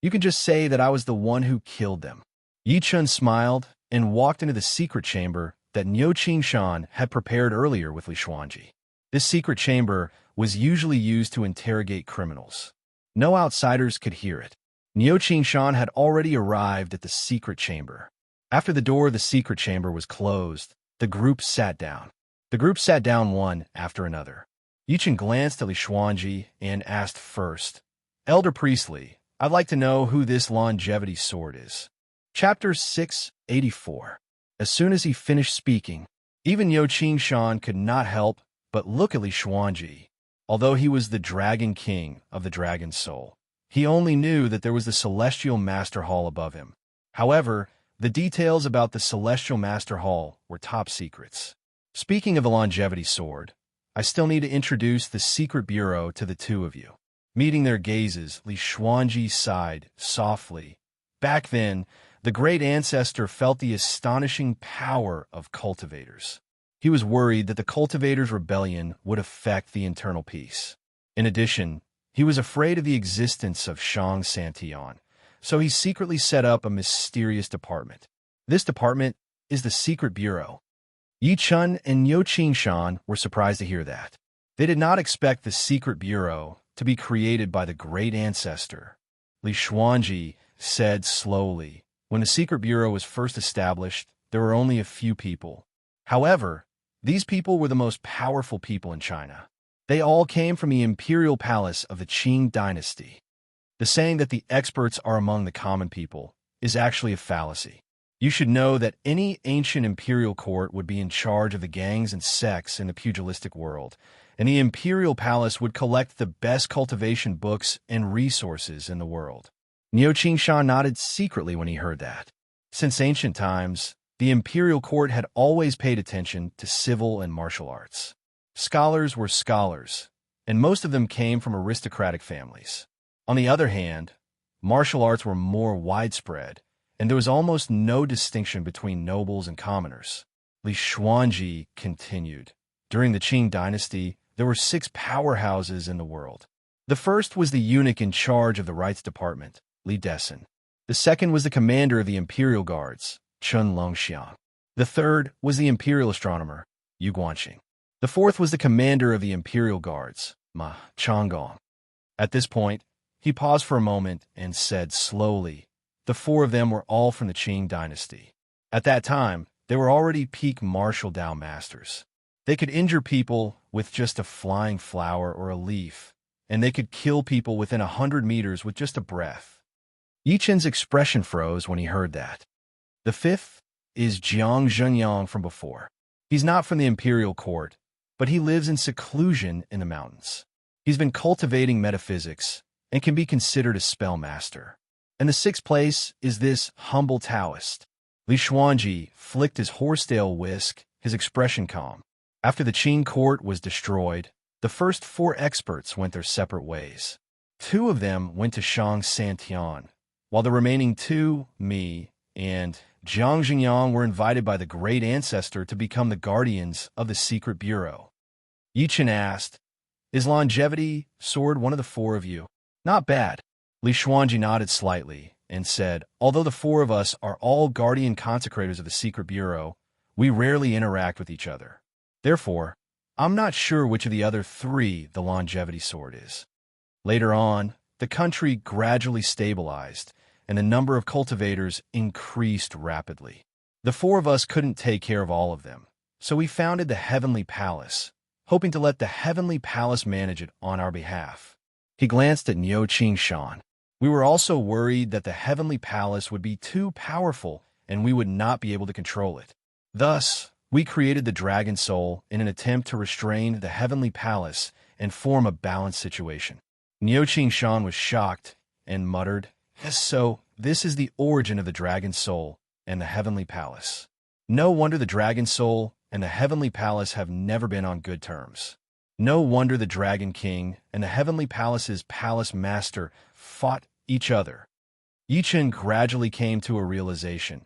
You can just say that I was the one who killed them. Yi Chun smiled and walked into the secret chamber that Niu Qingshan had prepared earlier with Li Xuanji. This secret chamber was usually used to interrogate criminals. No outsiders could hear it. Niu Qingshan had already arrived at the secret chamber. After the door of the secret chamber was closed, the group sat down. The group sat down one after another. Yichen glanced at Li Xuanji and asked first, Elder Priestley, I'd like to know who this longevity sword is. Chapter 684. As soon as he finished speaking, even Niu Qingshan could not help but look at Li Xuanji. Although he was the Dragon King of the Dragon Soul, he only knew that there was the Celestial Master Hall above him. However, the details about the Celestial Master Hall were top secrets. Speaking of the longevity sword, I still need to introduce the secret bureau to the two of you. Meeting their gazes, Li Xuanji sighed softly. Back then, the great ancestor felt the astonishing power of cultivators. He was worried that the cultivators' rebellion would affect the internal peace. In addition, he was afraid of the existence of Shang Santian, so he secretly set up a mysterious department. This department is the Secret Bureau. Yi Chun and Niu Qingshan were surprised to hear that. They did not expect the Secret Bureau to be created by the great ancestor. Li Xuanji said slowly, when the Secret Bureau was first established, there were only a few people. However, these people were the most powerful people in China. They all came from the imperial palace of the Qing dynasty. The saying that the experts are among the common people is actually a fallacy. You should know that any ancient imperial court would be in charge of the gangs and sects in the pugilistic world, and the imperial palace would collect the best cultivation books and resources in the world. Niu Qingshan nodded secretly when he heard that. Since ancient times, the imperial court had always paid attention to civil and martial arts. Scholars were scholars, and most of them came from aristocratic families. On the other hand, martial arts were more widespread, and there was almost no distinction between nobles and commoners. Li Xuanji continued. During the Qing dynasty, there were 6 powerhouses in the world. The first was the eunuch in charge of the rights department, Li Desin. The second was the commander of the imperial guards, Chun Longxiang. The third was the imperial astronomer, Yu Guanxing. The fourth was the commander of the imperial guards, Ma Changgong. At this point, he paused for a moment and said slowly, the 4 of them were all from the Qing dynasty. At that time, they were already peak martial Dao masters. They could injure people with just a flying flower or a leaf, and they could kill people within 100 meters with just a breath. Yi Chen's expression froze when he heard that. The 5th is Jiang Zhenyang from before. He's not from the imperial court, but he lives in seclusion in the mountains. He's been cultivating metaphysics and can be considered a spell master. And the 6th place is this humble Taoist. Li Xuanji flicked his horsetail whisk, his expression calm. After the Qing court was destroyed, the first 4 experts went their separate ways. 2 of them went to Shang Santian, while the remaining 2, me and Jiang Xingyang, were invited by the great ancestor to become the guardians of the secret bureau. Yi Chen asked, is longevity sword one of the 4 of you? Not bad. Li Xuanji nodded slightly and said, although the 4 of us are all guardian consecrators of the secret bureau, we rarely interact with each other. Therefore, I'm not sure which of the other 3 the longevity sword is. Later on, the country gradually stabilized, and the number of cultivators increased rapidly. The 4 of us couldn't take care of all of them, so we founded the Heavenly Palace, hoping to let the Heavenly Palace manage it on our behalf. He glanced at Niu Qingshan. We were also worried that the Heavenly Palace would be too powerful and we would not be able to control it. Thus, we created the Dragon Soul in an attempt to restrain the Heavenly Palace and form a balanced situation. Niu Qingshan was shocked and muttered, so this is the origin of the Dragon Soul and the Heavenly Palace. No wonder the Dragon Soul and the Heavenly Palace have never been on good terms. No wonder the Dragon King and the Heavenly Palace's palace master fought each other. Yi Chen gradually came to a realization.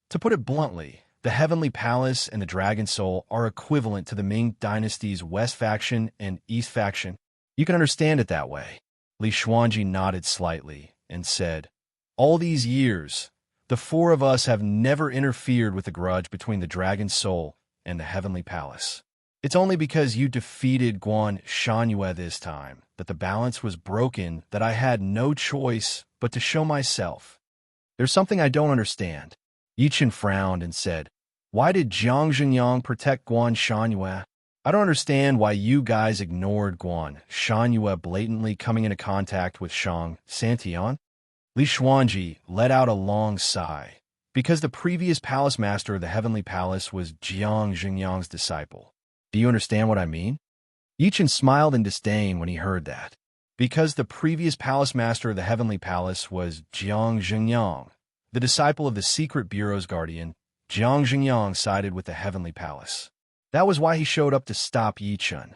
To put it bluntly, the Heavenly Palace and the Dragon Soul are equivalent to the Ming Dynasty's West faction and East faction. You can understand it that way. Li Xuanji nodded slightly and said, all these years, the 4 of us have never interfered with the grudge between the Dragon Soul and the Heavenly Palace. It's only because you defeated Guan Shanyue this time that the balance was broken that I had no choice but to show myself. There's something I don't understand. Yi Chen frowned and said, why did Jiang Zhenyang protect Guan Shanyue? I don't understand why you guys ignored Guan Shanyue blatantly coming into contact with Shang Santian. Li Xuanji let out a long sigh, because the previous palace master of the Heavenly Palace was Jiang Zhenyang's disciple. Do you understand what I mean? Yi Chen smiled in disdain when he heard that. Because the previous palace master of the Heavenly Palace was Jiang Zhenyang, the disciple of the secret bureau's guardian, Jiang Zhenyang sided with the Heavenly Palace. That was why he showed up to stop Yi Chen.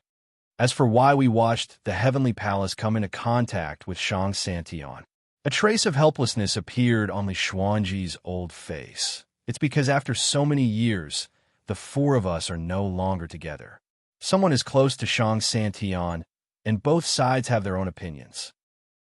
As for why we watched the Heavenly Palace come into contact with Shang Santian, a trace of helplessness appeared on Li Xuanji's old face. It's because after so many years, the 4 of us are no longer together. Someone is close to Shang Santian, and both sides have their own opinions.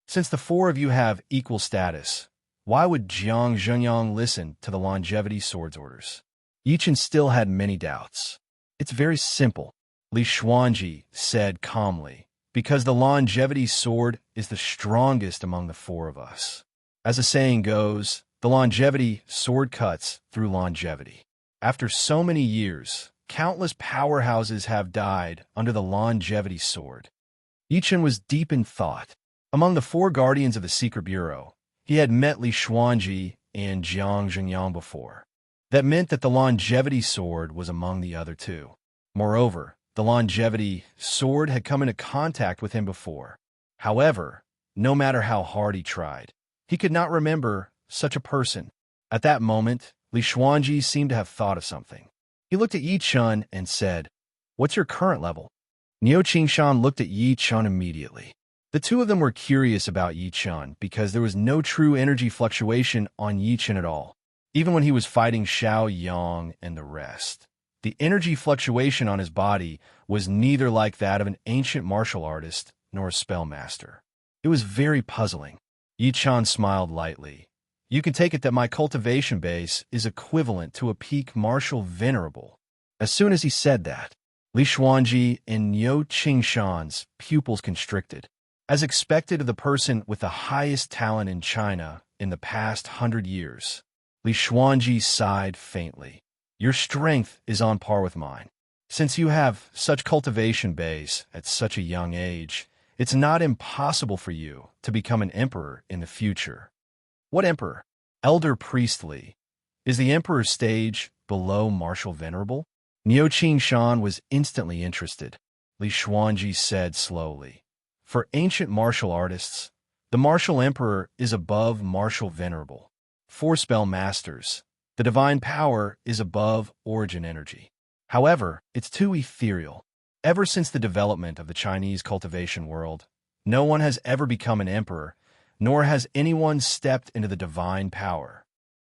Since the 4 of you have equal status, why would Jiang Zhenyang listen to the longevity sword's orders? Yi Chen still had many doubts. It's very simple, Li Xuanji said calmly, because the longevity sword is the strongest among the 4 of us. As the saying goes, the longevity sword cuts through longevity. After so many years, countless powerhouses have died under the longevity sword. Yi Chen was deep in thought. Among the 4 guardians of the secret bureau, he had met Li Xuanji and Jiang Zhenyang before. That meant that the longevity sword was among the other 2. Moreover, the longevity sword had come into contact with him before. However, no matter how hard he tried, He could not remember such a person. At that moment, Li Xuanji seemed to have thought of something. He looked at Yi Chun and said, "What's your current level?" Niu Qingshan looked at Yi Chun immediately. The two of them were curious about Yi Chun because there was no true energy fluctuation on Yi Chun at all, even when he was fighting Xiao Yang and the rest. The energy fluctuation on his body was neither like that of an ancient martial artist nor a spellmaster. It was very puzzling. Yi Chun smiled lightly. "You can take it that my cultivation base is equivalent to a peak martial venerable." As soon as he said that, Li Xuanji and Niu Qingshan's pupils constricted. As expected of the person with the highest talent in China in the past 100 years, Li Xuanji sighed faintly. "Your strength is on par with mine. Since you have such cultivation base at such a young age, it's not impossible for you to become an emperor in the future." "What emperor?" "Elder priestly. Is the emperor's stage below martial venerable?" Niu Qingshan was instantly interested. Li Xuanji said slowly, "For ancient martial artists, the martial emperor is above martial venerable. For spell masters, the divine power is above origin energy. However, it's too ethereal. Ever since the development of the Chinese cultivation world, no one has ever become an emperor, nor has anyone stepped into the divine power."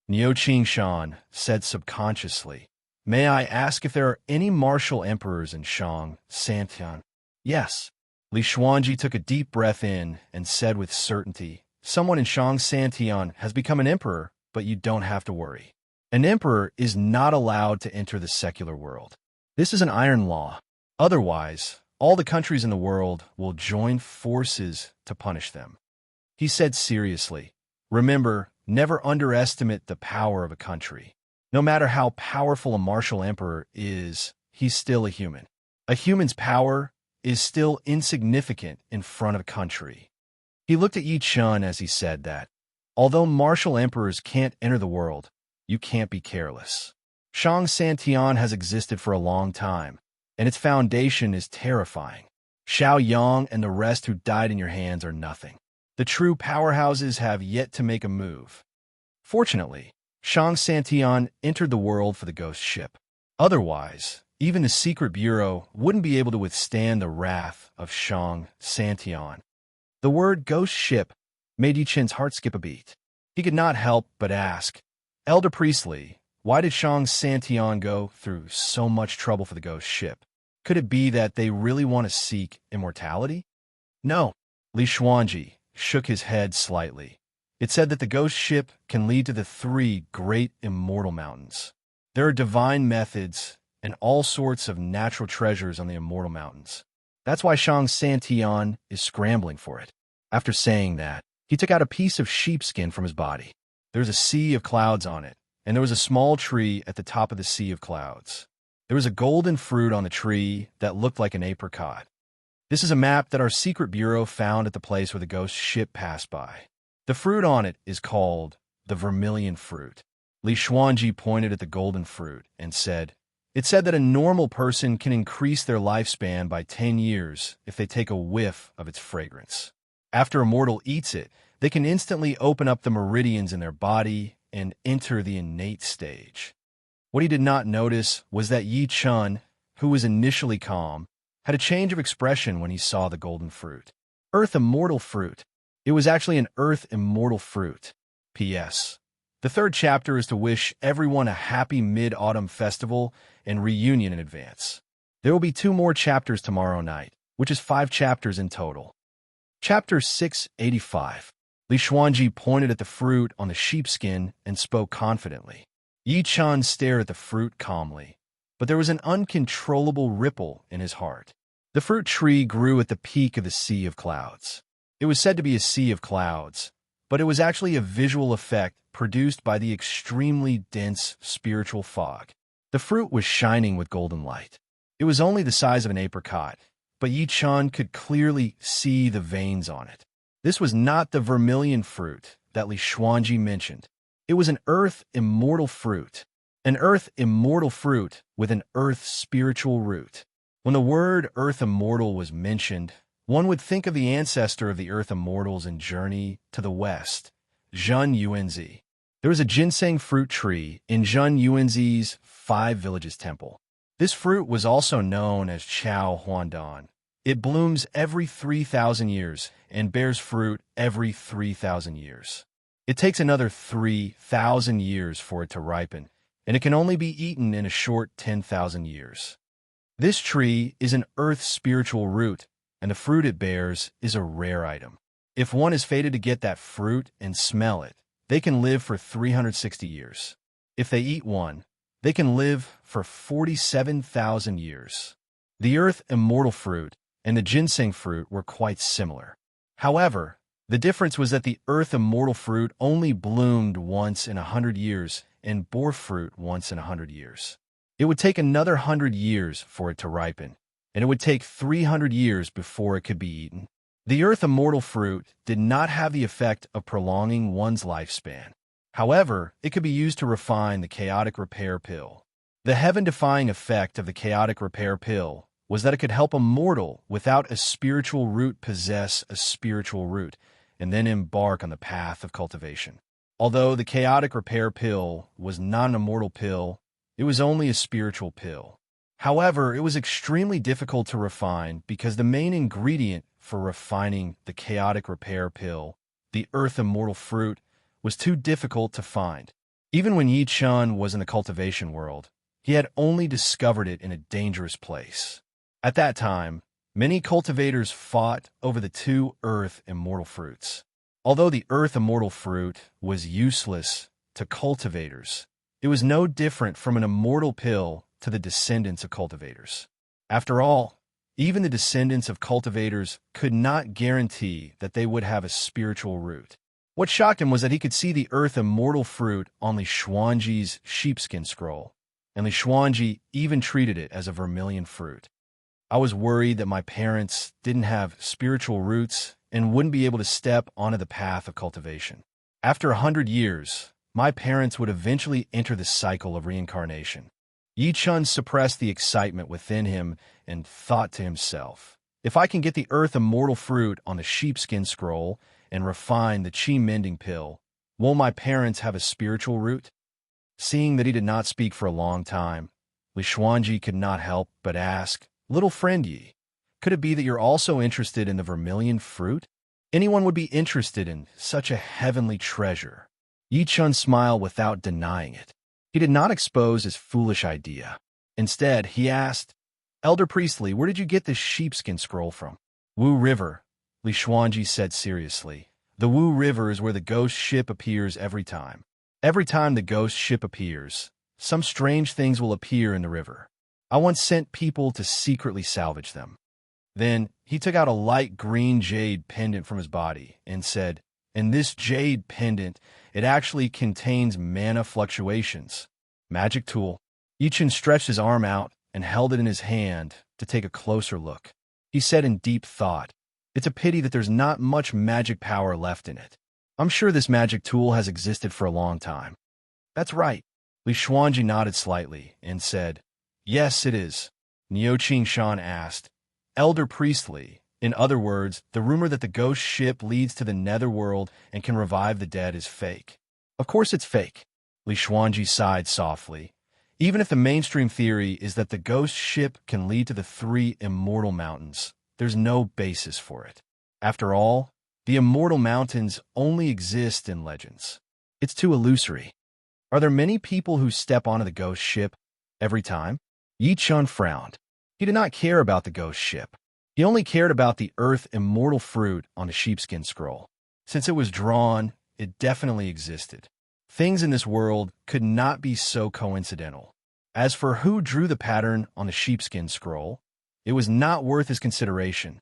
Niu Qingshan said subconsciously, "May I ask if there are any martial emperors in Shang Santian?" "Yes." Li Xuanji took a deep breath in and said with certainty, "Someone in Shang Santian has become an emperor, but you don't have to worry. An emperor is not allowed to enter the secular world. This is an iron law. Otherwise, all the countries in the world will join forces to punish them." He said seriously, "Remember, never underestimate the power of a country. No matter how powerful a martial emperor is, he's still a human. A human's power is still insignificant in front of a country." He looked at Yi Chun as he said that, "Although martial emperors can't enter the world, you can't be careless. Shang Santian has existed for a long time, and its foundation is terrifying. Xiao Yang and the rest who died in your hands are nothing. The true powerhouses have yet to make a move. Fortunately, Shang Santian entered the world for the ghost ship. Otherwise, even the secret bureau wouldn't be able to withstand the wrath of Shang Santian." The word ghost ship made Yi Chen's heart skip a beat. He could not help but ask, "Elder Priestley, why did Shang Santian go through so much trouble for the ghost ship? Could it be that they really want to seek immortality?" "No." Li Xuanji shook his head slightly. "It said that the ghost ship can lead to the 3 great immortal mountains. There are divine methods and all sorts of natural treasures on the immortal mountains. That's why Shang Santian is scrambling for it." After saying that, he took out a piece of sheepskin from his body. There was a sea of clouds on it, and there was a small tree at the top of the sea of clouds. There was a golden fruit on the tree that looked like an apricot. "This is a map that our secret bureau found at the place where the ghost ship passed by. The fruit on it is called the vermilion fruit." Li Xuanji pointed at the golden fruit and said, "It said that a normal person can increase their lifespan by 10 years if they take a whiff of its fragrance. After a mortal eats it, they can instantly open up the meridians in their body and enter the innate stage." What he did not notice was that Yi Chun, who was initially calm, had a change of expression when he saw the golden fruit. Earth immortal fruit. It was actually an earth immortal fruit. P.S. The 3rd chapter is to wish everyone a happy Mid-Autumn Festival and reunion in advance. There will be 2 more chapters tomorrow night, which is 5 chapters in total. Chapter 685. Li Xuanji pointed at the fruit on the sheepskin and spoke confidently. Yi Chun stared at the fruit calmly, but there was an uncontrollable ripple in his heart. The fruit tree grew at the peak of the sea of clouds. It was said to be a sea of clouds, but it was actually a visual effect produced by the extremely dense spiritual fog. The fruit was shining with golden light. It was only the size of an apricot, but Yi Chun could clearly see the veins on it. This was not the vermilion fruit that Li Xuanji mentioned. It was an earth immortal fruit. An earth immortal fruit with an earth spiritual root. When the word earth immortal was mentioned, one would think of the ancestor of the earth immortals in Journey to the West, Zhen Yuanzi. There was a ginseng fruit tree in Zhen Yuanzi's Five Villages Temple. This fruit was also known as Chao Huandan. It blooms every 3,000 years and bears fruit every 3,000 years. It takes another 3,000 years for it to ripen, and it can only be eaten in a short 10,000 years. This tree is an earth spiritual root, and the fruit it bears is a rare item. If one is fated to get that fruit and smell it, they can live for 360 years. If they eat one, they can live for 47,000 years. The earth immortal fruit and the ginseng fruit were quite similar. However, the difference was that the earth immortal fruit only bloomed once in 100 years and bore fruit once in 100 years. It would take another 100 years for it to ripen, and it would take 300 years before it could be eaten. The earth immortal fruit did not have the effect of prolonging one's lifespan. However, it could be used to refine the chaotic repair pill. The heaven-defying effect of the chaotic repair pill was that it could help a mortal without a spiritual root possess a spiritual root and then embark on the path of cultivation. Although the chaotic repair pill was not an immortal pill, it was only a spiritual pill. However, it was extremely difficult to refine because the main ingredient for refining the chaotic repair pill, the earth immortal fruit, was too difficult to find. Even when Yi Chun was in the cultivation world, he had only discovered it in a dangerous place. At that time, many cultivators fought over the two earth immortal fruits. Although the earth immortal fruit was useless to cultivators, it was no different from an immortal pill to the descendants of cultivators. After all, even the descendants of cultivators could not guarantee that they would have a spiritual root. What shocked him was that he could see the earth immortal fruit on Li Xuanji's sheepskin scroll, and Li Xuanji even treated it as a vermilion fruit. I was worried that my parents didn't have spiritual roots and wouldn't be able to step onto the path of cultivation. After 100 years, my parents would eventually enter the cycle of reincarnation. Yi Chun suppressed the excitement within him and thought to himself, if I can get the earth immortal fruit on the sheepskin scroll and refine the qi mending pill, won't my parents have a spiritual root? Seeing that he did not speak for a long time, Li Xuanji could not help but ask, Little friend Yi, could it be that you're also interested in the vermilion fruit? Anyone would be interested in such a heavenly treasure. Yi Chun smiled without denying it. He did not expose his foolish idea. Instead, he asked, Elder Priestly, where did you get this sheepskin scroll from? Wu River, Li Xuanji said seriously. The Wu River is where the ghost ship appears every time. Every time the ghost ship appears, some strange things will appear in the river. I once sent people to secretly salvage them. Then he took out a light green jade pendant from his body and said, in this jade pendant, it actually contains mana fluctuations. Magic tool. Yi Chun stretched his arm out and held it in his hand to take a closer look. He said in deep thought, it's a pity that there's not much magic power left in it. I'm sure this magic tool has existed for a long time. That's right. Li Xuanji nodded slightly and said, yes, it is. Niu Qingshan asked, Elder Priestly, in other words, the rumor that the ghost ship leads to the netherworld and can revive the dead is fake. Of course it's fake. Li Xuanji sighed softly. Even if the mainstream theory is that the ghost ship can lead to the three immortal mountains, there's no basis for it. After all, the immortal mountains only exist in legends. It's too illusory. Are there many people who step onto the ghost ship every time? Yi Chun frowned. He did not care about the ghost ship. He only cared about the earth immortal fruit on the sheepskin scroll. Since it was drawn, it definitely existed. Things in this world could not be so coincidental. As for who drew the pattern on the sheepskin scroll, it was not worth his consideration.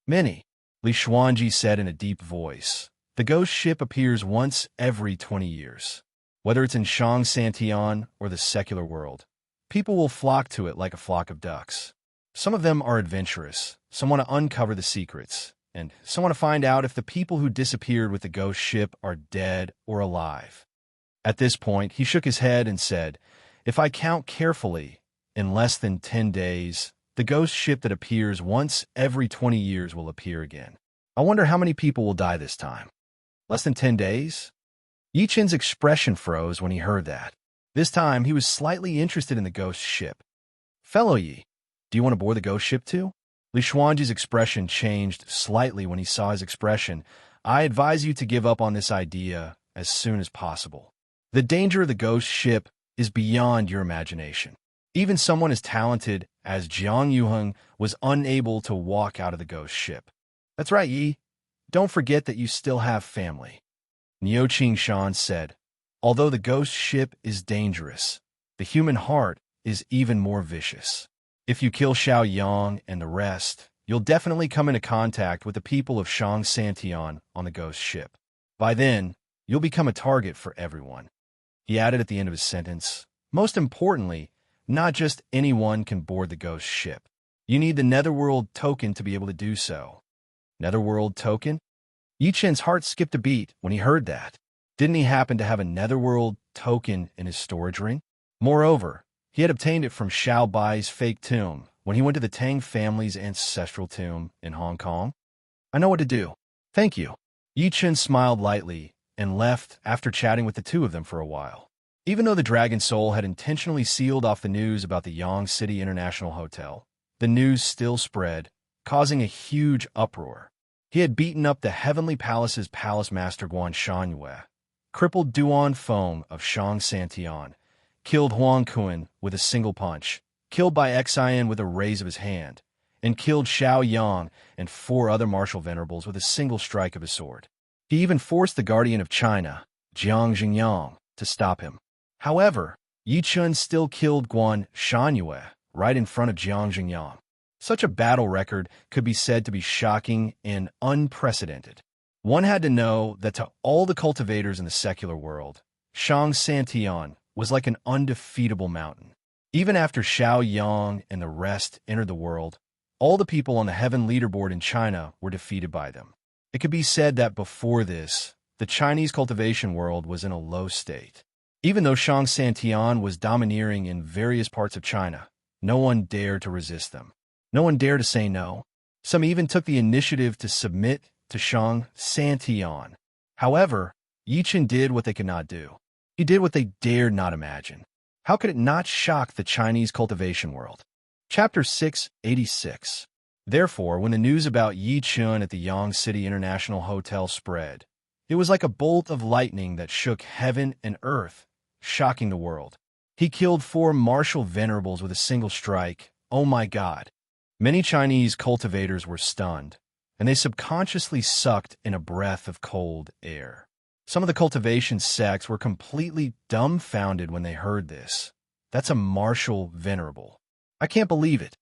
Many, Li Xuanji said in a deep voice. The ghost ship appears once every 20 years. Whether it's in Shang Santian or the secular world, people will flock to it like a flock of ducks. Some of them are adventurous, some want to uncover the secrets, and some want to find out if the people who disappeared with the ghost ship are dead or alive. At this point, he shook his head and said, if I count carefully, in less than 10 days, the ghost ship that appears once every 20 years will appear again. I wonder how many people will die this time. Less than 10 days? Yi Qin's expression froze when he heard that. This time, he was slightly interested in the ghost ship. Fellow Yi, do you want to board the ghost ship too? Li Xuanji's expression changed slightly when he saw his expression. I advise you to give up on this idea as soon as possible. The danger of the ghost ship is beyond your imagination. Even someone as talented as Jiang Yuheng was unable to walk out of the ghost ship. That's right, Yi. Don't forget that you still have family. Niu Qingshan said, although the ghost ship is dangerous, the human heart is even more vicious. If you kill Xiao Yang and the rest, you'll definitely come into contact with the people of Shang Santian on the ghost ship. By then, you'll become a target for everyone. He added at the end of his sentence, most importantly, not just anyone can board the ghost ship. You need the Netherworld token to be able to do so. Netherworld token? Yi Qin's heart skipped a beat when he heard that. Didn't he happen to have a Netherworld token in his storage ring? Moreover, he had obtained it from Xiao Bai's fake tomb when he went to the Tang family's ancestral tomb in Hong Kong. I know what to do. Thank you. Yi Qin smiled lightly and left after chatting with the two of them for a while. Even though the Dragon Soul had intentionally sealed off the news about the Yang City International Hotel, the news still spread, causing a huge uproar. He had beaten up the Heavenly Palace's Palace Master Guan Shanyue, crippled Duan Feng of Shang Santian, killed Huang Kun with a single punch, killed by Xian with a raise of his hand, and killed Xiao Yang and 4 other martial venerables with a single strike of his sword. He even forced the Guardian of China, Jiang Xingyang, to stop him. However, Yi Qin still killed Guan Shanyue right in front of Jiang Xingyang. Such a battle record could be said to be shocking and unprecedented. One had to know that to all the cultivators in the secular world, Shang Santian was like an undefeatable mountain. Even after Xiao Yang and the rest entered the world, all the people on the heaven leaderboard in China were defeated by them. It could be said that before this, the Chinese cultivation world was in a low state. Even though Shang Santian was domineering in various parts of China, no one dared to resist them. No one dared to say no. Some even took the initiative to submit to Shang Santian. However, Yi Qin did what they could not do. He did what they dared not imagine. How could it not shock the Chinese cultivation world? Chapter 686. Therefore, when the news about Yi Qin at the Yang City International Hotel spread, it was like a bolt of lightning that shook heaven and earth, shocking the world. He killed 4 martial venerables with a single strike. Oh my God. Many Chinese cultivators were stunned, and they subconsciously sucked in a breath of cold air. Some of the cultivation sects were completely dumbfounded when they heard this. That's a martial venerable. I can't believe it.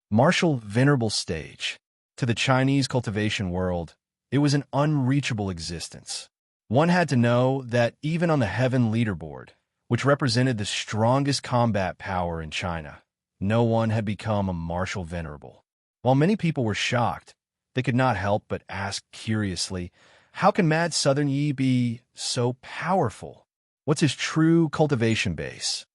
Martial venerable stage. To the Chinese cultivation world, it was an unreachable existence. One had to know that even on the heaven leaderboard, which represented the strongest combat power in China, no one had become a martial venerable. While many people were shocked, they could not help but ask curiously, how can Mad Southern Yi be so powerful? What's his true cultivation base?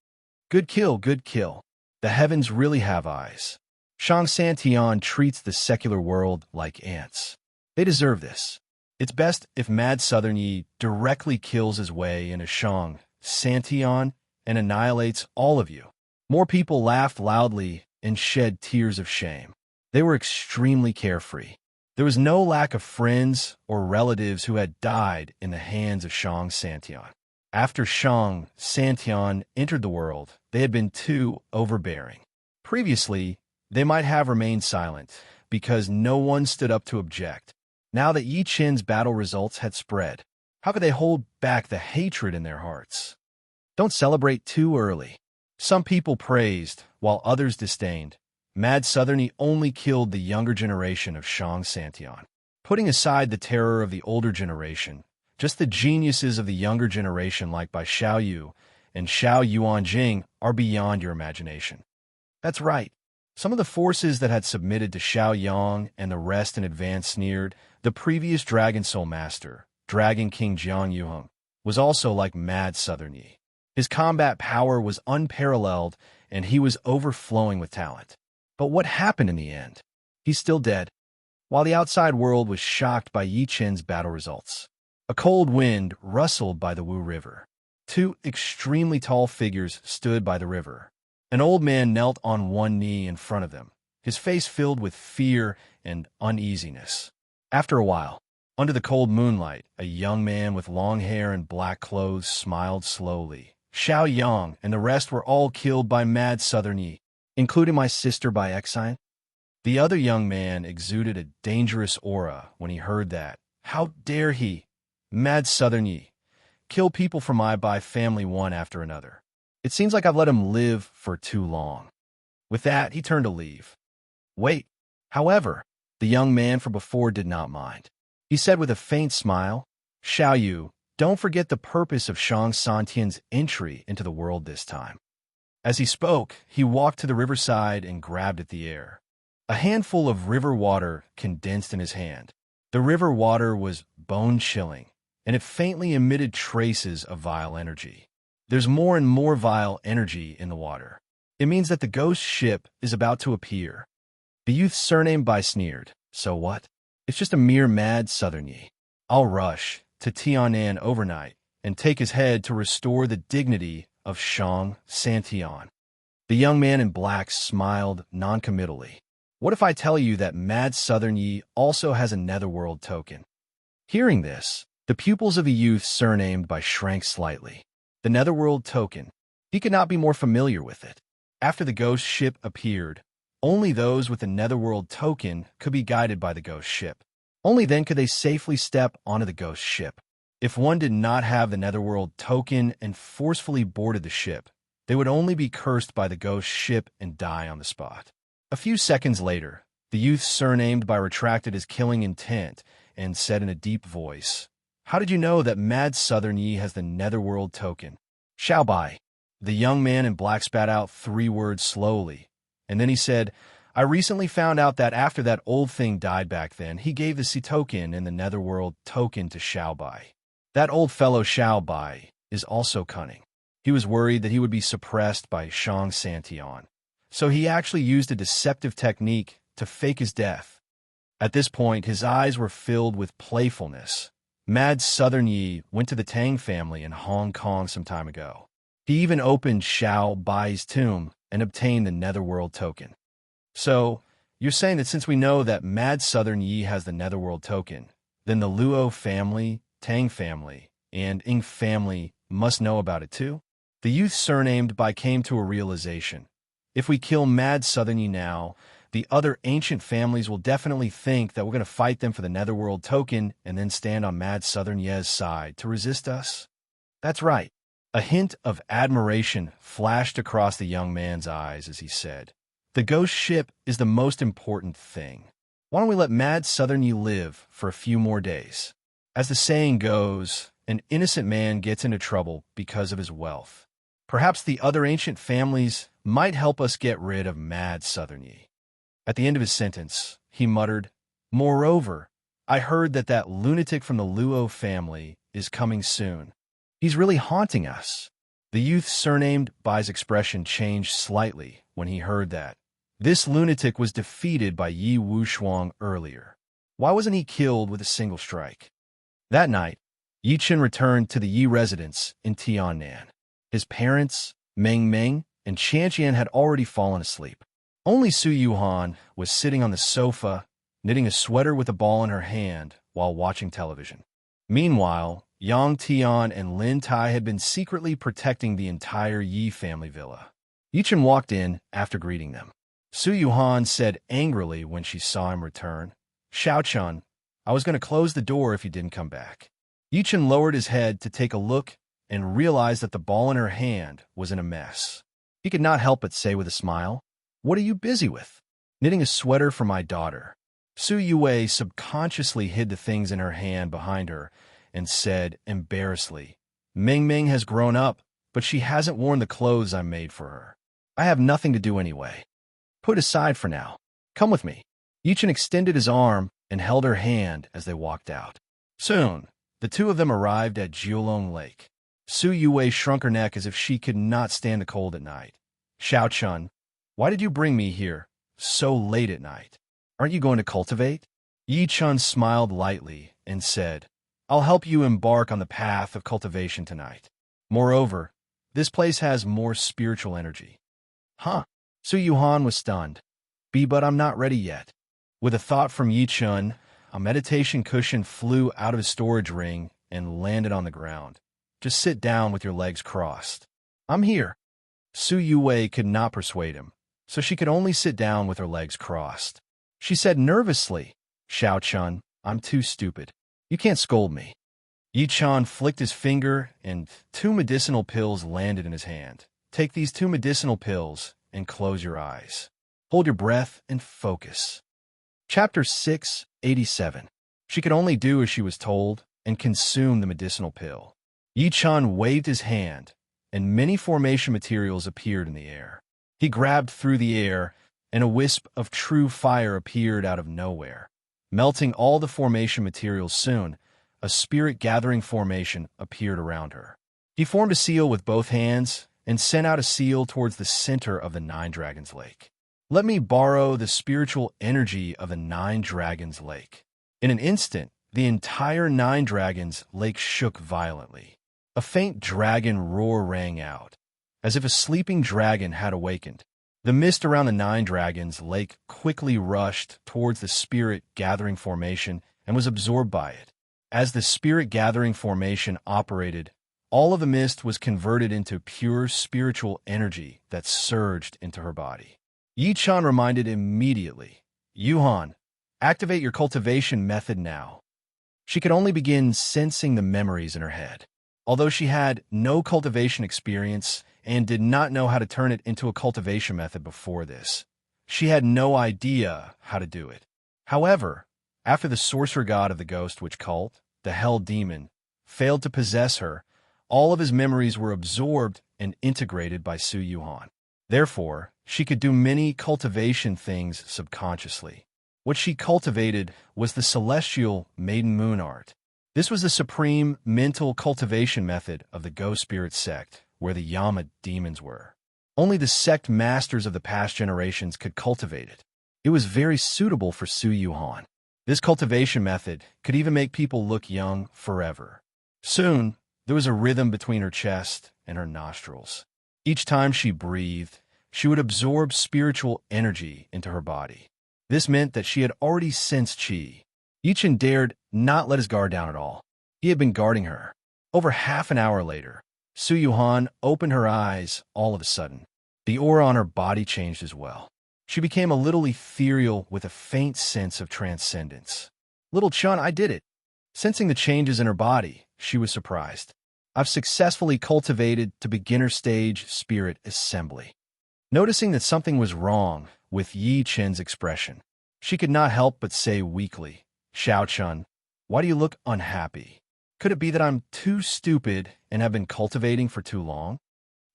Good kill, good kill. The heavens really have eyes. Shang Santian treats the secular world like ants. They deserve this. It's best if Mad Southern Yi directly kills his way into Shang Santian and annihilates all of you. More people laughed loudly and shed tears of shame. They were extremely carefree. There was no lack of friends or relatives who had died in the hands of Shang Santian. After Shang Santian entered the world, they had been too overbearing. Previously, they might have remained silent because no one stood up to object. Now that Yi Qin's battle results had spread, how could they hold back the hatred in their hearts? Don't celebrate too early. Some people praised, while others disdained. Mad Southerny only killed the younger generation of Shang Santian. Putting aside the terror of the older generation, just the geniuses of the younger generation like by Xiao Yu and Xiao Yuanjing are beyond your imagination. That's right. Some of the forces that had submitted to Xiao Yang and the rest in advance sneered. The previous Dragon Soul Master, Dragon King Jiang Yuheng, was also like Mad Southern Yi. His combat power was unparalleled, and he was overflowing with talent. But what happened in the end? He's still dead. While the outside world was shocked by Yi Qin's battle results, A cold wind rustled by the Wu River. Two extremely tall figures stood by the river. An old man knelt on one knee in front of them, his face filled with fear and uneasiness. After a while, under the cold moonlight, a young man with long hair and black clothes smiled slowly. Xiao Yang and the rest were all killed by mad Southern Yi, including my sister by Exine. The other young man exuded a dangerous aura when he heard that. How dare he, mad Southern Yi, kill people from my Bai family one after another. It seems like I've let him live for too long. With that, he turned to leave. Wait. However, the young man from before did not mind. He said with a faint smile, Xiao Yu, don't forget the purpose of Shang Santian's entry into the world this time. As he spoke, he walked to the riverside and grabbed at the air. A handful of river water condensed in his hand. The river water was bone-chilling, and it faintly emitted traces of vile energy. There's more and more vile energy in the water. It means that the ghost ship is about to appear. The youth surnamed Bai sneered. So what? It's just a mere mad Southern Yi. I'll rush to Tianan overnight and take his head to restore the dignity of Shang Santian. The young man in black smiled noncommittally. What if I tell you that mad Southern Yi also has a netherworld token? Hearing this, the pupils of the youth surnamed Bai shrank slightly. The netherworld token. He could not be more familiar with it. After the ghost ship appeared, only those with the netherworld token could be guided by the ghost ship. Only then could they safely step onto the ghost ship. If one did not have the netherworld token and forcefully boarded the ship, they would only be cursed by the ghost ship and die on the spot. A few seconds later, the youth surnamed Bai retracted his killing intent and said in a deep voice, How did you know that mad Southern Yi has the netherworld token? Xiao Bai. The young man in black spat out 3 words slowly, and then he said, I recently found out that after that old thing died back then, he gave the sea token and the netherworld token to Xiao Bai. That old fellow Xiao Bai is also cunning. He was worried that he would be suppressed by Shang Santian, so he actually used a deceptive technique to fake his death. At this point, his eyes were filled with playfulness. Mad Southern Yi went to the Tang family in Hong Kong some time ago. He even opened Xiao Bai's tomb and obtained the netherworld token. So, you're saying that since we know that Mad Southern Yi has the netherworld token, then the Luo family, Tang family, and Ing family must know about it too? The youth surnamed Bai came to a realization. If we kill Mad Southern Yi now, the other ancient families will definitely think that we're going to fight them for the netherworld token and then stand on Mad Southern Ye's side to resist us. That's right. A hint of admiration flashed across the young man's eyes as he said, The ghost ship is the most important thing. Why don't we let Mad Southern Yi live for a few more days? As the saying goes, an innocent man gets into trouble because of his wealth. Perhaps the other ancient families might help us get rid of Mad Southern Yi. At the end of his sentence, he muttered, Moreover, I heard that lunatic from the Luo family is coming soon. He's really haunting us. The youth surnamed Bai's expression changed slightly when he heard that. This lunatic was defeated by Yi Wushuang earlier. Why wasn't he killed with a single strike? That night, Yi Chen returned to the Yi residence in Tianan. His parents, Meng Meng and Qian Qian, had already fallen asleep. Only Su Yuhan was sitting on the sofa, knitting a sweater with a ball in her hand while watching television. Meanwhile, Yang Tian and Lin Tai had been secretly protecting the entire Yi family villa. Yi Chen walked in after greeting them. Su Yuhan said angrily when she saw him return, Xiao Chun, I was going to close the door if you didn't come back. Yi Chen lowered his head to take a look and realized that the ball in her hand was in a mess. He could not help but say with a smile, What are you busy with? Knitting a sweater for my daughter. Su Yue subconsciously hid the things in her hand behind her and said embarrassedly, Ming Ming has grown up, but she hasn't worn the clothes I made for her. I have nothing to do anyway. Put aside for now. Come with me. Yi Chen extended his arm and held her hand as they walked out. Soon, the two of them arrived at Jiulong Lake. Su Yue shrunk her neck as if she could not stand the cold at night. Xiao Chun, why did you bring me here so late at night? Aren't you going to cultivate? Yi Chun smiled lightly and said, I'll help you embark on the path of cultivation tonight. Moreover, this place has more spiritual energy. Huh? Su Yuhan was stunned. But I'm not ready yet. With a thought from Yi Chun, a meditation cushion flew out of his storage ring and landed on the ground. Just sit down with your legs crossed. I'm here. Su Yuwei could not persuade him, so she could only sit down with her legs crossed. She said nervously, Xiao Chun, I'm too stupid. You can't scold me. Yi Chun flicked his finger and 2 medicinal pills landed in his hand. Take these 2 medicinal pills and close your eyes. Hold your breath and focus. Chapter 687. She could only do as she was told and consume the medicinal pill. Yi Chun waved his hand, and many formation materials appeared in the air. He grabbed through the air, and a wisp of true fire appeared out of nowhere. Melting all the formation materials soon, a spirit-gathering formation appeared around her. He formed a seal with both hands and sent out a seal towards the center of the 9 Dragons Lake. Let me borrow the spiritual energy of the 9 Dragons Lake. In an instant, the entire 9 Dragons Lake shook violently. A faint dragon roar rang out, as if a sleeping dragon had awakened. The mist around the 9 Dragons Lake quickly rushed towards the spirit-gathering formation and was absorbed by it. As the spirit-gathering formation operated, all of the mist was converted into pure spiritual energy that surged into her body. Yi Chun reminded immediately, Yuhan, activate your cultivation method now. She could only begin sensing the memories in her head. Although she had no cultivation experience and did not know how to turn it into a cultivation method before this, she had no idea how to do it. However, after the sorcerer god of the Ghost Witch cult, the Hell Demon, failed to possess her, all of his memories were absorbed and integrated by Su Yuhan. Therefore, she could do many cultivation things subconsciously. What she cultivated was the celestial maiden moon art. This was the supreme mental cultivation method of the Ghost Spirit sect, where the Yama demons were. Only the sect masters of the past generations could cultivate it. It was very suitable for Su Yuhan. This cultivation method could even make people look young forever. Soon, there was a rhythm between her chest and her nostrils. Each time she breathed, she would absorb spiritual energy into her body. This meant that she had already sensed qi. Yi Chun dared not let his guard down at all. He had been guarding her. Over half an hour later, Su Yuhan opened her eyes all of a sudden. The aura on her body changed as well. She became a little ethereal with a faint sense of transcendence. Little Chun, I did it. Sensing the changes in her body, she was surprised. I've successfully cultivated to beginner stage spirit assembly. Noticing that something was wrong with Yi Chun's expression, she could not help but say weakly, Xiao Chun, why do you look unhappy? Could it be that I'm too stupid and have been cultivating for too long?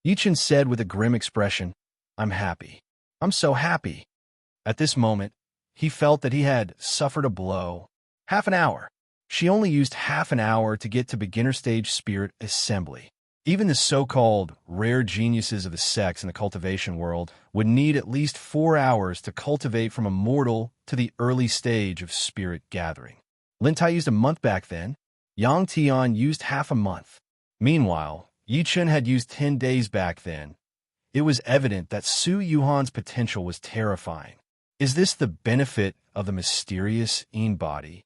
Yi Chun said with a grim expression, I'm happy. I'm so happy. At this moment, he felt that he had suffered a blow. Half an hour. She only used half an hour to get to beginner stage spirit assembly. Even the so-called rare geniuses of the sects in the cultivation world would need at least 4 hours to cultivate from a mortal to the early stage of spirit gathering. Lin Tai used a month back then. Yang Tian used half a month. Meanwhile, Yi Chun had used 10 days back then. It was evident that Su Yuhan's potential was terrifying. Is this the benefit of the mysterious Yin body?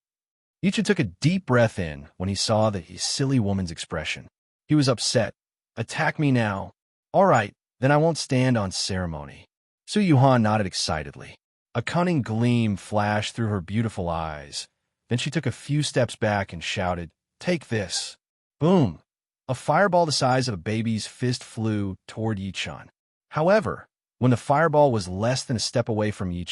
Yi Chun took a deep breath in when he saw the silly woman's expression. He was upset. Attack me now. All right, then I won't stand on ceremony. Su Yuhan nodded excitedly. A cunning gleam flashed through her beautiful eyes. Then she took a few steps back and shouted, Take this. Boom. A fireball the size of a baby's fist flew toward Yi Chun. However, when the fireball was less than a step away from Yi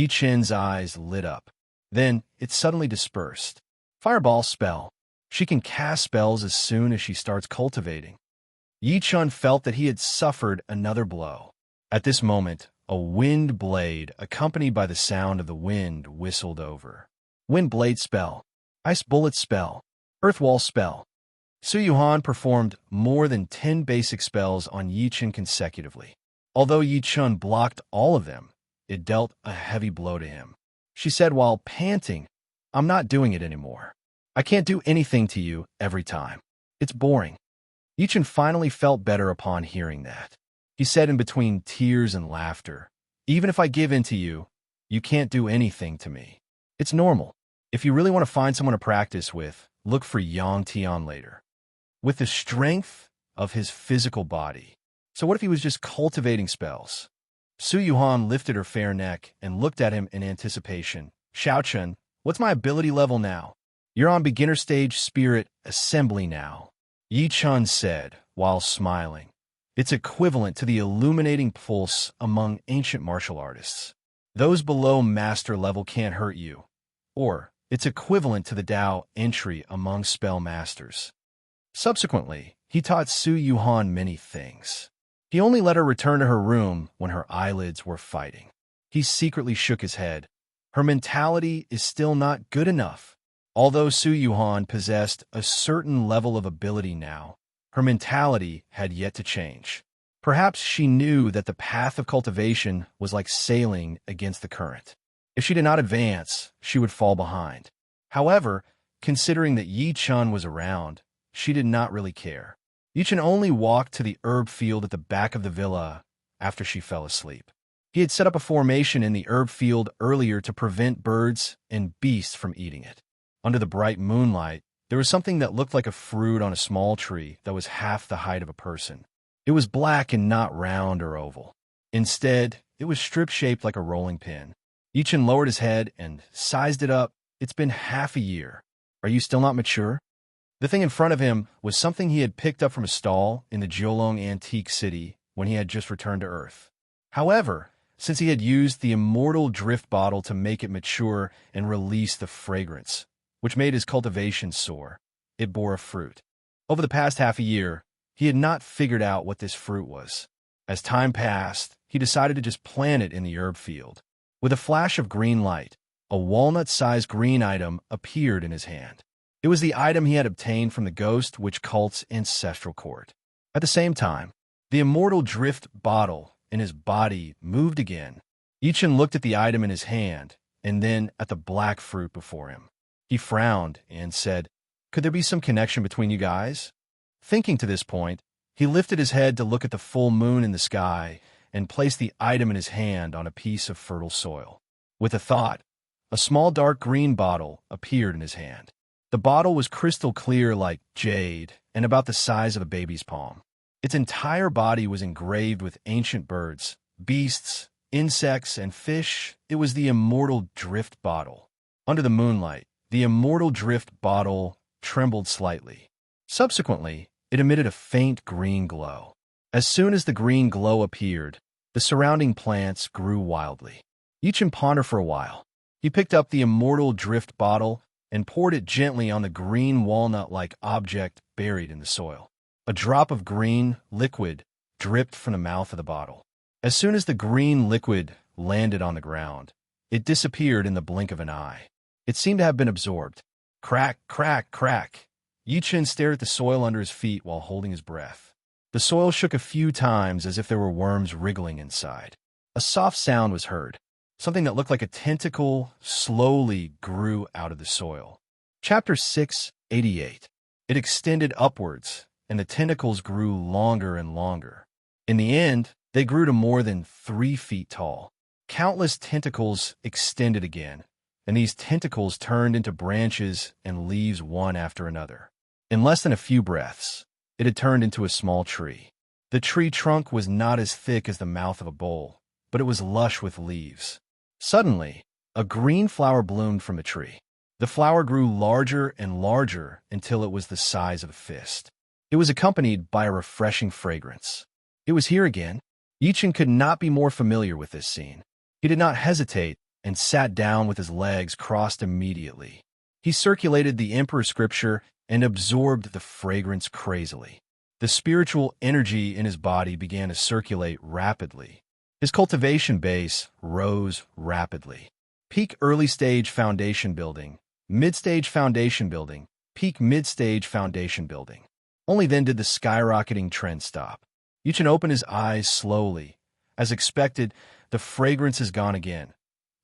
Chun's eyes lit up. Then it suddenly dispersed. Fireball spell. She can cast spells as soon as she starts cultivating. Yi Chun felt that he had suffered another blow. At this moment, a wind blade, accompanied by the sound of the wind, whistled over. Wind blade spell. Ice bullet spell. Earth wall spell. Su Yuhan performed more than 10 basic spells on Yi Chun consecutively. Although Yi Chun blocked all of them, it dealt a heavy blow to him. She said while panting, I'm not doing it anymore. I can't do anything to you every time. It's boring. Yichen finally felt better upon hearing that. He said in between tears and laughter, even if I give in to you, you can't do anything to me. It's normal. If you really want to find someone to practice with, look for Yang Tian later. With the strength of his physical body. So what if he was just cultivating spells? Su Yuhan lifted her fair neck and looked at him in anticipation. Xiaochen, what's my ability level now? You're on beginner stage spirit assembly now, Yi Chun said, while smiling. It's equivalent to the illuminating pulse among ancient martial artists. Those below master level can't hurt you. Or, it's equivalent to the Dao entry among spell masters. Subsequently, he taught Su Yuhan many things. He only let her return to her room when her eyelids were fighting. He secretly shook his head. Her mentality is still not good enough. Although Su Yuhan possessed a certain level of ability now, her mentality had yet to change. Perhaps she knew that the path of cultivation was like sailing against the current. If she did not advance, she would fall behind. However, considering that Yi Chun was around, she did not really care. Yi Chun only walked to the herb field at the back of the villa after she fell asleep. He had set up a formation in the herb field earlier to prevent birds and beasts from eating it. Under the bright moonlight, there was something that looked like a fruit on a small tree that was half the height of a person. It was black and not round or oval. Instead, it was strip-shaped like a rolling pin. Yi Chun lowered his head and sized it up. It's been half a year. Are you still not mature? The thing in front of him was something he had picked up from a stall in the Jiulong antique city when he had just returned to Earth. However, since he had used the immortal drift bottle to make it mature and release the fragrance, which made his cultivation soar, it bore a fruit. Over the past half a year, he had not figured out what this fruit was. As time passed, he decided to just plant it in the herb field. With a flash of green light, a walnut-sized green item appeared in his hand. It was the item he had obtained from the Ghost Witch cult's ancestral court. At the same time, the immortal drift bottle in his body moved again. Yi Chun looked at the item in his hand and then at the black fruit before him. He frowned and said, "Could there be some connection between you guys?" Thinking to this point, he lifted his head to look at the full moon in the sky and placed the item in his hand on a piece of fertile soil. With a thought, a small dark green bottle appeared in his hand. The bottle was crystal clear like jade and about the size of a baby's palm. Its entire body was engraved with ancient birds, beasts, insects, and fish. It was the immortal drift bottle. Under the moonlight, the immortal drift bottle trembled slightly. Subsequently, it emitted a faint green glow. As soon as the green glow appeared, the surrounding plants grew wildly. Yi Chun pondered for a while. He picked up the immortal drift bottle and poured it gently on the green walnut-like object buried in the soil. A drop of green liquid dripped from the mouth of the bottle. As soon as the green liquid landed on the ground, it disappeared in the blink of an eye. It seemed to have been absorbed. Crack, crack, crack. Yi Chun stared at the soil under his feet while holding his breath. The soil shook a few times as if there were worms wriggling inside. A soft sound was heard. Something that looked like a tentacle slowly grew out of the soil. Chapter 688. It extended upwards, and the tentacles grew longer and longer. In the end, they grew to more than 3 feet tall. Countless tentacles extended again, and these tentacles turned into branches and leaves one after another. In less than a few breaths, it had turned into a small tree. The tree trunk was not as thick as the mouth of a bowl, but it was lush with leaves. Suddenly, a green flower bloomed from the tree. The flower grew larger and larger until it was the size of a fist. It was accompanied by a refreshing fragrance. It was here again. Yi Chun could not be more familiar with this scene. He did not hesitate and sat down with his legs crossed immediately. He circulated the Emperor scripture and absorbed the fragrance crazily. The spiritual energy in his body began to circulate rapidly. His cultivation base rose rapidly. Peak early-stage foundation building, mid-stage foundation building, peak mid-stage foundation building. Only then did the skyrocketing trend stop. Yi Chun opened his eyes slowly. As expected, the fragrance is gone again.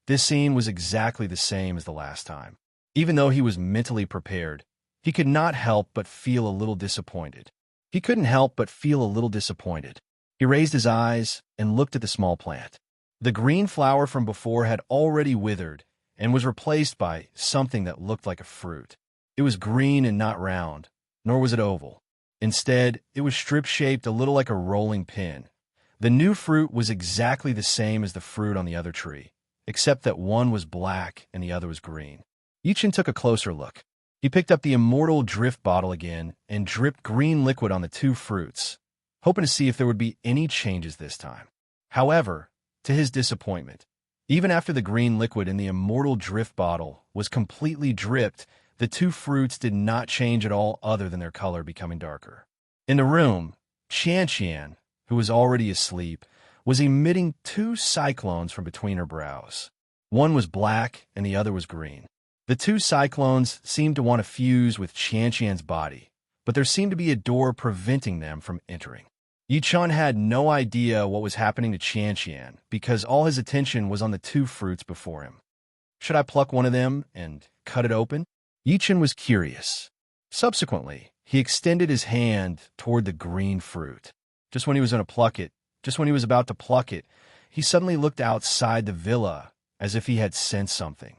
This scene was exactly the same as the last time. Even though he was mentally prepared, he could not help but feel a little disappointed. He couldn't help but feel a little disappointed. He raised his eyes and looked at the small plant. The green flower from before had already withered and was replaced by something that looked like a fruit. It was green and not round, nor was it oval. Instead, it was strip-shaped a little like a rolling pin. The new fruit was exactly the same as the fruit on the other tree, except that one was black and the other was green. Yichin took a closer look. He picked up the immortal drift bottle again and dripped green liquid on the two fruits, hoping to see if there would be any changes this time. However, to his disappointment, even after the green liquid in the immortal drift bottle was completely dripped, the two fruits did not change at all other than their color becoming darker. In the room, Qian, who was already asleep, was emitting two cyclones from between her brows. One was black and the other was green. The two cyclones seemed to want to fuse with Qian's body, but there seemed to be a door preventing them from entering. Yichun had no idea what was happening to Qian because all his attention was on the two fruits before him. Should I pluck one of them and cut it open? Yichun was curious. Subsequently, he extended his hand toward the green fruit. Just when he was about to pluck it, he suddenly looked outside the villa as if he had sensed something.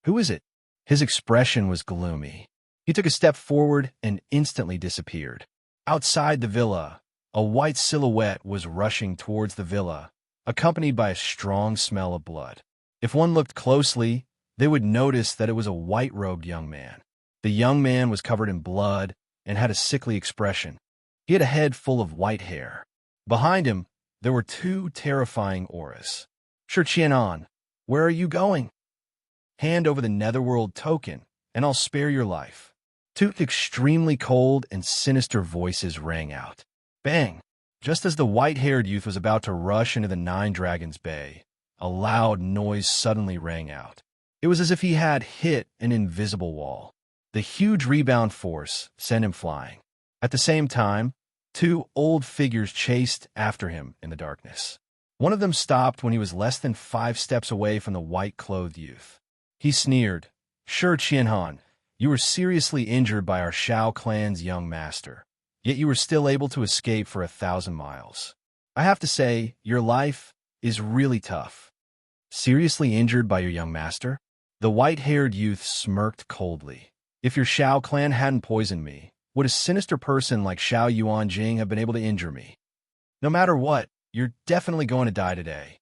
Who is it? His expression was gloomy. He took a step forward and instantly disappeared. Outside the villa, a white silhouette was rushing towards the villa, accompanied by a strong smell of blood. If one looked closely, they would notice that it was a white-robed young man. The young man was covered in blood and had a sickly expression. He had a head full of white hair. Behind him, there were two terrifying auras. "Sure, Qianan, where are you going?" "Hand over the netherworld token, and I'll spare your life." Two extremely cold and sinister voices rang out. Bang! Just as the white-haired youth was about to rush into the Nine Dragons Bay, a loud noise suddenly rang out. It was as if he had hit an invisible wall. The huge rebound force sent him flying. At the same time, two old figures chased after him in the darkness. One of them stopped when he was less than 5 steps away from the white-clothed youth. He sneered, "Sure, Qianhan, you were seriously injured by our Shao clan's young master, yet you were still able to escape for 1,000 miles. I have to say, your life is really tough." "Seriously injured by your young master?" The white-haired youth smirked coldly. "If your Shao clan hadn't poisoned me, would a sinister person like Shao Yuanjing have been able to injure me? No matter what, you're definitely going to die today."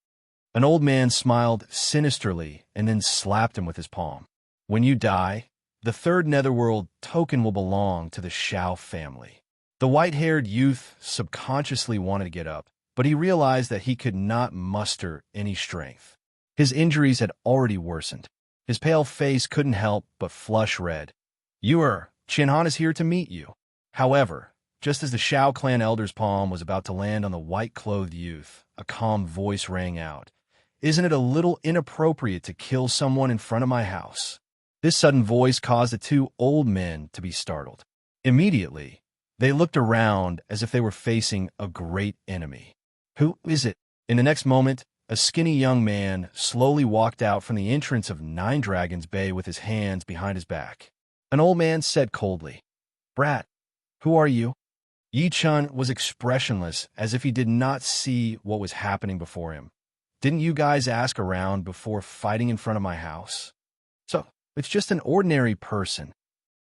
An old man smiled sinisterly and then slapped him with his palm. "When you die, the third netherworld token will belong to the Shao family." The white-haired youth subconsciously wanted to get up, but he realized that he could not muster any strength. His injuries had already worsened. His pale face couldn't help but flush red. Qianhan is here to meet you." However, just as the Shao clan elder's palm was about to land on the white-clothed youth, a calm voice rang out. "Isn't it a little inappropriate to kill someone in front of my house?" This sudden voice caused the two old men to be startled. Immediately, they looked around as if they were facing a great enemy. "Who is it?" In the next moment, a skinny young man slowly walked out from the entrance of Nine Dragons Bay with his hands behind his back. An old man said coldly, "Brat, who are you?" Yichun was expressionless, as if he did not see what was happening before him. "Didn't you guys ask around before fighting in front of my house? So, it's just an ordinary person."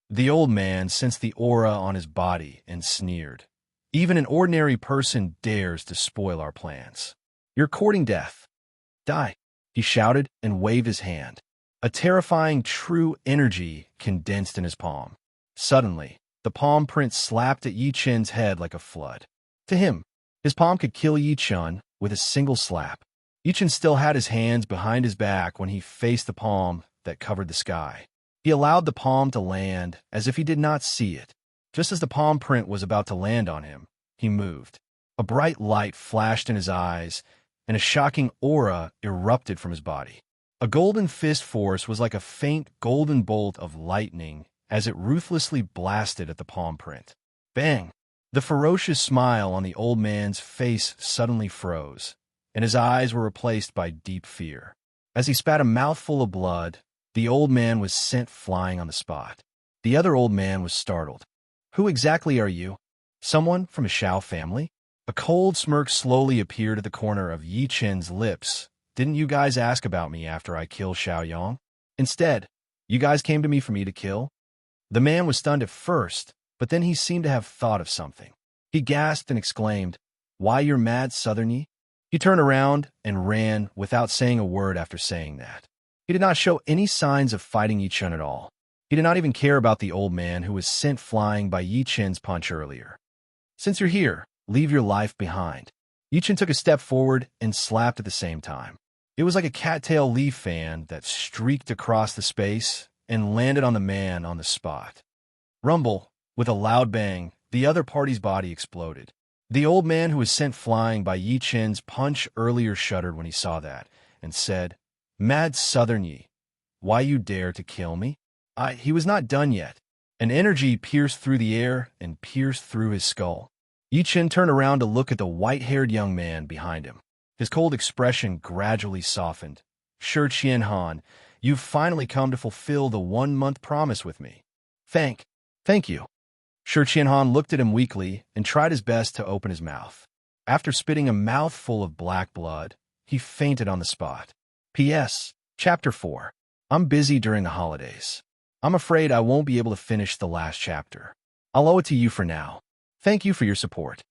The old man sensed the aura on his body and sneered. "Even an ordinary person dares to spoil our plans. You're courting death. Die," he shouted and waved his hand. A terrifying true energy condensed in his palm. Suddenly, the palm print slapped at Yichun's head like a flood. To him, his palm could kill Yichun with a single slap. Yichun still had his hands behind his back when he faced the palm that covered the sky. He allowed the palm to land as if he did not see it. Just as the palm print was about to land on him, he moved. A bright light flashed in his eyes, and a shocking aura erupted from his body. A golden fist force was like a faint golden bolt of lightning as it ruthlessly blasted at the palm print. Bang! The ferocious smile on the old man's face suddenly froze, and his eyes were replaced by deep fear. As he spat a mouthful of blood, The old man was sent flying on the spot. The other old man was startled. Who exactly are you? Someone from a Shao family? A cold smirk slowly appeared at the corner of Yi Chen's lips. Didn't you guys ask about me after I killed Xiao Yang? Instead, you guys came to me for me to kill? The man was stunned at first, but then he seemed to have thought of something. He gasped and exclaimed, Why, you're mad, Southerny? He turned around and ran without saying a word after saying that. He did not show any signs of fighting Yi Chen at all. He did not even care about the old man who was sent flying by Yi Chen's punch earlier. Since you're here, leave your life behind. Yi Chen took a step forward and slapped at the same time. It was like a cattail leaf fan that streaked across the space and landed on the man on the spot. Rumble, with a loud bang, the other party's body exploded. The old man who was sent flying by Yi Chen's punch earlier shuddered when he saw that and said, Mad Southern Yi, why you dare to kill me? He was not done yet. An energy pierced through the air and pierced through his skull. Yi Chen turned around to look at the white-haired young man behind him. His cold expression gradually softened. Shi Qianhan, you've finally come to fulfill the 1-month promise with me. Thank you. Shi Qianhan looked at him weakly and tried his best to open his mouth. After spitting a mouthful of black blood, he fainted on the spot. P.S. Chapter 4. I'm busy during the holidays. I'm afraid I won't be able to finish the last chapter. I'll owe it to you for now. Thank you for your support.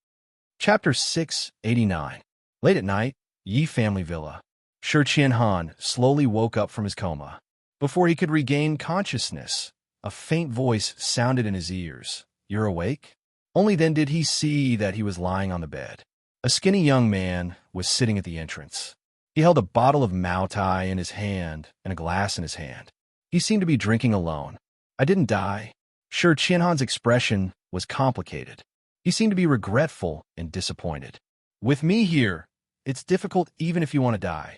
Chapter 689. Late at night, Yi family villa. Shi Qianhan slowly woke up from his coma. Before he could regain consciousness, a faint voice sounded in his ears. You're awake? Only then did he see that he was lying on the bed. A skinny young man was sitting at the entrance. He held a bottle of Mao Tai in his hand and a glass in his hand. He seemed to be drinking alone. I didn't die. Shi Qianhan's expression was complicated. He seemed to be regretful and disappointed. With me here, it's difficult even if you want to die.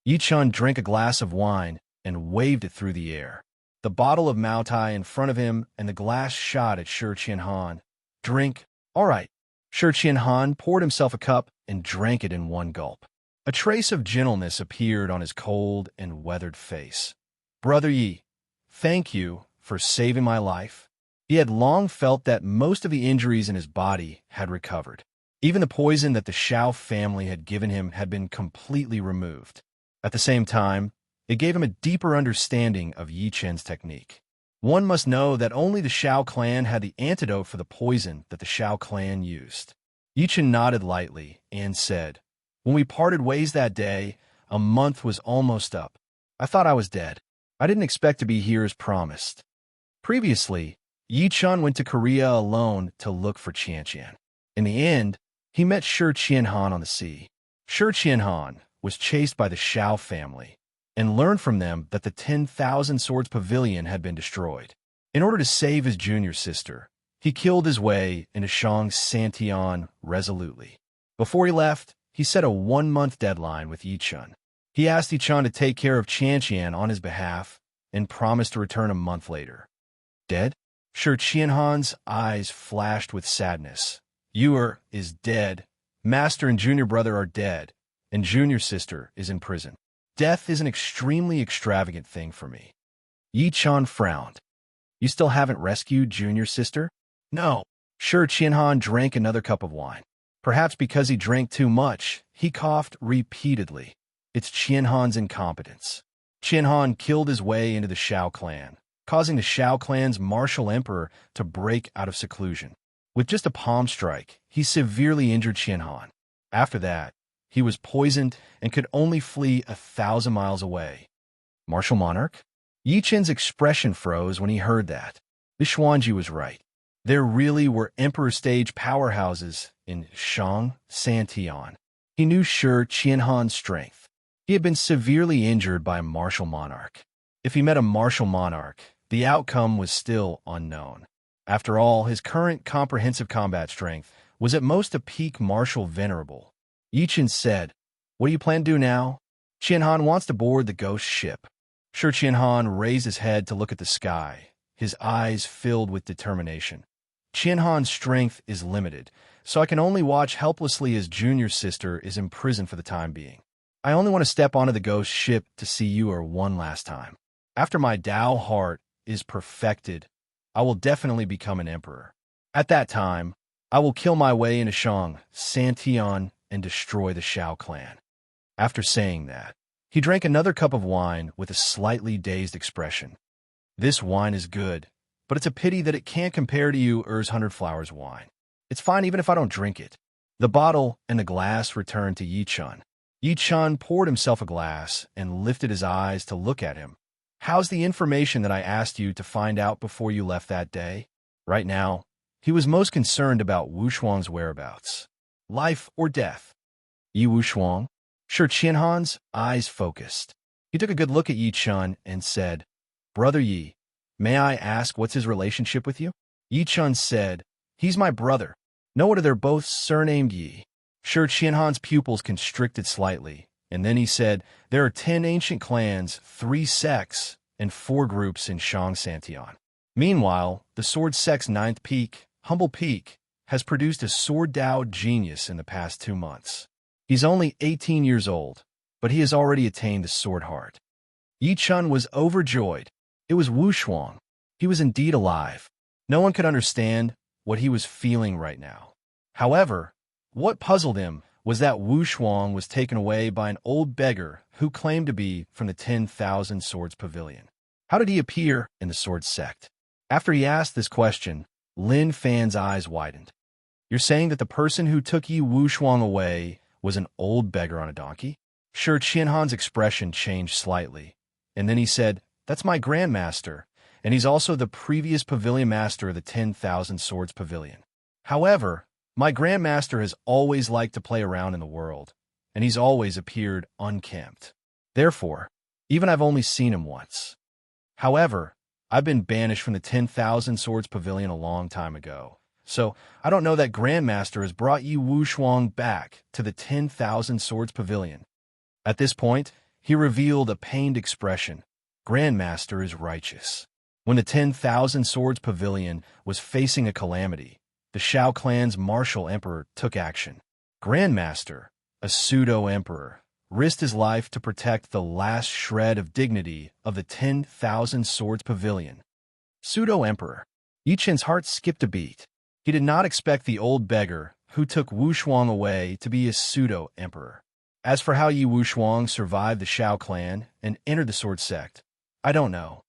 Yi Chen drank a glass of wine and waved it through the air. The bottle of Mao Tai in front of him and the glass shot at Shi Qianhan. Drink. All right. Shi Qianhan poured himself a cup and drank it in one gulp. A trace of gentleness appeared on his cold and weathered face. Brother Yi, thank you for saving my life. He had long felt that most of the injuries in his body had recovered. Even the poison that the Shao family had given him had been completely removed. At the same time, it gave him a deeper understanding of Yi Chen's technique. One must know that only the Shao clan had the antidote for the poison that the Shao clan used. Yi Chen nodded lightly and said, When we parted ways that day, a month was almost up. I thought I was dead. I didn't expect to be here as promised. Previously, Yi Chen went to Korea alone to look for Qianqian. In the end, he met Shi Qianhan on the sea. Shi Qianhan was chased by the Shao family and learned from them that the 10,000 Swords Pavilion had been destroyed. In order to save his junior sister, he killed his way into Shang Santian resolutely. Before he left, he set a 1-month deadline with Yi Chen. He asked Yi Chen to take care of Qianqian on his behalf and promised to return a month later. Dead? Shi Qianhan's eyes flashed with sadness. Is dead. Master and junior brother are dead, and junior sister is in prison. Death is an extremely extravagant thing for me. Yi Chen frowned. You still haven't rescued junior sister? No. Shi Qianhan drank another cup of wine. Perhaps because he drank too much, he coughed repeatedly. It's Qianhan's incompetence. Qianhan killed his way into the Shao clan, causing the Shao clan's martial emperor to break out of seclusion. With just a palm strike, he severely injured Qianhan. After that, he was poisoned and could only flee 1,000 miles away. Martial monarch? Yi Chen's expression froze when he heard that. The Xuanji was right. There really were emperor-stage powerhouses in Shang Santian. He knew Shi Qianhan's strength. He had been severely injured by a martial monarch. If he met a martial monarch, the outcome was still unknown. After all, his current comprehensive combat strength was at most a peak martial venerable. Yi Chen said, What do you plan to do now? Qianhan wants to board the ghost ship. Shi Qianhan raised his head to look at the sky, his eyes filled with determination. Qianhan's strength is limited, so I can only watch helplessly as junior sister is imprisoned for the time being. I only want to step onto the ghost ship to see you one last time. After my Tao heart is perfected, I will definitely become an emperor. At that time, I will kill my way into Shang, Santian, and destroy the Shao clan. After saying that, he drank another cup of wine with a slightly dazed expression. This wine is good, but it's a pity that it can't compare to you Urs 100 Flowers wine. It's fine even if I don't drink it. The bottle and the glass returned to Yi Chun. Yi Chun poured himself a glass and lifted his eyes to look at him. How's the information that I asked you to find out before you left that day? Right now, he was most concerned about Wu Shuang's whereabouts. Life or death? Yi Wu Shuang? Shi Qianhan's eyes focused. He took a good look at Yi Chun and said, Brother Yi, may I ask what's his relationship with you? Yi Chun said, He's my brother. No wonder they're both surnamed Yi. Shi Qianhan's pupils constricted slightly, and then he said, There are 10 ancient clans, 3 sects, and 4 groups in Shang Santian. Meanwhile, the sword sect's 9th peak, Humble Peak, has produced a sword Dao genius in the past 2 months. He's only 18 years old, but he has already attained the sword heart. Yi Chun was overjoyed. It was Wu Shuang. He was indeed alive. No one could understand what he was feeling right now. However, what puzzled him was that Wu Shuang was taken away by an old beggar who claimed to be from the 10,000 Swords Pavilion. How did he appear in the sword sect? After he asked this question, Lin Fan's eyes widened. You're saying that the person who took Yi Wu Shuang away was an old beggar on a donkey? Shi Qianhan's expression changed slightly, and then he said, That's my grandmaster, and he's also the previous pavilion master of the 10,000 Swords Pavilion. However, my grandmaster has always liked to play around in the world, and he's always appeared unkempt. Therefore, even I've only seen him once. However, I've been banished from the 10,000 Swords Pavilion a long time ago, so I don't know that Grandmaster has brought Yi Wu Shuang back to the 10,000 Swords Pavilion. At this point, he revealed a pained expression. Grandmaster is righteous. When the 10,000 Swords Pavilion was facing a calamity, the Shao clan's martial emperor took action. Grandmaster, a pseudo-emperor, risked his life to protect the last shred of dignity of the 10,000 Swords Pavilion. Pseudo-emperor. Yi Chun's heart skipped a beat. He did not expect the old beggar who took Wu Shuang away to be a pseudo-emperor. As for how Yi Wu Shuang survived the Shao clan and entered the sword sect, I don't know.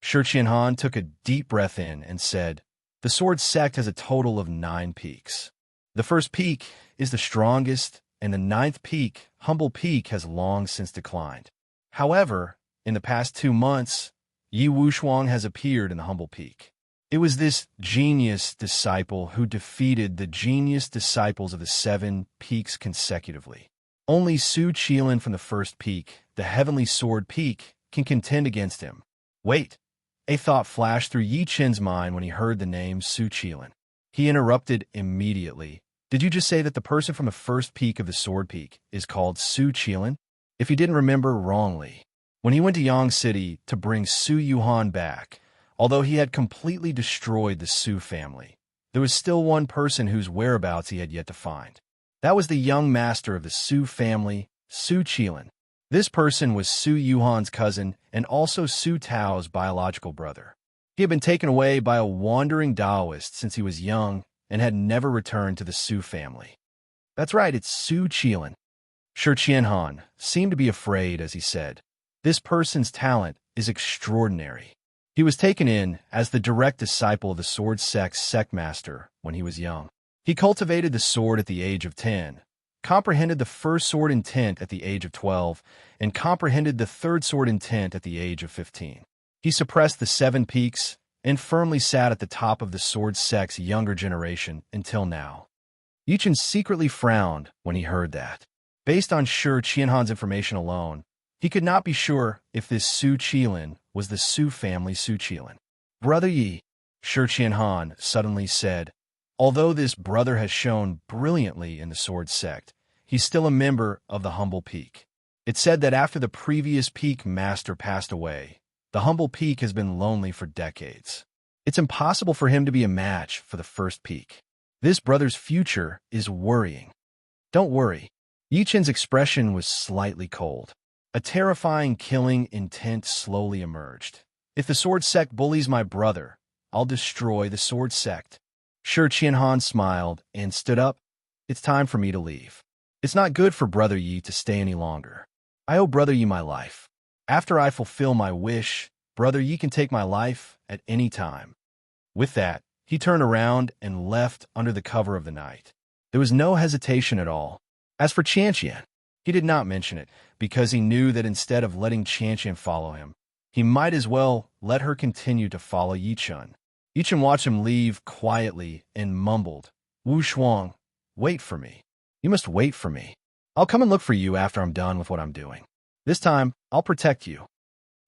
Shi Qianhan took a deep breath in and said, The sword sect has a total of 9 peaks. The first peak is the strongest, and the 9th peak, Humble Peak, has long since declined. However, in the past 2 months, Yi Wu Shuang has appeared in the Humble Peak. It was this genius disciple who defeated the genius disciples of the 7 peaks consecutively. Only Su Qilin from the first peak, the Heavenly Sword Peak, can contend against him. Wait, a thought flashed through Yi Chun's mind when he heard the name Su Qilin. He interrupted immediately. Did you just say that the person from the first peak of the Sword Peak is called Su Qilin? If he didn't remember wrongly, when he went to Yang City to bring Su Yuhan back, although he had completely destroyed the Su family, there was still one person whose whereabouts he had yet to find. That was the young master of the Su family, Su Qilin. This person was Su Yuhan's cousin and also Su Tao's biological brother. He had been taken away by a wandering Taoist since he was young and had never returned to the Su family. That's right, it's Su Qilin. Shi Qianhan seemed to be afraid as he said, This person's talent is extraordinary. He was taken in as the direct disciple of the sword sect's sectmaster when he was young. He cultivated the sword at the age of 10, comprehended the first sword intent at the age of 12, and comprehended the third sword intent at the age of 15. He suppressed the 7 peaks and firmly sat at the top of the sword sect's younger generation until now. Yi Chun secretly frowned when he heard that. Based on Shi Qianhan's information alone, he could not be sure if this Su Qilin was the Su family Su Qilin. Brother Yi, Shi Qianhan suddenly said, although this brother has shown brilliantly in the sword sect, he's still a member of the Humble Peak. It's said that after the previous peak master passed away, the Humble Peak has been lonely for decades. It's impossible for him to be a match for the first peak. This brother's future is worrying. Don't worry. Yi Chun's expression was slightly cold. A terrifying killing intent slowly emerged. If the sword sect bullies my brother, I'll destroy the sword sect. Shi Qianhan smiled and stood up. It's time for me to leave. It's not good for Brother Yi to stay any longer. I owe Brother Yi my life. After I fulfill my wish, Brother Yi can take my life at any time. With that, he turned around and left under the cover of the night. There was no hesitation at all. As for Qianqian, he did not mention it, because he knew that instead of letting Qianqian follow him, he might as well let her continue to follow Yichun. Yichun watched him leave quietly and mumbled, "Wu Shuang, wait for me. You must wait for me. I'll come and look for you after I'm done with what I'm doing. This time, I'll protect you."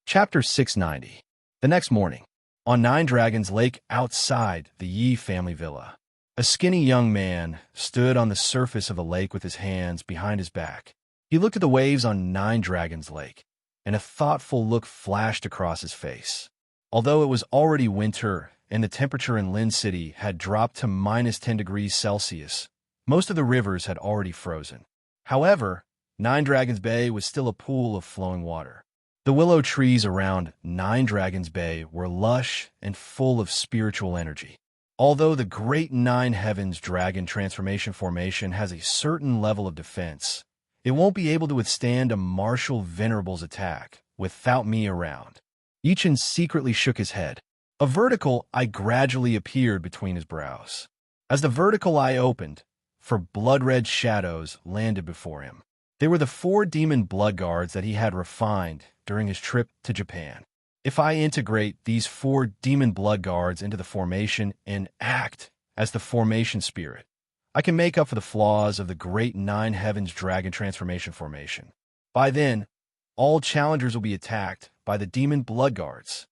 Chapter 690. The next morning, on Nine Dragons Lake outside the Yi family villa, a skinny young man stood on the surface of the lake with his hands behind his back. He looked at the waves on Nine Dragons Lake, and a thoughtful look flashed across his face. Although it was already winter and the temperature in Lin City had dropped to -10 degrees Celsius, most of the rivers had already frozen. However, Nine Dragons Bay was still a pool of flowing water. The willow trees around Nine Dragons Bay were lush and full of spiritual energy. Although the Great Nine Heavens Dragon Transformation Formation has a certain level of defense, it won't be able to withstand a martial venerable's attack without me around. Yichun secretly shook his head. A vertical eye gradually appeared between his brows. As the vertical eye opened, for blood-red shadows landed before him. They were the 4 demon blood guards that he had refined during his trip to Japan. If I integrate these 4 demon blood guards into the formation and act as the formation spirit, I can make up for the flaws of the Great Nine Heavens Dragon Transformation Formation. By then, all challengers will be attacked by the demon blood guards.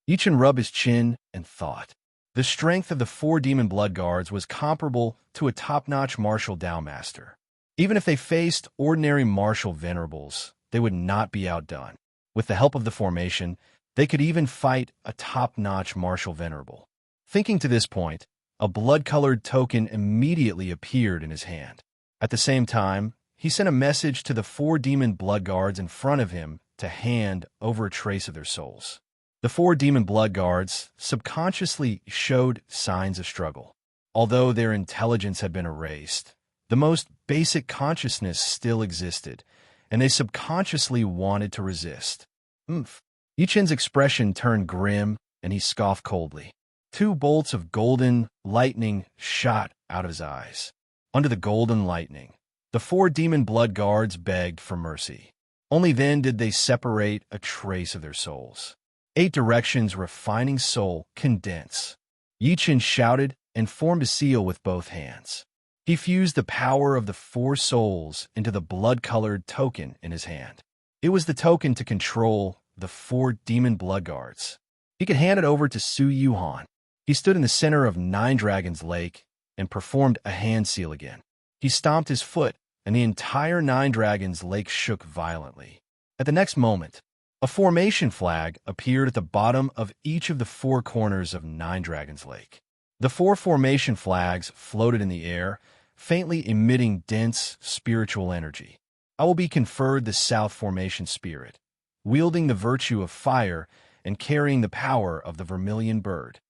Yichun rubbed his chin and thought. The strength of the 4 demon blood guards was comparable to a top-notch martial Dao master. Even if they faced ordinary martial venerables, they would not be outdone. With the help of the formation, they could even fight a top-notch martial venerable. Thinking to this point, a blood-colored token immediately appeared in his hand. At the same time, he sent a message to the 4 demon blood guards in front of him to hand over a trace of their souls. The 4 demon blood guards subconsciously showed signs of struggle. Although their intelligence had been erased, the most basic consciousness still existed, and they subconsciously wanted to resist. Yichun's expression turned grim, and he scoffed coldly. 2 bolts of golden lightning shot out of his eyes. Under the golden lightning, the 4 demon blood guards begged for mercy. Only then did they separate a trace of their souls. 8 directions refining soul condense. Yichun shouted and formed a seal with both hands. He fused the power of the 4 souls into the blood-colored token in his hand. It was the token to control the 4 demon blood guards. He could hand it over to Su Yuhan. He stood in the center of Nine Dragons Lake and performed a hand seal again. He stomped his foot, and the entire Nine Dragons Lake shook violently. At the next moment, a formation flag appeared at the bottom of each of the 4 corners of Nine Dragons Lake. The 4 formation flags floated in the air, faintly emitting dense spiritual energy. I will be conferred the South Formation Spirit, wielding the virtue of fire and carrying the power of the vermilion bird.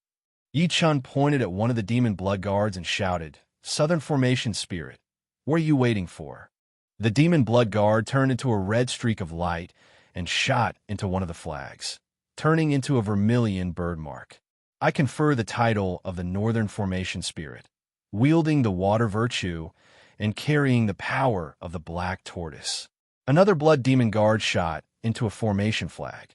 Yichun pointed at one of the demon blood guards and shouted, "Southern Formation Spirit, what are you waiting for?" The demon blood guard turned into a red streak of light and shot into one of the flags, turning into a vermilion bird mark. I confer the title of the Northern Formation Spirit, wielding the water virtue and carrying the power of the black tortoise. Another blood demon guard shot into a formation flag.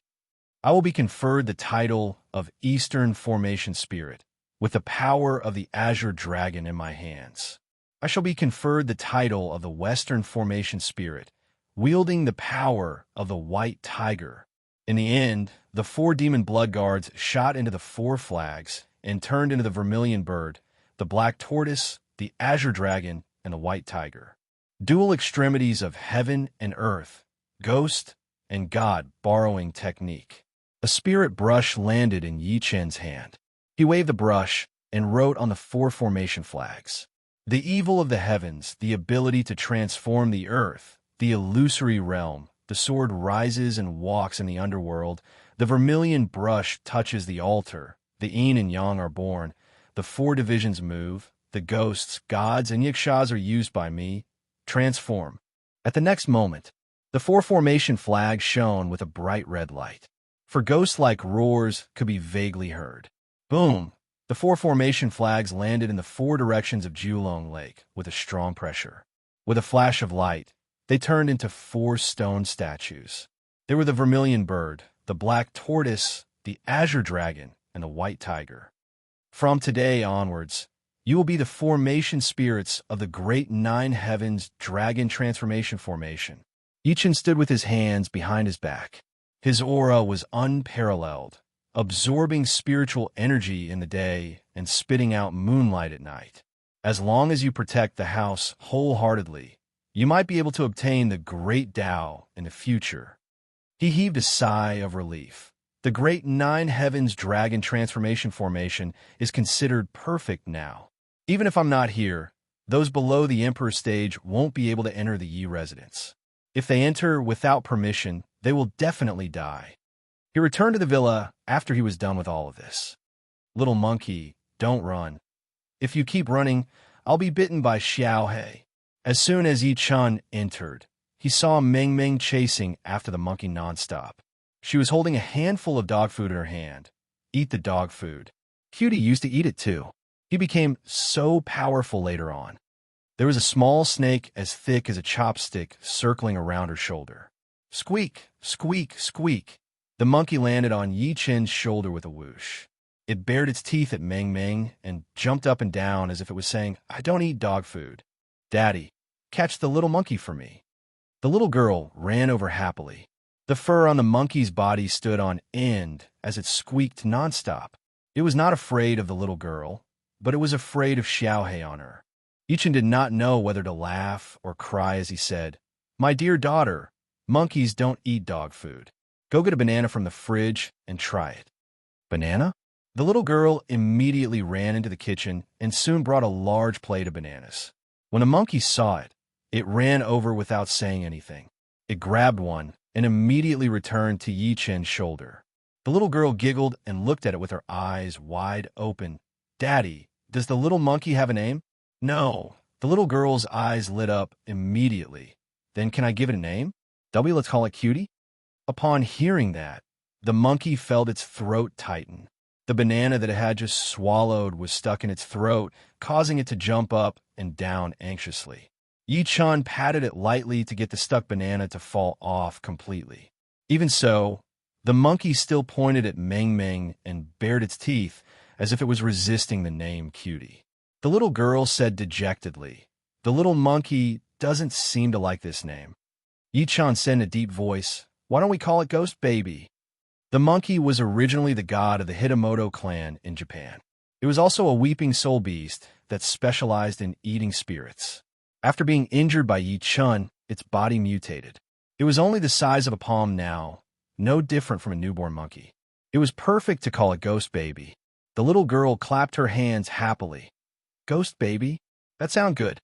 I will be conferred the title of Eastern Formation Spirit, with the power of the azure dragon in my hands. I shall be conferred the title of the Western Formation Spirit, wielding the power of the white tiger. In the end, the 4 demon blood guards shot into the 4 flags and turned into the vermilion bird, the black tortoise, the azure dragon, and the white tiger. Dual extremities of heaven and earth, ghost and god borrowing technique. A spirit brush landed in Yichun's hand. He waved the brush and wrote on the 4 formation flags. The evil of the heavens, the ability to transform the earth, the illusory realm, The sword rises and walks in the underworld. The vermilion brush touches the altar. The yin and yang are born. The four divisions move. The ghosts, gods, and yakshas are used by me. Transform. At the next moment, the four formation flags shone with a bright red light. For ghost-like roars could be vaguely heard. Boom! The four formation flags landed in the four directions of Julong Lake with a strong pressure. With a flash of light, they turned into four stone statues. They were the vermilion bird, the black tortoise, the azure dragon, and the white tiger. From today onwards, you will be the formation spirits of the great nine heavens dragon transformation formation. Ichin stood with his hands behind his back. His aura was unparalleled, absorbing spiritual energy in the day and spitting out moonlight at night. As long as you protect the house wholeheartedly, you might be able to obtain the great Tao in the future. He heaved a sigh of relief. The great nine heavens dragon transformation formation is considered perfect now. Even if I'm not here, those below the Emperor stage won't be able to enter the Yi residence. If they enter without permission, they will definitely die. He returned to the villa after he was done with all of this. Little monkey, don't run. If you keep running, I'll be bitten by Xiao He. As soon as Yi Chun entered, he saw Meng Meng chasing after the monkey nonstop. She was holding a handful of dog food in her hand. Eat the dog food. Cutie used to eat it too. He became so powerful later on. There was a small snake as thick as a chopstick circling around her shoulder. Squeak, squeak, squeak. The monkey landed on Yi Chen's shoulder with a whoosh. It bared its teeth at Meng Meng and jumped up and down as if it was saying, I don't eat dog food. Daddy, catch the little monkey for me. The little girl ran over happily. The fur on the monkey's body stood on end as it squeaked nonstop. It was not afraid of the little girl, but it was afraid of Xiao He on her. Yichen did not know whether to laugh or cry as he said, My dear daughter, monkeys don't eat dog food. Go get a banana from the fridge and try it. Banana? The little girl immediately ran into the kitchen and soon brought a large plate of bananas. When the monkey saw it, it ran over without saying anything. It grabbed one and immediately returned to Yi Chen's shoulder. The little girl giggled and looked at it with her eyes wide open. Daddy, does the little monkey have a name? No. The little girl's eyes lit up immediately. Then can I give it a name? Let's call it Cutie? Upon hearing that, the monkey felt its throat tighten. The banana that it had just swallowed was stuck in its throat, causing it to jump up and down anxiously. Yi Chun patted it lightly to get the stuck banana to fall off completely. Even so, the monkey still pointed at Meng Meng and bared its teeth as if it was resisting the name Cutie. The little girl said dejectedly, The little monkey doesn't seem to like this name. Yi Chun said in a deep voice, Why don't we call it Ghost Baby? The monkey was originally the god of the Hitamoto clan in Japan. It was also a weeping soul beast that specialized in eating spirits. After being injured by Yi Chun, its body mutated. It was only the size of a palm now, no different from a newborn monkey. It was perfect to call it Ghost Baby. The little girl clapped her hands happily. Ghost Baby? That sounds good.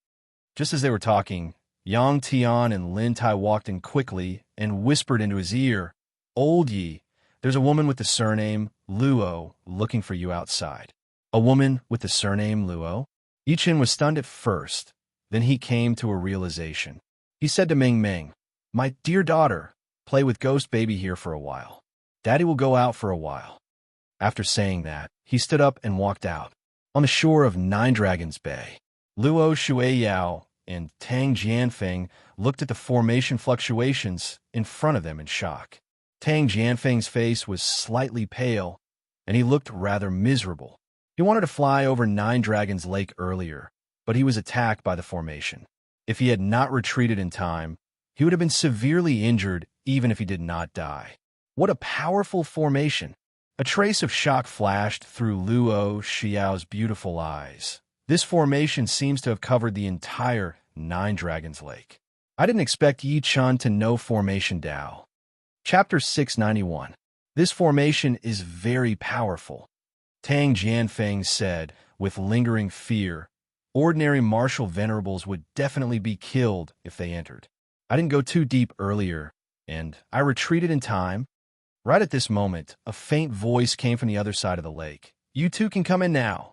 Just as they were talking, Yang Tian and Lin Tai walked in quickly and whispered into his ear, Old Yi, there's a woman with the surname Luo looking for you outside. A woman with the surname Luo? Yichin was stunned at first. Then he came to a realization. He said to Meng Meng, My dear daughter, play with Ghost Baby here for a while. Daddy will go out for a while. After saying that, he stood up and walked out. On the shore of Nine Dragons Bay, Luo Shuiyao and Tang Jianfeng looked at the formation fluctuations in front of them in shock. Tang Jianfeng's face was slightly pale, and he looked rather miserable. He wanted to fly over Nine Dragons Lake earlier, but he was attacked by the formation. If he had not retreated in time, he would have been severely injured even if he did not die. What a powerful formation! A trace of shock flashed through Luo Xiao's beautiful eyes. This formation seems to have covered the entire Nine Dragons Lake. I didn't expect Yi Chun to know Formation Tao. Chapter 691. This formation is very powerful. Tang Jianfeng said, with lingering fear, ordinary martial venerables would definitely be killed if they entered. I didn't go too deep earlier, and I retreated in time. Right at this moment, a faint voice came from the other side of the lake. You two can come in now.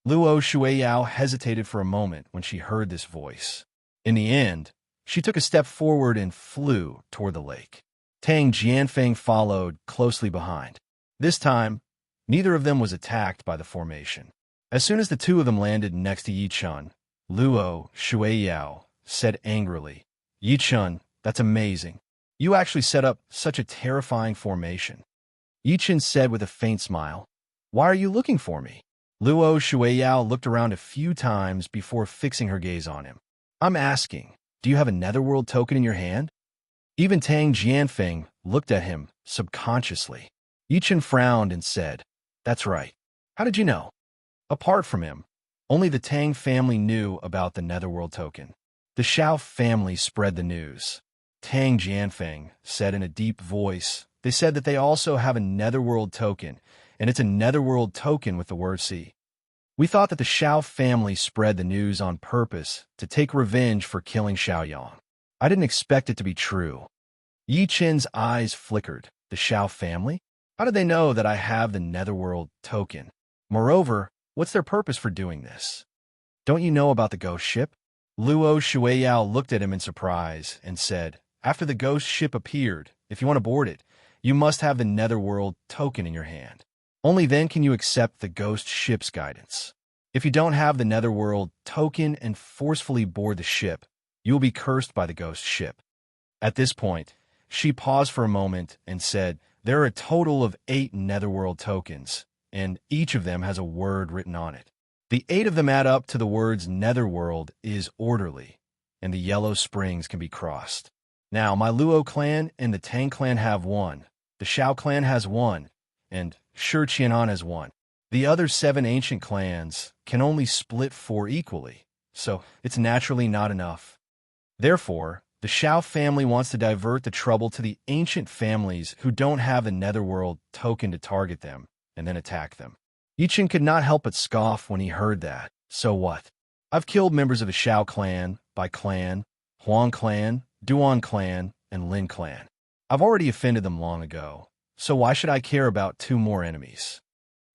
Luo Shueiyao hesitated for a moment when she heard this voice. In the end, she took a step forward and flew toward the lake. Tang Jianfeng followed closely behind. This time, neither of them was attacked by the formation. As soon as the two of them landed next to Yichun, Luo Shueiyao said angrily, Yichun, that's amazing. You actually set up such a terrifying formation. Yichun said with a faint smile, Why are you looking for me? Luo Shueiyao looked around a few times before fixing her gaze on him. I'm asking, do you have a netherworld token in your hand? Even Tang Jianfeng looked at him subconsciously. Yichun frowned and said, That's right. How did you know? Apart from him, only the Tang family knew about the netherworld token. The Xiao family spread the news. Tang Jianfeng said in a deep voice, They said that they also have a netherworld token, and it's a netherworld token with the word C. We thought that the Xiao family spread the news on purpose to take revenge for killing Xiaoyang. I didn't expect it to be true. Yi Chen's eyes flickered. The Xiao family? How did they know that I have the netherworld token? Moreover, what's their purpose for doing this? Don't you know about the ghost ship? Luo Shueiyao looked at him in surprise and said, After the ghost ship appeared, if you want to board it, you must have the netherworld token in your hand. Only then can you accept the ghost ship's guidance. If you don't have the netherworld token and forcefully board the ship, you will be cursed by the ghost ship. At this point, she paused for a moment and said, There are a total of 8 netherworld tokens, and each of them has a word written on it. The 8 of them add up to the words netherworld is orderly, and the yellow springs can be crossed. Now, my Luo clan and the Tang clan have 1, the Xiao clan has 1, and Shi Qianan has 1. The other 7 ancient clans can only split 4 equally, so it's naturally not enough. Therefore, the Xiao family wants to divert the trouble to the ancient families who don't have the netherworld token to target them, and then attack them. Yichun could not help but scoff when he heard that. So what? I've killed members of the Xiao clan, Bai clan, Huang clan, Duan clan, and Lin clan. I've already offended them long ago, so why should I care about 2 more enemies?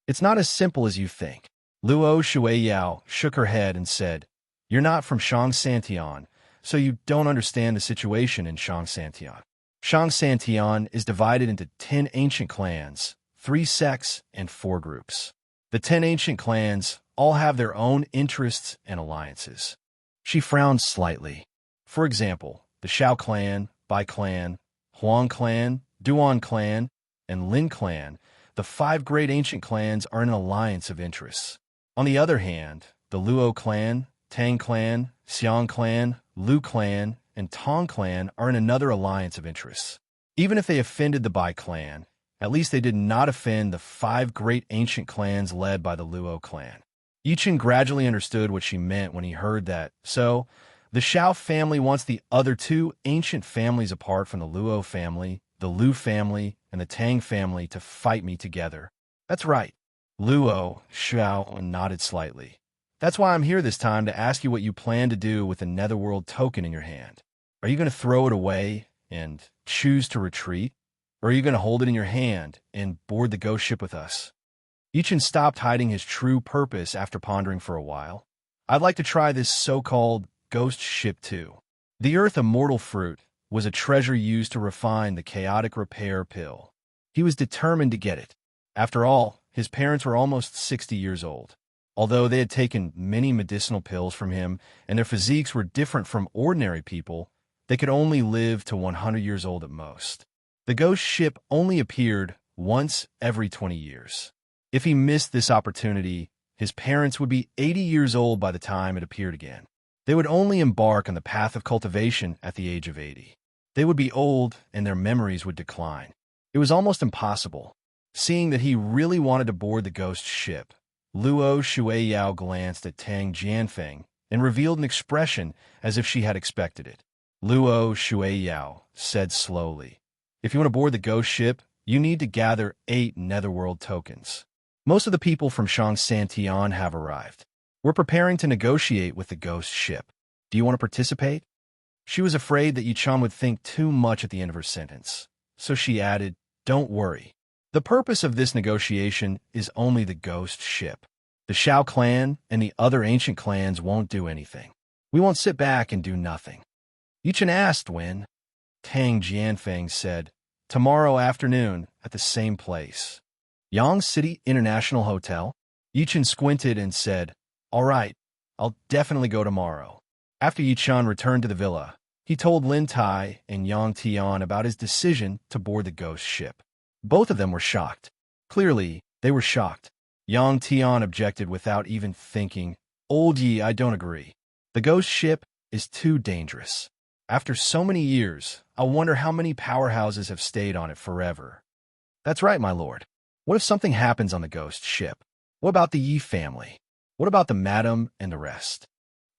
It's not as simple as you think. Luo Shueiyao shook her head and said, You're not from Shangsantian, so you don't understand the situation in Shangsantian. Shangsantian is divided into 10 ancient clans, 3 sects, and 4 groups. The 10 ancient clans all have their own interests and alliances. She frowned slightly. For example, the Xiao clan, Bai clan, Huang clan, Duan clan, and Lin clan, the 5 great ancient clans are in an alliance of interests. On the other hand, the Luo clan, Tang clan, Xiang clan, Lu clan, and Tong clan are in another alliance of interests. Even if they offended the Bai clan, at least they did not offend the 5 great ancient clans led by the Luo clan. Yichun gradually understood what she meant when he heard that, so the Xiao family wants the other 2 ancient families apart from the Luo family, the Lu family, and the Tang family to fight me together. That's right. Luo Xiao nodded slightly. That's why I'm here this time to ask you what you plan to do with the netherworld token in your hand. Are you going to throw it away and choose to retreat? Or are you going to hold it in your hand and board the ghost ship with us? Yichun stopped hiding his true purpose after pondering for a while. I'd like to try this so-called ghost ship too. The earth immortal fruit was a treasure used to refine the chaotic repair pill. He was determined to get it. After all, his parents were almost 60 years old. Although they had taken many medicinal pills from him and their physiques were different from ordinary people, they could only live to 100 years old at most. The ghost ship only appeared once every 20 years. If he missed this opportunity, his parents would be 80 years old by the time it appeared again. They would only embark on the path of cultivation at the age of 80. They would be old and their memories would decline. It was almost impossible. Seeing that he really wanted to board the ghost ship, Luo Shueiyao glanced at Tang Jianfeng and revealed an expression as if she had expected it. Luo Shueiyao said slowly, If you want to board the ghost ship, you need to gather 8 netherworld tokens. Most of the people from Shangsantian have arrived. We're preparing to negotiate with the ghost ship. Do you want to participate? She was afraid that Yi-chan would think too much at the end of her sentence, so she added, "Don't worry. The purpose of this negotiation is only the ghost ship. The Shao clan and the other ancient clans won't do anything. We won't sit back and do nothing." Yi-chan asked when. Tang Jianfeng said, "Tomorrow afternoon at the same place. Yang City International Hotel." Yi-chan squinted and said, "All right, I'll definitely go tomorrow." After Yi-chan returned to the villa, he told Lin Tai and Yang Tian about his decision to board the ghost ship. Both of them were shocked. Clearly, they were shocked. Yang Tian objected without even thinking, "Old Yi, I don't agree. The ghost ship is too dangerous. After so many years, I wonder how many powerhouses have stayed on it forever." "That's right, my lord. What if something happens on the ghost ship? What about the Yi family? What about the madam and the rest?"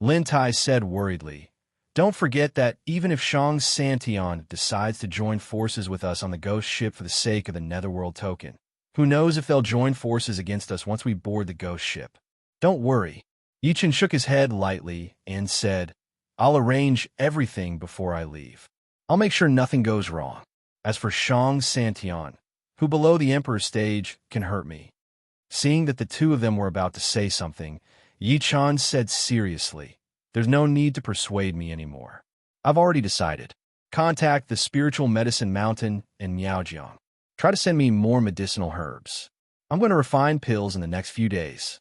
Lin Tai said worriedly, "Don't forget that even if Shang Santian decides to join forces with us on the ghost ship for the sake of the Netherworld token, who knows if they'll join forces against us once we board the ghost ship. Don't worry." Yi-chan shook his head lightly and said, "I'll arrange everything before I leave. I'll make sure nothing goes wrong. As for Shang Santian, who below the Emperor's stage can hurt me." Seeing that the two of them were about to say something, Yi-chan said seriously, "There's no need to persuade me anymore. I've already decided. Contact the Spiritual Medicine Mountain in Miaojiang. Try to send me more medicinal herbs. I'm going to refine pills in the next few days."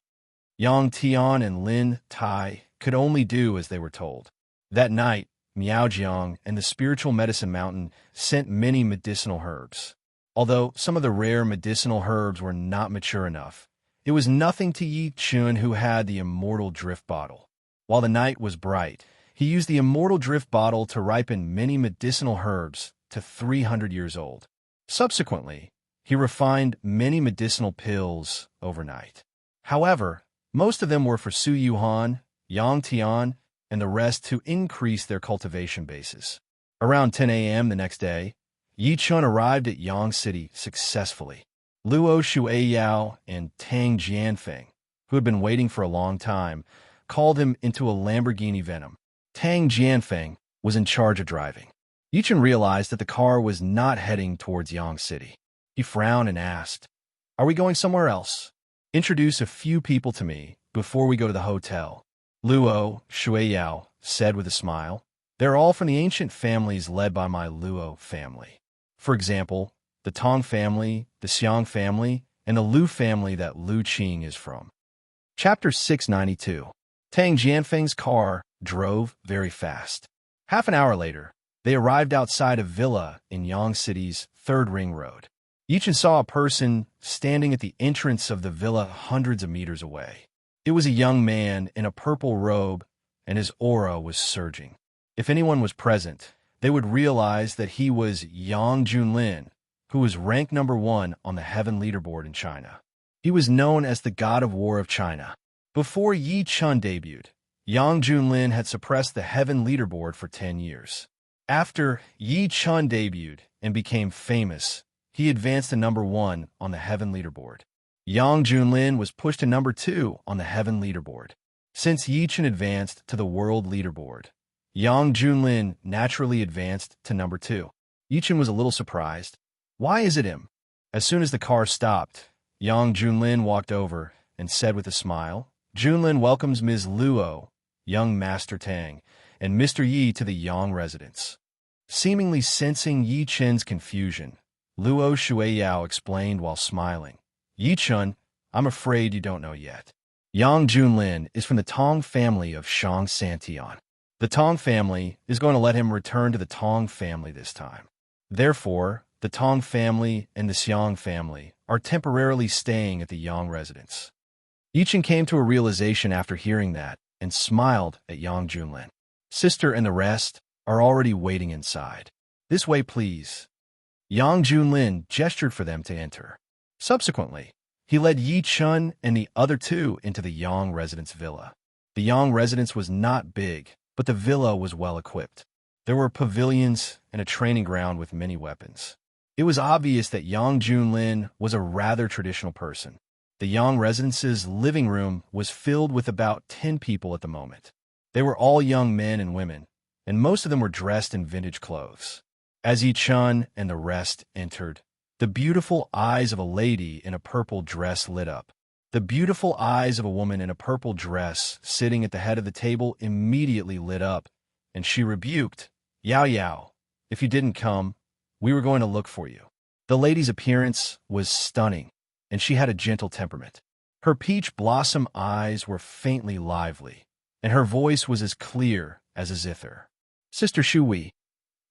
Yang Tian and Lin Tai could only do as they were told. That night, Miaojiang and the Spiritual Medicine Mountain sent many medicinal herbs. Although some of the rare medicinal herbs were not mature enough, it was nothing to Yi-chan, who had the immortal drift bottle. While the night was bright, he used the immortal drift bottle to ripen many medicinal herbs to 300 years old. Subsequently, he refined many medicinal pills overnight. However, most of them were for Su Yuhan, Yang Tian, and the rest to increase their cultivation bases. Around 10 a.m. the next day, Yi-chan arrived at Yang City successfully. Luo Shueiyao and Tang Jianfeng, who had been waiting for a long time, called him into a Lamborghini Venom. Tang Jianfeng was in charge of driving. Yi-chan realized that the car was not heading towards Yang City. He frowned and asked, "Are we going somewhere else? Introduce a few people to me before we go to the hotel." Luo Shueiyao said with a smile, "They're all from the ancient families led by my Luo family. For example, the Tong family, the Xiang family, and the Lu family that Lu Qing is from." Chapter 692. Tang Jianfeng's car drove very fast. Half an hour later, they arrived outside a villa in Yang City's 3rd Ring Road. Yi-chan saw a person standing at the entrance of the villa hundreds of meters away. It was a young man in a purple robe, and his aura was surging. If anyone was present, they would realize that he was Yang Junlin, who was ranked number 1 on the Heaven leaderboard in China. He was known as the God of War of China. Before Yi-chan debuted, Yang Junlin had suppressed the Heaven leaderboard for 10 years. After Yi-chan debuted and became famous, he advanced to number 1 on the Heaven leaderboard. Yang Junlin was pushed to number 2 on the Heaven leaderboard. Since Yi-chan advanced to the World leaderboard, Yang Junlin naturally advanced to number 2. Yi-chan was a little surprised. Why is it him? As soon as the car stopped, Yang Junlin walked over and said with a smile, "Junlin welcomes Ms. Luo, young Master Tang, and Mr. Yi to the Yang residence." Seemingly sensing Yi-chan's confusion, Luo Shueiyao explained while smiling, "Yi-chan, I'm afraid you don't know yet. Yang Junlin is from the Tong family of Shang Santian. The Tong family is going to let him return to the Tong family this time. Therefore, the Tong family and the Xiang family are temporarily staying at the Yang residence." Yi-chan came to a realization after hearing that and smiled at Yang Junlin. "Sister and the rest are already waiting inside. This way, please." Yang Junlin gestured for them to enter. Subsequently, he led Yi-chan and the other two into the Yang residence villa. The Yang residence was not big, but the villa was well equipped. There were pavilions and a training ground with many weapons. It was obvious that Yang Junlin was a rather traditional person. The Yang residence's living room was filled with about 10 people at the moment. They were all young men and women, and most of them were dressed in vintage clothes. As Yi Chun and the rest entered, the beautiful eyes of a lady in a purple dress lit up. The beautiful eyes of a woman in a purple dress sitting at the head of the table immediately lit up, and she rebuked, "Yao Yao, if you didn't come, we were going to look for you." The lady's appearance was stunning, and she had a gentle temperament. Her peach blossom eyes were faintly lively, and her voice was as clear as a zither. "Sister Shui,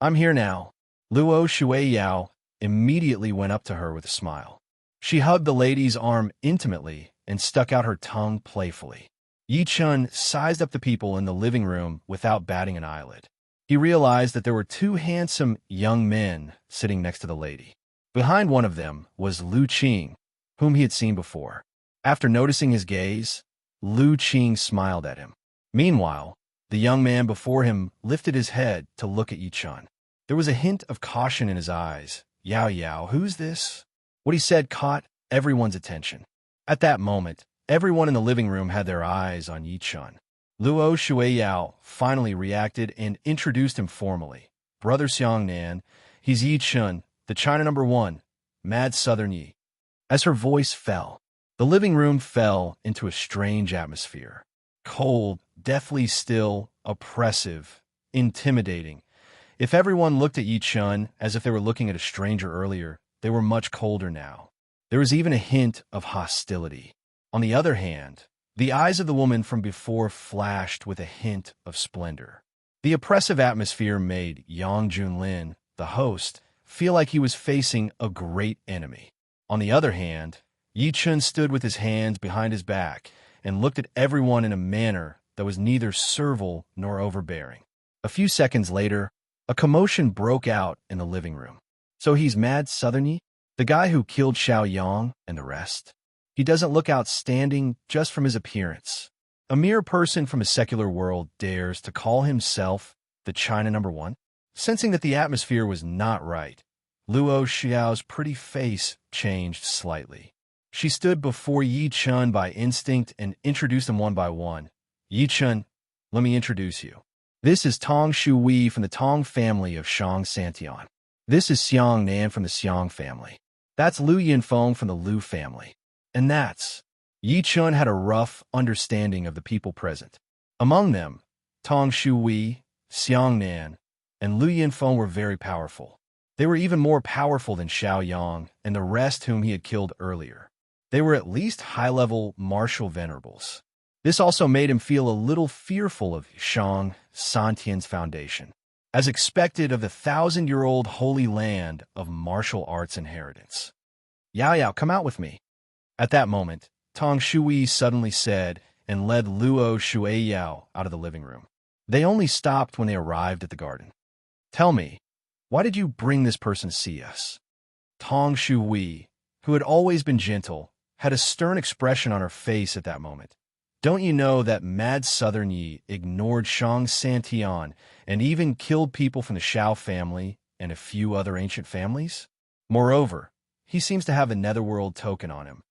I'm here now." Luo Shui Yao immediately went up to her with a smile. She hugged the lady's arm intimately and stuck out her tongue playfully. Yi Chun sized up the people in the living room without batting an eyelid. He realized that there were two handsome young men sitting next to the lady. Behind one of them was Lu Qing, whom he had seen before. After noticing his gaze, Lu Qing smiled at him. Meanwhile, the young man before him lifted his head to look at Yi Chun. There was a hint of caution in his eyes. "Yao Yao, who's this?" What he said caught everyone's attention. At that moment, everyone in the living room had their eyes on Yi Chun. Luo Shui Yao finally reacted and introduced him formally. "Brother Xiang Nan, he's Yi Chun, the China #1, Mad Southern Yi." As her voice fell, the living room fell into a strange atmosphere. Cold, deathly still, oppressive, intimidating. If everyone looked at Yi Chun as if they were looking at a stranger earlier, they were much colder now. There was even a hint of hostility. On the other hand, the eyes of the woman from before flashed with a hint of splendor. The oppressive atmosphere made Yang Junlin, the host, feel like he was facing a great enemy. On the other hand, Yi Chun stood with his hands behind his back and looked at everyone in a manner that was neither servile nor overbearing. A few seconds later, a commotion broke out in the living room. "So he's Mad Southern Yi? The guy who killed Xiao Yang and the rest? He doesn't look outstanding just from his appearance. A mere person from a secular world dares to call himself the China #1? Sensing that the atmosphere was not right, Luo Xiao's pretty face changed slightly. She stood before Yi Chun by instinct and introduced them one by one. "Yi Chun, let me introduce you. This is Tong Shui from the Tong family of Shang Santian. This is Xiang Nan from the Xiang family. That's Lu Yinfeng from the Lu family. And that's..." Yi Chun had a rough understanding of the people present. Among them, Tong Shui, Xiang Nan, and Lu Yinfeng were very powerful. They were even more powerful than Xiao Yang and the rest whom he had killed earlier. They were at least high-level martial venerables. This also made him feel a little fearful of Shang Santian's foundation, as expected of the 1,000-year-old holy land of martial arts inheritance. "Yao Yao, come out with me." At that moment, Tong Shui suddenly said and led Luo Shui Yao out of the living room. They only stopped when they arrived at the garden. "Tell me, why did you bring this person to see us?" Tong Shui, who had always been gentle, had a stern expression on her face at that moment. "Don't you know that Mad Southern Yi ignored Shang Santian and even killed people from the Shao family and a few other ancient families? Moreover, he seems to have a netherworld token on him."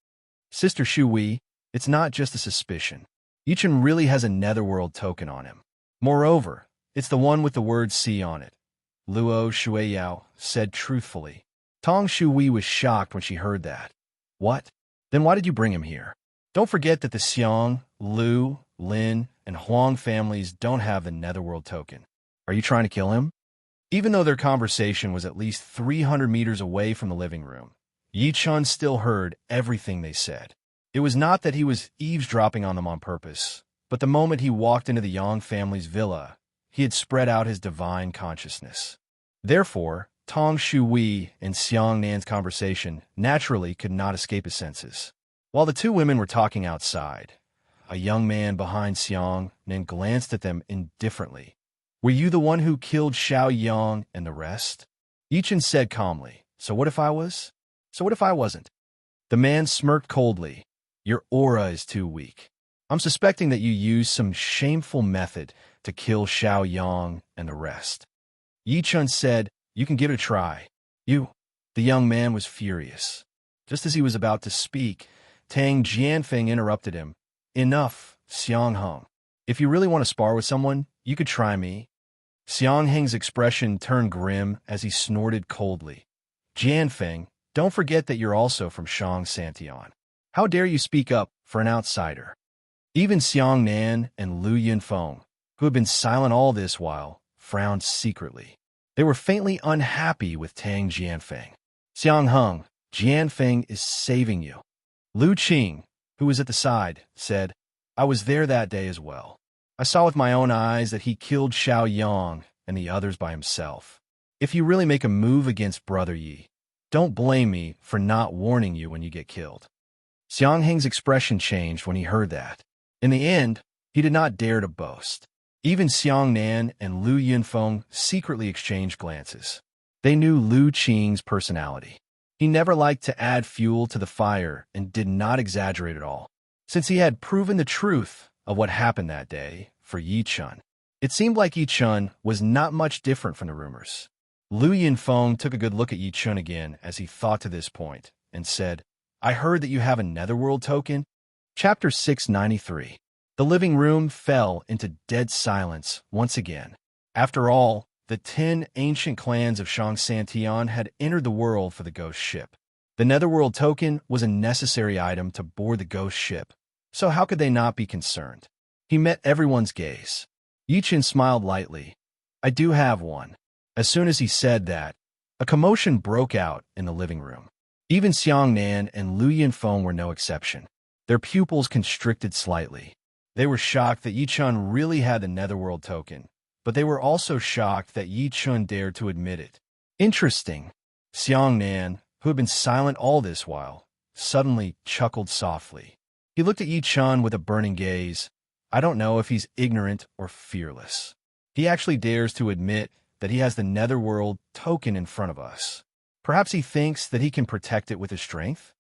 "Sister Shui, it's not just a suspicion. Yi Chun really has a netherworld token on him. Moreover, it's the one with the word C on it," Luo Shui Yao said truthfully. Tong Shui was shocked when she heard that. "What? Then why did you bring him here? Don't forget that the Xiang, Lu, Lin, and Huang families don't have the netherworld token. Are you trying to kill him?" Even though their conversation was at least 300 meters away from the living room, Yi Chun still heard everything they said. It was not that he was eavesdropping on them on purpose, but the moment he walked into the Yang family's villa, he had spread out his divine consciousness. Therefore, Tong Shui and Xiang Nan's conversation naturally could not escape his senses. While the two women were talking outside, a young man behind Xiang Nan glanced at them indifferently. "Were you the one who killed Xiao Yang and the rest?" Yi Chun said calmly. "So what if I was? So what if I wasn't?" The man smirked coldly. "Your aura is too weak. I'm suspecting that you used some shameful method to kill Xiao Yang and the rest." Yi Chun said, "You can give it a try." "You..." The young man was furious. Just as he was about to speak, Tang Jianfeng interrupted him. "Enough, Xiang Heng. If you really want to spar with someone, you could try me." Xiang Heng's expression turned grim as he snorted coldly. Jianfeng, don't forget that you're also from Shang Santian. How dare you speak up for an outsider? Even Xiang Nan and Lu Yunfeng, who had been silent all this while, frowned secretly. They were faintly unhappy with Tang Jianfeng. Xiang Heng, Jianfeng is saving you. Lu Qing, who was at the side, said, I was there that day as well. I saw with my own eyes that he killed Xiao Yang and the others by himself. If you really make a move against Brother Yi, don't blame me for not warning you when you get killed. Xiang Heng's expression changed when he heard that. In the end, he did not dare to boast. Even Xiang Nan and Lu Yunfeng secretly exchanged glances. They knew Lu Qing's personality. He never liked to add fuel to the fire and did not exaggerate at all. Since he had proven the truth of what happened that day for Yi Chun, it seemed like Yi Chun was not much different from the rumors. Lu Yunfeng took a good look at Yi Chun again as he thought to this point and said, I heard that you have a netherworld token? Chapter 693. The living room fell into dead silence once again. After all, the 10 ancient clans of Shang Santian had entered the world for the ghost ship. The netherworld token was a necessary item to board the ghost ship, so how could they not be concerned? He met everyone's gaze. Yi Chen smiled lightly. I do have one. As soon as he said that, a commotion broke out in the living room. Even Xiang Nan and Lu Yunfeng were no exception. Their pupils constricted slightly. They were shocked that Yi Chun really had the netherworld token, but they were also shocked that Yi Chun dared to admit it. Interesting. Xiang Nan, who had been silent all this while, suddenly chuckled softly. He looked at Yi Chun with a burning gaze. I don't know if he's ignorant or fearless. He actually dares to admit that he has the netherworld token in front of us. Perhaps he thinks that he can protect it with his strength?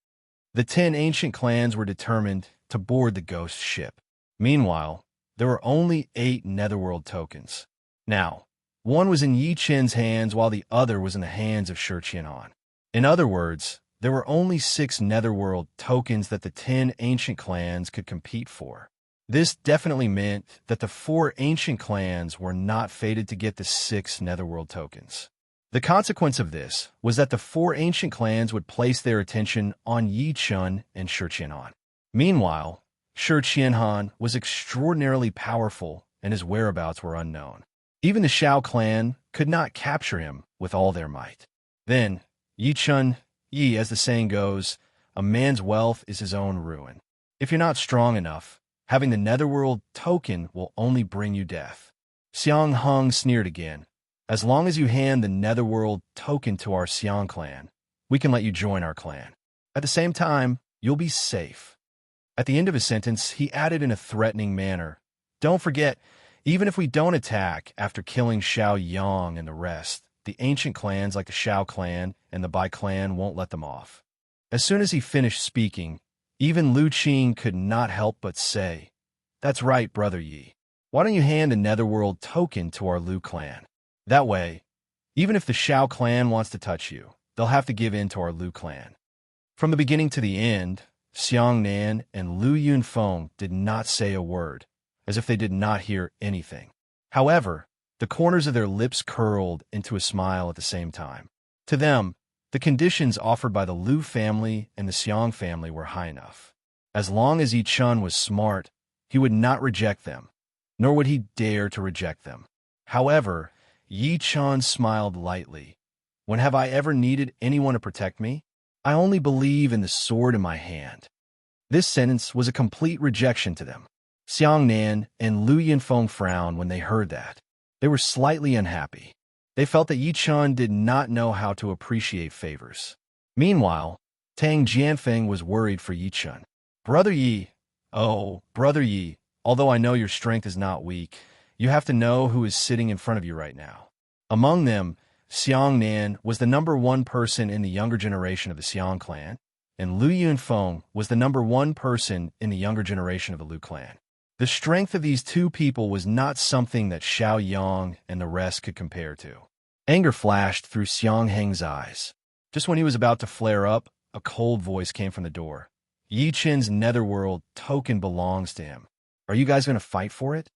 The 10 ancient clans were determined to board the ghost ship. Meanwhile, there were only 8 netherworld tokens. Now, one was in Yi Chen's hands while the other was in the hands of Shi Qianhan. In other words, there were only 6 netherworld tokens that the 10 ancient clans could compete for. This definitely meant that the 4 ancient clans were not fated to get the 6 netherworld tokens. The consequence of this was that the 4 ancient clans would place their attention on Yi Chun and Shi Qianhan. Meanwhile, Shi Qianhan was extraordinarily powerful and his whereabouts were unknown. Even the Xiao clan could not capture him with all their might. Then, Yi Chun, as the saying goes, a man's wealth is his own ruin. If you're not strong enough, having the netherworld token will only bring you death. Xiang Heng sneered again. As long as you hand the netherworld token to our Xiang clan, we can let you join our clan. At the same time, you'll be safe. At the end of his sentence, he added in a threatening manner, don't forget, even if we don't attack after killing Xiao Yang and the rest, the ancient clans like the Xiao clan and the Bai clan won't let them off. As soon as he finished speaking, even Lu Qing could not help but say, That's right, Brother Yi. Why don't you hand the netherworld token to our Lu clan? That way, even if the Xiao clan wants to touch you, they'll have to give in to our Lu clan. From the beginning to the end, Xiang Nan and Lu Yunfeng did not say a word, as if they did not hear anything. However, the corners of their lips curled into a smile at the same time. To them, the conditions offered by the Lu family and the Xiang family were high enough. As long as Yi Chun was smart, he would not reject them, nor would he dare to reject them. However, Yi Chun smiled lightly. When have I ever needed anyone to protect me? I only believe in the sword in my hand. This sentence was a complete rejection to them. Xiang Nan and Lu Yunfeng frowned when they heard that. They were slightly unhappy. They felt that Yi Chun did not know how to appreciate favors. Meanwhile, Tang Jianfeng was worried for Yi Chun. Brother Yi, oh, Brother Yi, although I know your strength is not weak, you have to know who is sitting in front of you right now. Among them, Xiang Nan was the #1 person in the younger generation of the Xiang clan, and Lu Yunfeng was the #1 person in the younger generation of the Lu clan. The strength of these 2 people was not something that Xiao Yang and the rest could compare to. Anger flashed through Xiang Heng's eyes. Just when he was about to flare up, a cold voice came from the door. Yi Chen's netherworld token belongs to him. Are you guys going to fight for it?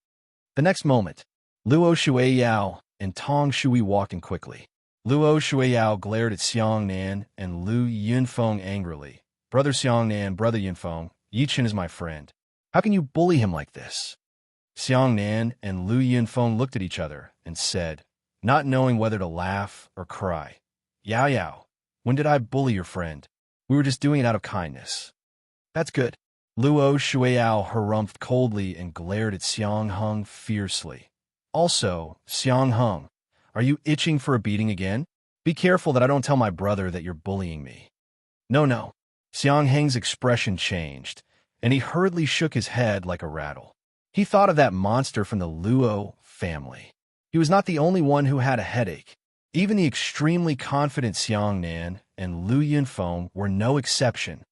The next moment, Luo Shuiyao and Tong Shui walked in quickly. Luo Shuiyao glared at Xiang Nan and Lu Yunfeng angrily. Brother Xiang Nan, brother Yunfeng, Yichen is my friend. How can you bully him like this? Xiang Nan and Lu Yunfeng looked at each other and said, not knowing whether to laugh or cry, Yao Yao, when did I bully your friend? We were just doing it out of kindness. That's good. Luo Shuiyao harumphed coldly and glared at Xiang Heng fiercely. Also, Xiang Heng, are you itching for a beating again? Be careful that I don't tell my brother that you're bullying me. No. Xiang Heng's expression changed, and he hurriedly shook his head like a rattle. He thought of that monster from the Luo family. He was not the only one who had a headache. Even the extremely confident Xiang Nan and Lu Yunfeng were no exception.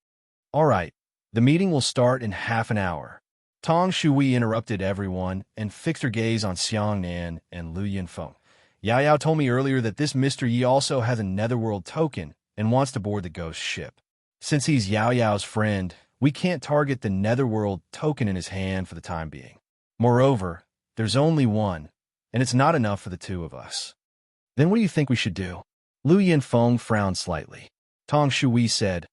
All right, the meeting will start in half an hour. Tong Shui interrupted everyone and fixed her gaze on Xiang Nan and Lu Yunfeng. Yao Yao told me earlier that this Mr. Yi also has a netherworld token and wants to board the ghost ship. Since he's Yao Yao's friend, we can't target the netherworld token in his hand for the time being. Moreover, there's only one, and it's not enough for the two of us. Then what do you think we should do? Lu Yunfeng frowned slightly. Tong Shui said,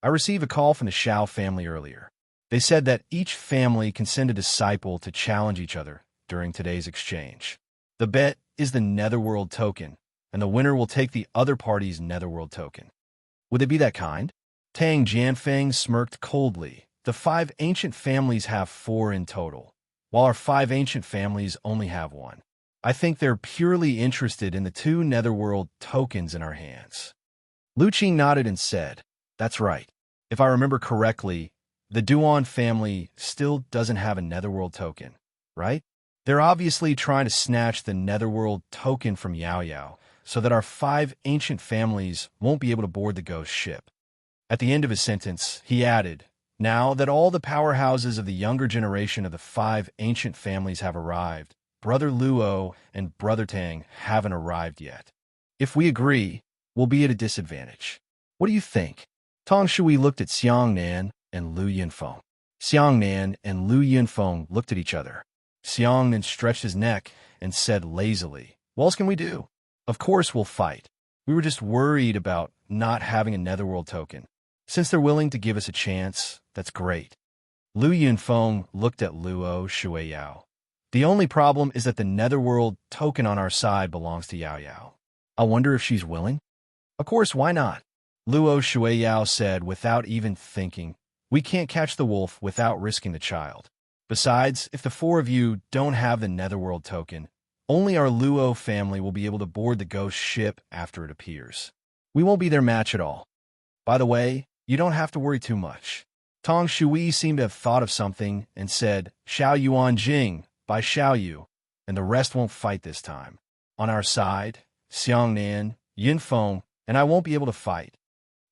I received a call from the Shao family earlier. They said that each family can send a disciple to challenge each other during today's exchange. The bet is the netherworld token, and the winner will take the other party's netherworld token. Would they be that kind? Tang Jianfeng smirked coldly. The 5 ancient families have 4 in total, while our 5 ancient families only have 1. I think they're purely interested in the 2 netherworld tokens in our hands. Lu Qing nodded and said, that's right. If I remember correctly, the Duan family still doesn't have a netherworld token, right? They're obviously trying to snatch the netherworld token from Yao Yao so that our 5 ancient families won't be able to board the ghost ship. At the end of his sentence, he added, now that all the powerhouses of the younger generation of the 5 ancient families have arrived, Brother Luo and Brother Tang haven't arrived yet. If we agree, we'll be at a disadvantage. What do you think? Tong Shui looked at Xiang Nan and Lu Yunfeng. Xiang Nan and Lu Yunfeng looked at each other. Xiang Nan stretched his neck and said lazily, what else can we do? Of course we'll fight. We were just worried about not having a netherworld token. Since they're willing to give us a chance, that's great. Lu Yunfeng looked at Luo Shuiyao. The only problem is that the netherworld token on our side belongs to Yao Yao. I wonder if she's willing? Of course, why not? Luo Shuiyao said without even thinking, we can't catch the wolf without risking the child. Besides, if the 4 of you don't have the netherworld token, only our Luo family will be able to board the ghost ship after it appears. We won't be their match at all. By the way, you don't have to worry too much. Tong Shui seemed to have thought of something and said, Xiao Yuan Jing, by Xiao Yu, and the rest won't fight this time. On our side, Xiang Nan, Yunfeng, and I won't be able to fight.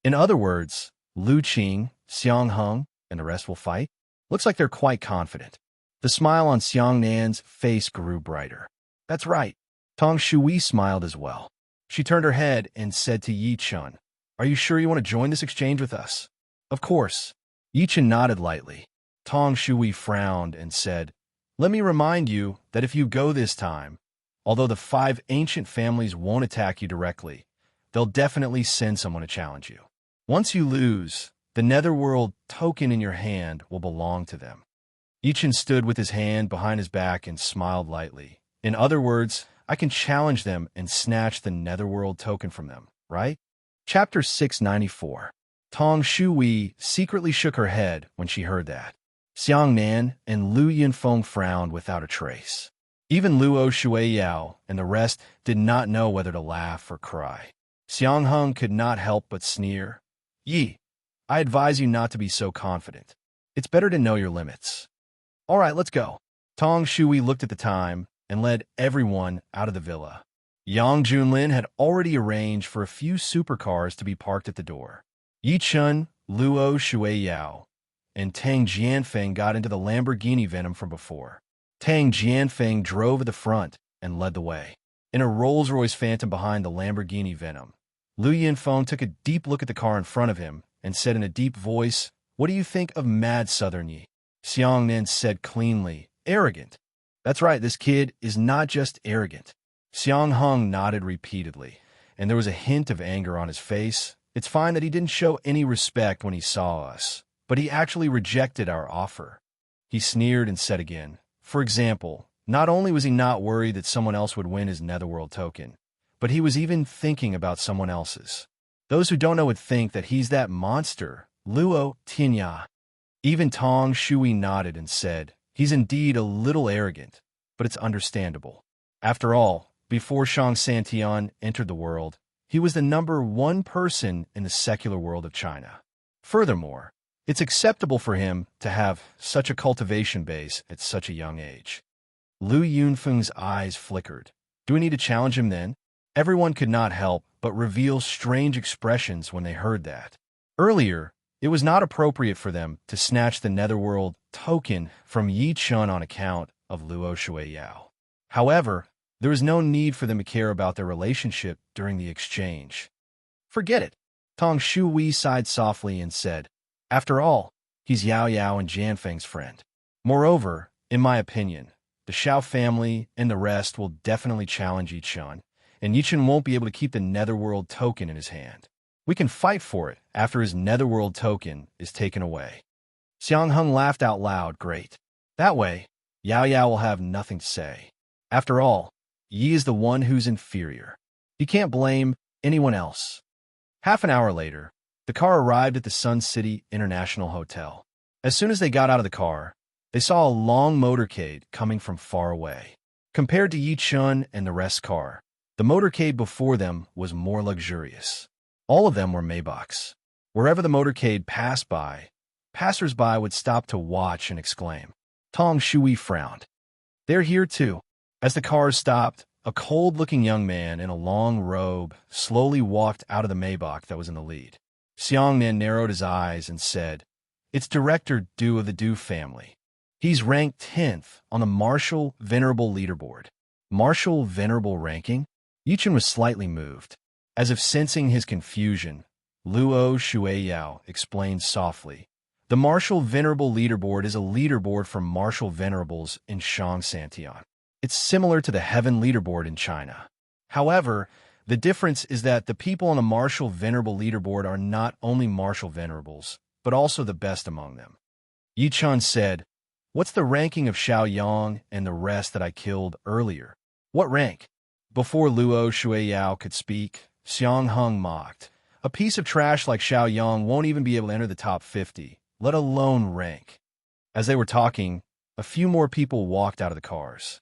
In other words, Lu Qing, Xiang Heng, and the rest will fight? Looks like they're quite confident. The smile on Xiang Nan's face grew brighter. That's right. Tong Shui smiled as well. She turned her head and said to Yi Chun, are you sure you want to join this exchange with us? Of course. Yi Chun nodded lightly. Tong Shui frowned and said, let me remind you that if you go this time, although the 5 ancient families won't attack you directly, they'll definitely send someone to challenge you. Once you lose, the netherworld token in your hand will belong to them. Yi Chun stood with his hand behind his back and smiled lightly. In other words, I can challenge them and snatch the netherworld token from them, right? Chapter 694. Tong Shui secretly shook her head when she heard that. Xiang Nan and Lu Yunfeng frowned without a trace. Even Luo Shuiyao and the rest did not know whether to laugh or cry. Xiang Heng could not help but sneer. Yi, I advise you not to be so confident. It's better to know your limits. All right, let's go. Tong Shui looked at the time and led everyone out of the villa. Yang Junlin had already arranged for a few supercars to be parked at the door. Yi Chun, Luo Shuiyao, and Tang Jianfeng got into the Lamborghini Venom from before. Tang Jianfeng drove at the front and led the way. In a Rolls-Royce Phantom behind the Lamborghini Venom, Lu Yunfeng took a deep look at the car in front of him and said in a deep voice, what do you think of Mad Southern Yi? Xiang Nan said cleanly, arrogant. That's right, this kid is not just arrogant. Xiang Hung nodded repeatedly, and there was a hint of anger on his face. It's fine that he didn't show any respect when he saw us, but he actually rejected our offer. He sneered and said again, for example, not only was he not worried that someone else would win his netherworld token, but he was even thinking about someone else's. Those who don't know would think that he's that monster, Luo Tianya. Even Tong Shui nodded and said, he's indeed a little arrogant, but it's understandable. After all, before Shang Santian entered the world, he was the #1 person in the secular world of China. Furthermore, it's acceptable for him to have such a cultivation base at such a young age. Lu Yunfeng's eyes flickered. Do we need to challenge him then? Everyone could not help but reveal strange expressions when they heard that. Earlier, it was not appropriate for them to snatch the netherworld token from Yi Chun on account of Luo Shuiyao. However, there was no need for them to care about their relationship during the exchange. Forget it. Tong Shui sighed softly and said, after all, he's Yao Yao and Janfeng's friend. Moreover, in my opinion, the Xiao family and the rest will definitely challenge Yi Chun, and Yi Chun won't be able to keep the netherworld token in his hand. We can fight for it after his netherworld token is taken away. Xiang Hung laughed out loud. Great. That way, Yao Yao will have nothing to say. After all, Yi is the one who's inferior. He can't blame anyone else. Half an hour later, the car arrived at the Sun City International Hotel. As soon as they got out of the car, they saw a long motorcade coming from far away. Compared to Yi Chun and the rest car, the motorcade before them was more luxurious. All of them were Maybachs. Wherever the motorcade passed by, passers-by would stop to watch and exclaim. Tong Shui frowned. They're here too. As the cars stopped, a cold-looking young man in a long robe slowly walked out of the Maybach that was in the lead. Xiang Nan narrowed his eyes and said, it's Director Du of the Du family. He's ranked 10th on the Martial Venerable leaderboard. Martial Venerable ranking? Yi Chun was slightly moved. As if sensing his confusion, Luo Shuiyao explained softly, the Martial Venerable leaderboard is a leaderboard for martial venerables in Shang Santian. It's similar to the Heaven leaderboard in China. However, the difference is that the people on the Martial Venerable leaderboard are not only martial venerables, but also the best among them. Yi Chun said, what's the ranking of Xiao Yang and the rest that I killed earlier? What rank? Before Luo Shuiyao could speak, Xiang Hung mocked. A piece of trash like Xiao Yang won't even be able to enter the top 50, let alone rank. As they were talking, a few more people walked out of the cars.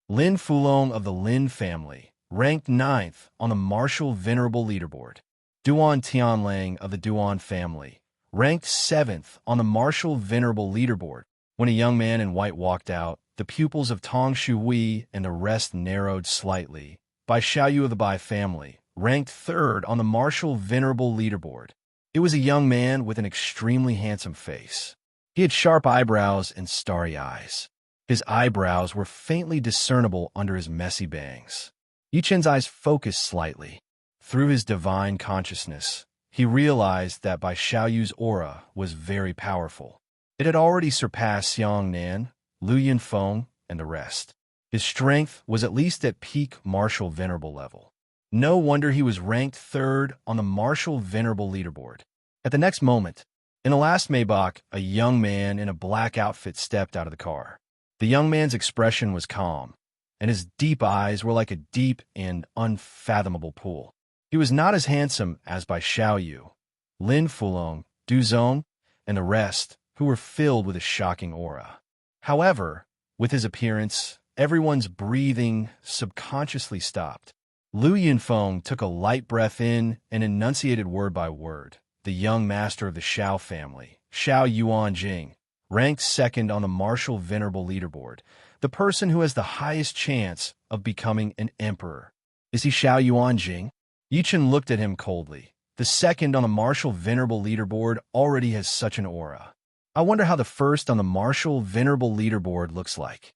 Lin Fulong of the Lin family, ranked 9th on the Martial Venerable leaderboard. Duan Tianlang of the Duan family, ranked 7th on the Martial Venerable leaderboard. When a young man in white walked out, the pupils of Tong Shui and the rest narrowed slightly. Bai Xiaoyu of the Bai family, ranked 3rd on the Martial Venerable leaderboard. It was a young man with an extremely handsome face. He had sharp eyebrows and starry eyes. His eyebrows were faintly discernible under his messy bangs. Yi Chun's eyes focused slightly. Through his divine consciousness, he realized that Bai Xiaoyu's aura was very powerful. It had already surpassed Xiang Nan, Lu Yunfeng, and the rest. His strength was at least at peak martial venerable level. No wonder he was ranked 3rd on the Martial Venerable leaderboard. At the next moment, in the last Maybach, a young man in a black outfit stepped out of the car. The young man's expression was calm, and his deep eyes were like a deep and unfathomable pool. He was not as handsome as Bai Xiaoyu, Lin Fulong, Du Zong, and the rest, who were filled with a shocking aura. However, with his appearance, everyone's breathing subconsciously stopped. Lu Yunfeng took a light breath in and enunciated word by word. The young master of the Xiao family, Xiao Yuanjing, ranked 2nd on the Martial Venerable leaderboard, the person who has the highest chance of becoming an emperor. Is he Xiao Yuanjing? Yi Chun looked at him coldly. The 2nd on the Martial Venerable leaderboard already has such an aura. I wonder how the 1st on the Martial Venerable leaderboard looks like.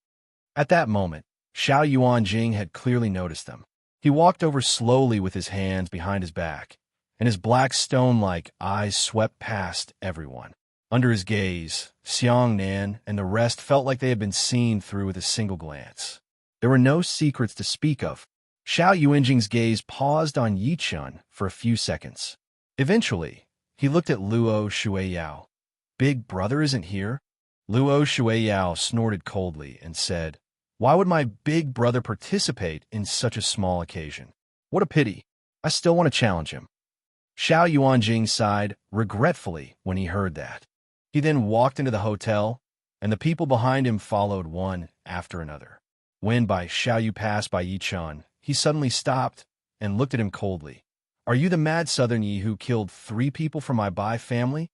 At that moment, Xiao Yuanjing had clearly noticed them. He walked over slowly with his hands behind his back, and his black stone-like eyes swept past everyone. Under his gaze, Xiang Nan and the rest felt like they had been seen through with a single glance. There were no secrets to speak of. Xiao Yuanjing's gaze paused on Yichun for a few seconds. Eventually, he looked at Luo Shuiyao. Big brother isn't here? Luo Shuiyao snorted coldly and said, Why would my big brother participate in such a small occasion? What a pity. I still want to challenge him. Xiao Yuanjing sighed regretfully when he heard that. He then walked into the hotel, and the people behind him followed one after another. When by Xiao Yu passed by Yichun, he suddenly stopped and looked at him coldly. Are you the mad southern Yi who killed 3 people from my Bai family?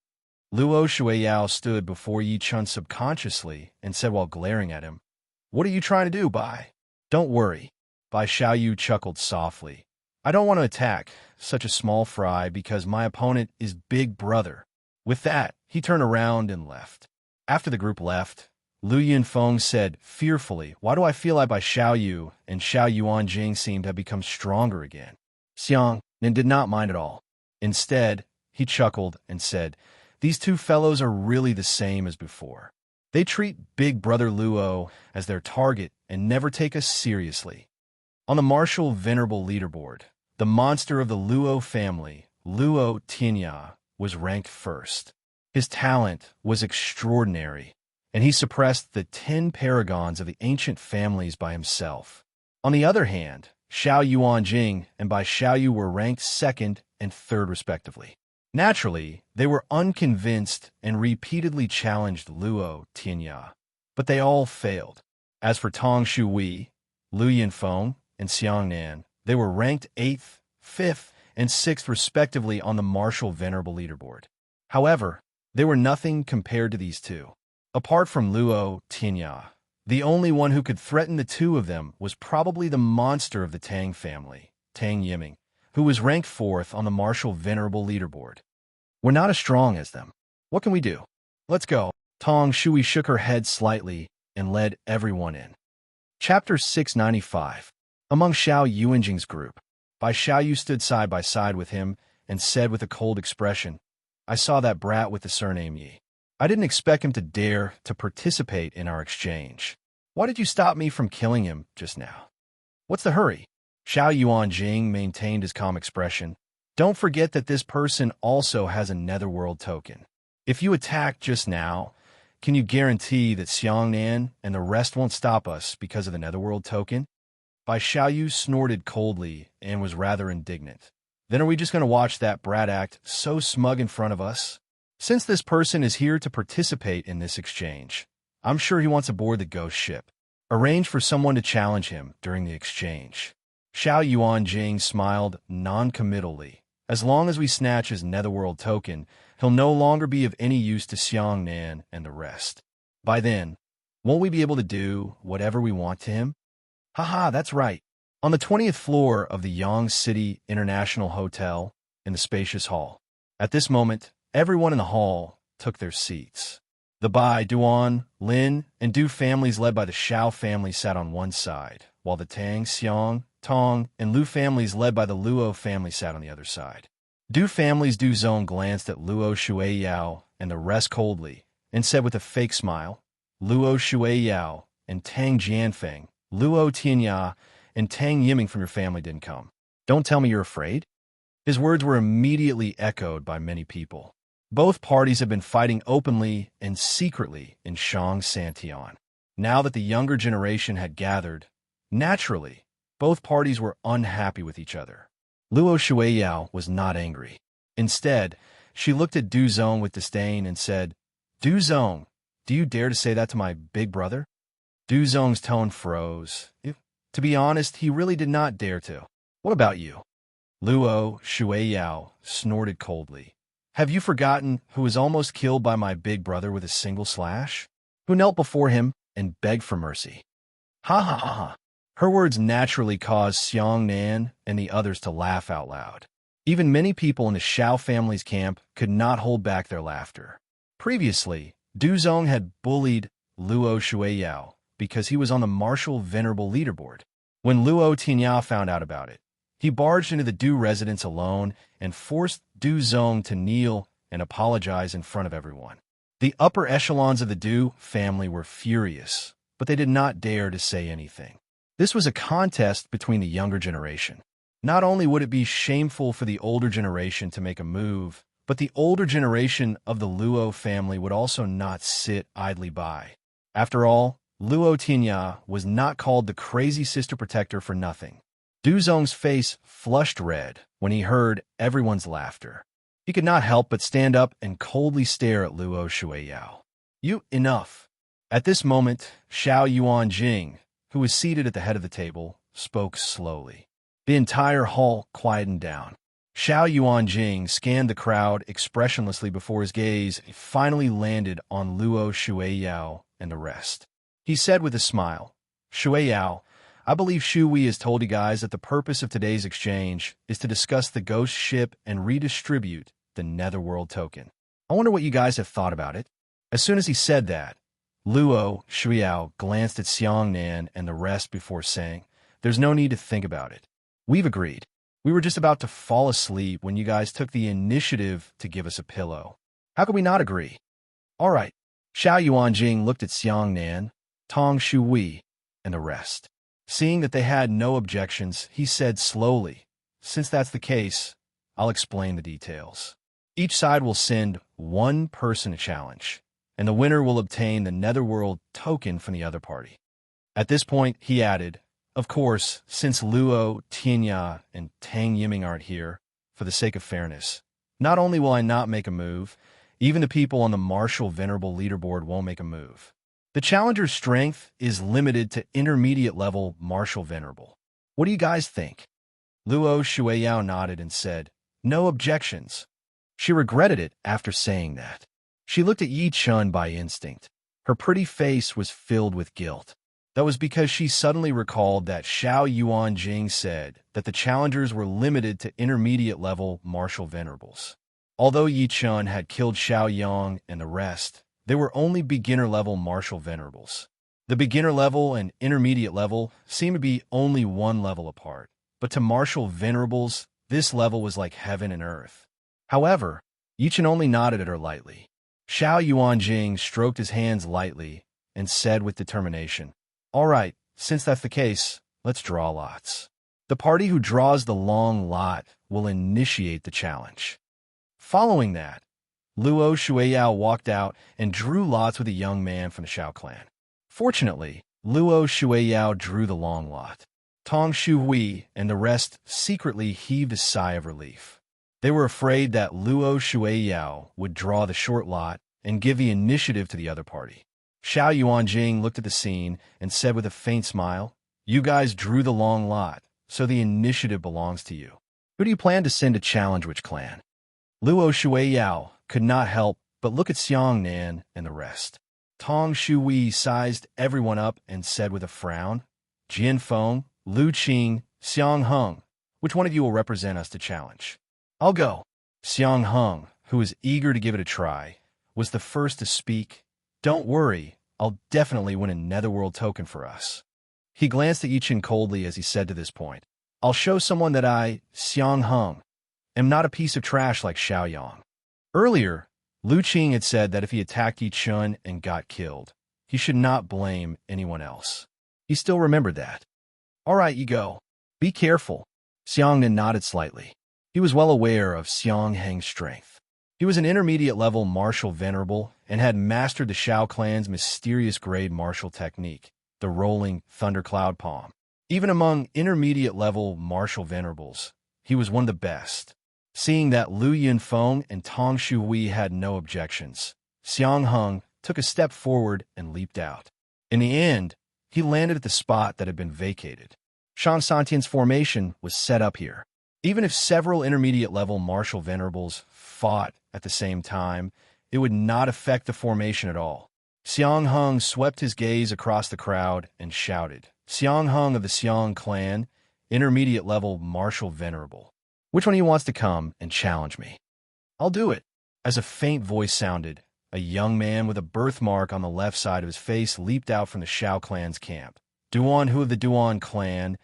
Luo Shuiyao stood before Yichun subconsciously and said while glaring at him, What are you trying to do, Bai? Don't worry. Bai Xiaoyu chuckled softly. I don't want to attack such a small fry because my opponent is Big Brother. With that, he turned around and left. After the group left, Lu Yunfeng said fearfully, Why do I feel like Bai Xiaoyu and Xiao Yuanjing seem to have become stronger again? Xiang Nin did not mind at all. Instead, he chuckled and said, These 2 fellows are really the same as before. They treat Big Brother Luo as their target and never take us seriously. On the martial venerable leaderboard, the monster of the Luo family, Luo Tianya, was ranked first. His talent was extraordinary, and he suppressed the 10 paragons of the ancient families by himself. On the other hand, Xiao Yuanjing and Bai Xiaoyu were ranked 2nd and 3rd respectively. Naturally, they were unconvinced and repeatedly challenged Luo Tianya, but they all failed. As for Tong Shuwei, Lu Yinfeng, and Xiang Nan, they were ranked 8th, 5th, and 6th respectively on the martial venerable leaderboard. However, they were nothing compared to these 2. Apart from Luo Tianya, the only one who could threaten the 2 of them was probably the monster of the Tang family, Tang Yiming, who was ranked 4th on the martial venerable leaderboard. We're not as strong as them. What can we do? Let's go. Tong Shui shook her head slightly and led everyone in. Chapter 695. Among Xiao Yuanjing's group, Bai Xiaoyu stood side by side with him and said with a cold expression, I saw that brat with the surname Yi. I didn't expect him to dare to participate in our exchange. Why did you stop me from killing him just now? What's the hurry? Xiao Yuanjing maintained his calm expression. Don't forget that this person also has a netherworld token. If you attack just now, can you guarantee that Xiangnan and the rest won't stop us because of the netherworld token? Bai Xiaoyu snorted coldly and was rather indignant. Then are we just going to watch that brat act so smug in front of us? Since this person is here to participate in this exchange, I'm sure he wants aboard the ghost ship. Arrange for someone to challenge him during the exchange. Xiao Yuanjing smiled non-committally. As long as we snatch his netherworld token, he'll no longer be of any use to Xiangnan and the rest. By then, won't we be able to do whatever we want to him? Haha, that's right. On the 20th floor of the Yang City International Hotel, in the spacious hall. At this moment, everyone in the hall took their seats. The Bai, Duan, Lin, and Du families led by the Xiao family sat on one side, while the Tang, Xiang, Tong, and Lu families led by the Luo family sat on the other side. Du family's Du Zong glanced at Luo Shuiyao and the rest coldly, and said with a fake smile, Luo Shuiyao and Tang Jianfeng, Luo Tianya, and Tang Yiming from your family didn't come. Don't tell me you're afraid? His words were immediately echoed by many people. Both parties have been fighting openly and secretly in Shang Santian. Now that the younger generation had gathered, naturally, both parties were unhappy with each other. Luo Shuiyao was not angry. Instead, she looked at Du Zong with disdain and said, Du Zong, do you dare to say that to my big brother? Du Zong's tone froze. To be honest, he really did not dare to. What about you? Luo Shuiyao snorted coldly. Have you forgotten who was almost killed by my big brother with a single slash? Who knelt before him and begged for mercy? Ha ha ha ha. Her words naturally caused Xiang Nan and the others to laugh out loud. Even many people in the Xiao family's camp could not hold back their laughter. Previously, Du Zong had bullied Luo Shuiyao because he was on the martial venerable leaderboard. When Luo Tianya found out about it, he barged into the Du residence alone and forced Du Zong to kneel and apologize in front of everyone. The upper echelons of the Du family were furious, but they did not dare to say anything. This was a contest between the younger generation. Not only would it be shameful for the older generation to make a move, but the older generation of the Luo family would also not sit idly by. After all, Luo Tianya was not called the crazy sister protector for nothing. Du Zong's face flushed red when he heard everyone's laughter. He could not help but stand up and coldly stare at Luo Shuiyao. Enough. At this moment, Xiao Yuan Jing, who was seated at the head of the table, spoke slowly. The entire hall quietened down. Xiao Yuan Jing scanned the crowd expressionlessly before his gaze finally landed on Luo Shuiyao and the rest. He said with a smile, "Shuiyao, I believe Shu Wei has told you guys that the purpose of today's exchange is to discuss the ghost ship and redistribute the Netherworld token. I wonder what you guys have thought about it." As soon as he said that, Luo Shuiyao glanced at Xiangnan and the rest before saying, "There's no need to think about it. We've agreed. We were just about to fall asleep when you guys took the initiative to give us a pillow. How could we not agree?" "All right." Xiao Yuanjing looked at Xiangnan, Tong Shui, and the rest. Seeing that they had no objections, he said slowly, "Since that's the case, I'll explain the details. Each side will send one person a challenge, and the winner will obtain the Netherworld token from the other party." At this point, he added, "Of course, since Luo, Tianya, and Tang Yiming aren't here, for the sake of fairness, not only will I not make a move, even the people on the Martial Venerable leaderboard won't make a move. The challenger's strength is limited to intermediate level Martial Venerable. What do you guys think?" Luo Shuiyao nodded and said, "No objections." She regretted it after saying that. She looked at Yi Chun by instinct. Her pretty face was filled with guilt. That was because she suddenly recalled that Xiao Yuan Jing said that the challengers were limited to intermediate-level martial venerables. Although Yi Chun had killed Xiao Yang and the rest, they were only beginner-level martial venerables. The beginner level and intermediate level seemed to be only one level apart, but to martial venerables, this level was like heaven and earth. However, Yi Chun only nodded at her lightly. Xiao Yuanjing stroked his hands lightly and said with determination, "All right, since that's the case, let's draw lots. The party who draws the long lot will initiate the challenge." Following that, Luo Shuiyao walked out and drew lots with a young man from the Xiao clan. Fortunately, Luo Shuiyao drew the long lot. Tong Shui and the rest secretly heaved a sigh of relief. They were afraid that Luo Shuiyao would draw the short lot and give the initiative to the other party. Xiao Yuanjing looked at the scene and said with a faint smile, "You guys drew the long lot, so the initiative belongs to you. Who do you plan to send to challenge which clan?" Luo Shuiyao could not help but look at Xiangnan and the rest. Tong Shui sized everyone up and said with a frown, "Jian Feng, Lu Qing, Xiang Heng, which one of you will represent us to challenge?" "I'll go." Xiang Heng, who was eager to give it a try, was the first to speak. "Don't worry, I'll definitely win a Netherworld token for us." He glanced at Yi Chen coldly as he said to this point, "I'll show someone that I, Xiang Heng, am not a piece of trash like Xiao Yang." Earlier, Lu Qing had said that if he attacked Yi Chun and got killed, he should not blame anyone else. He still remembered that. "All right, you go. Be careful." Xiangnan nodded slightly. He was well aware of Xiang Heng's strength. He was an intermediate-level martial venerable and had mastered the Xiao clan's mysterious grade martial technique, the rolling thundercloud palm. Even among intermediate-level martial venerables, he was one of the best. Seeing that Lu Yunfeng and Tong Shui had no objections, Xiang Heng took a step forward and leaped out. In the end, he landed at the spot that had been vacated. Shang Santian's formation was set up here. Even if several intermediate-level martial venerables fought at the same time, it would not affect the formation at all. Xiang Heng swept his gaze across the crowd and shouted, "Xiang Heng of the Xiang clan, intermediate-level martial venerable. Which one of you wants to come and challenge me?" "I'll do it." As a faint voice sounded, a young man with a birthmark on the left side of his face leaped out from the Xiao clan's camp. Duan Hu of the Duan clan,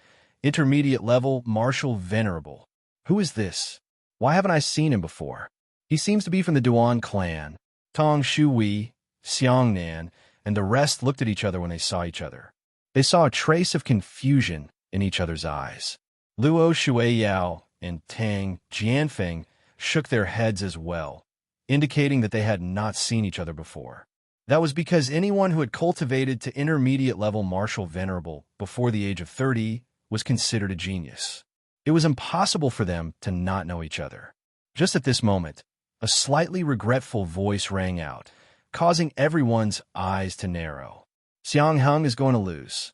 intermediate-level martial venerable. Who is this? Why haven't I seen him before? He seems to be from the Duan clan. Tong Shui, Xiangnan, and the rest looked at each other when they saw each other. They saw a trace of confusion in each other's eyes. Luo Shueiyao and Tang Jianfeng shook their heads as well, indicating that they had not seen each other before. That was because anyone who had cultivated to intermediate-level martial venerable before the age of 30 was considered a genius. It was impossible for them to not know each other. Just at this moment, a slightly regretful voice rang out, causing everyone's eyes to narrow. Xiang Heng is going to lose.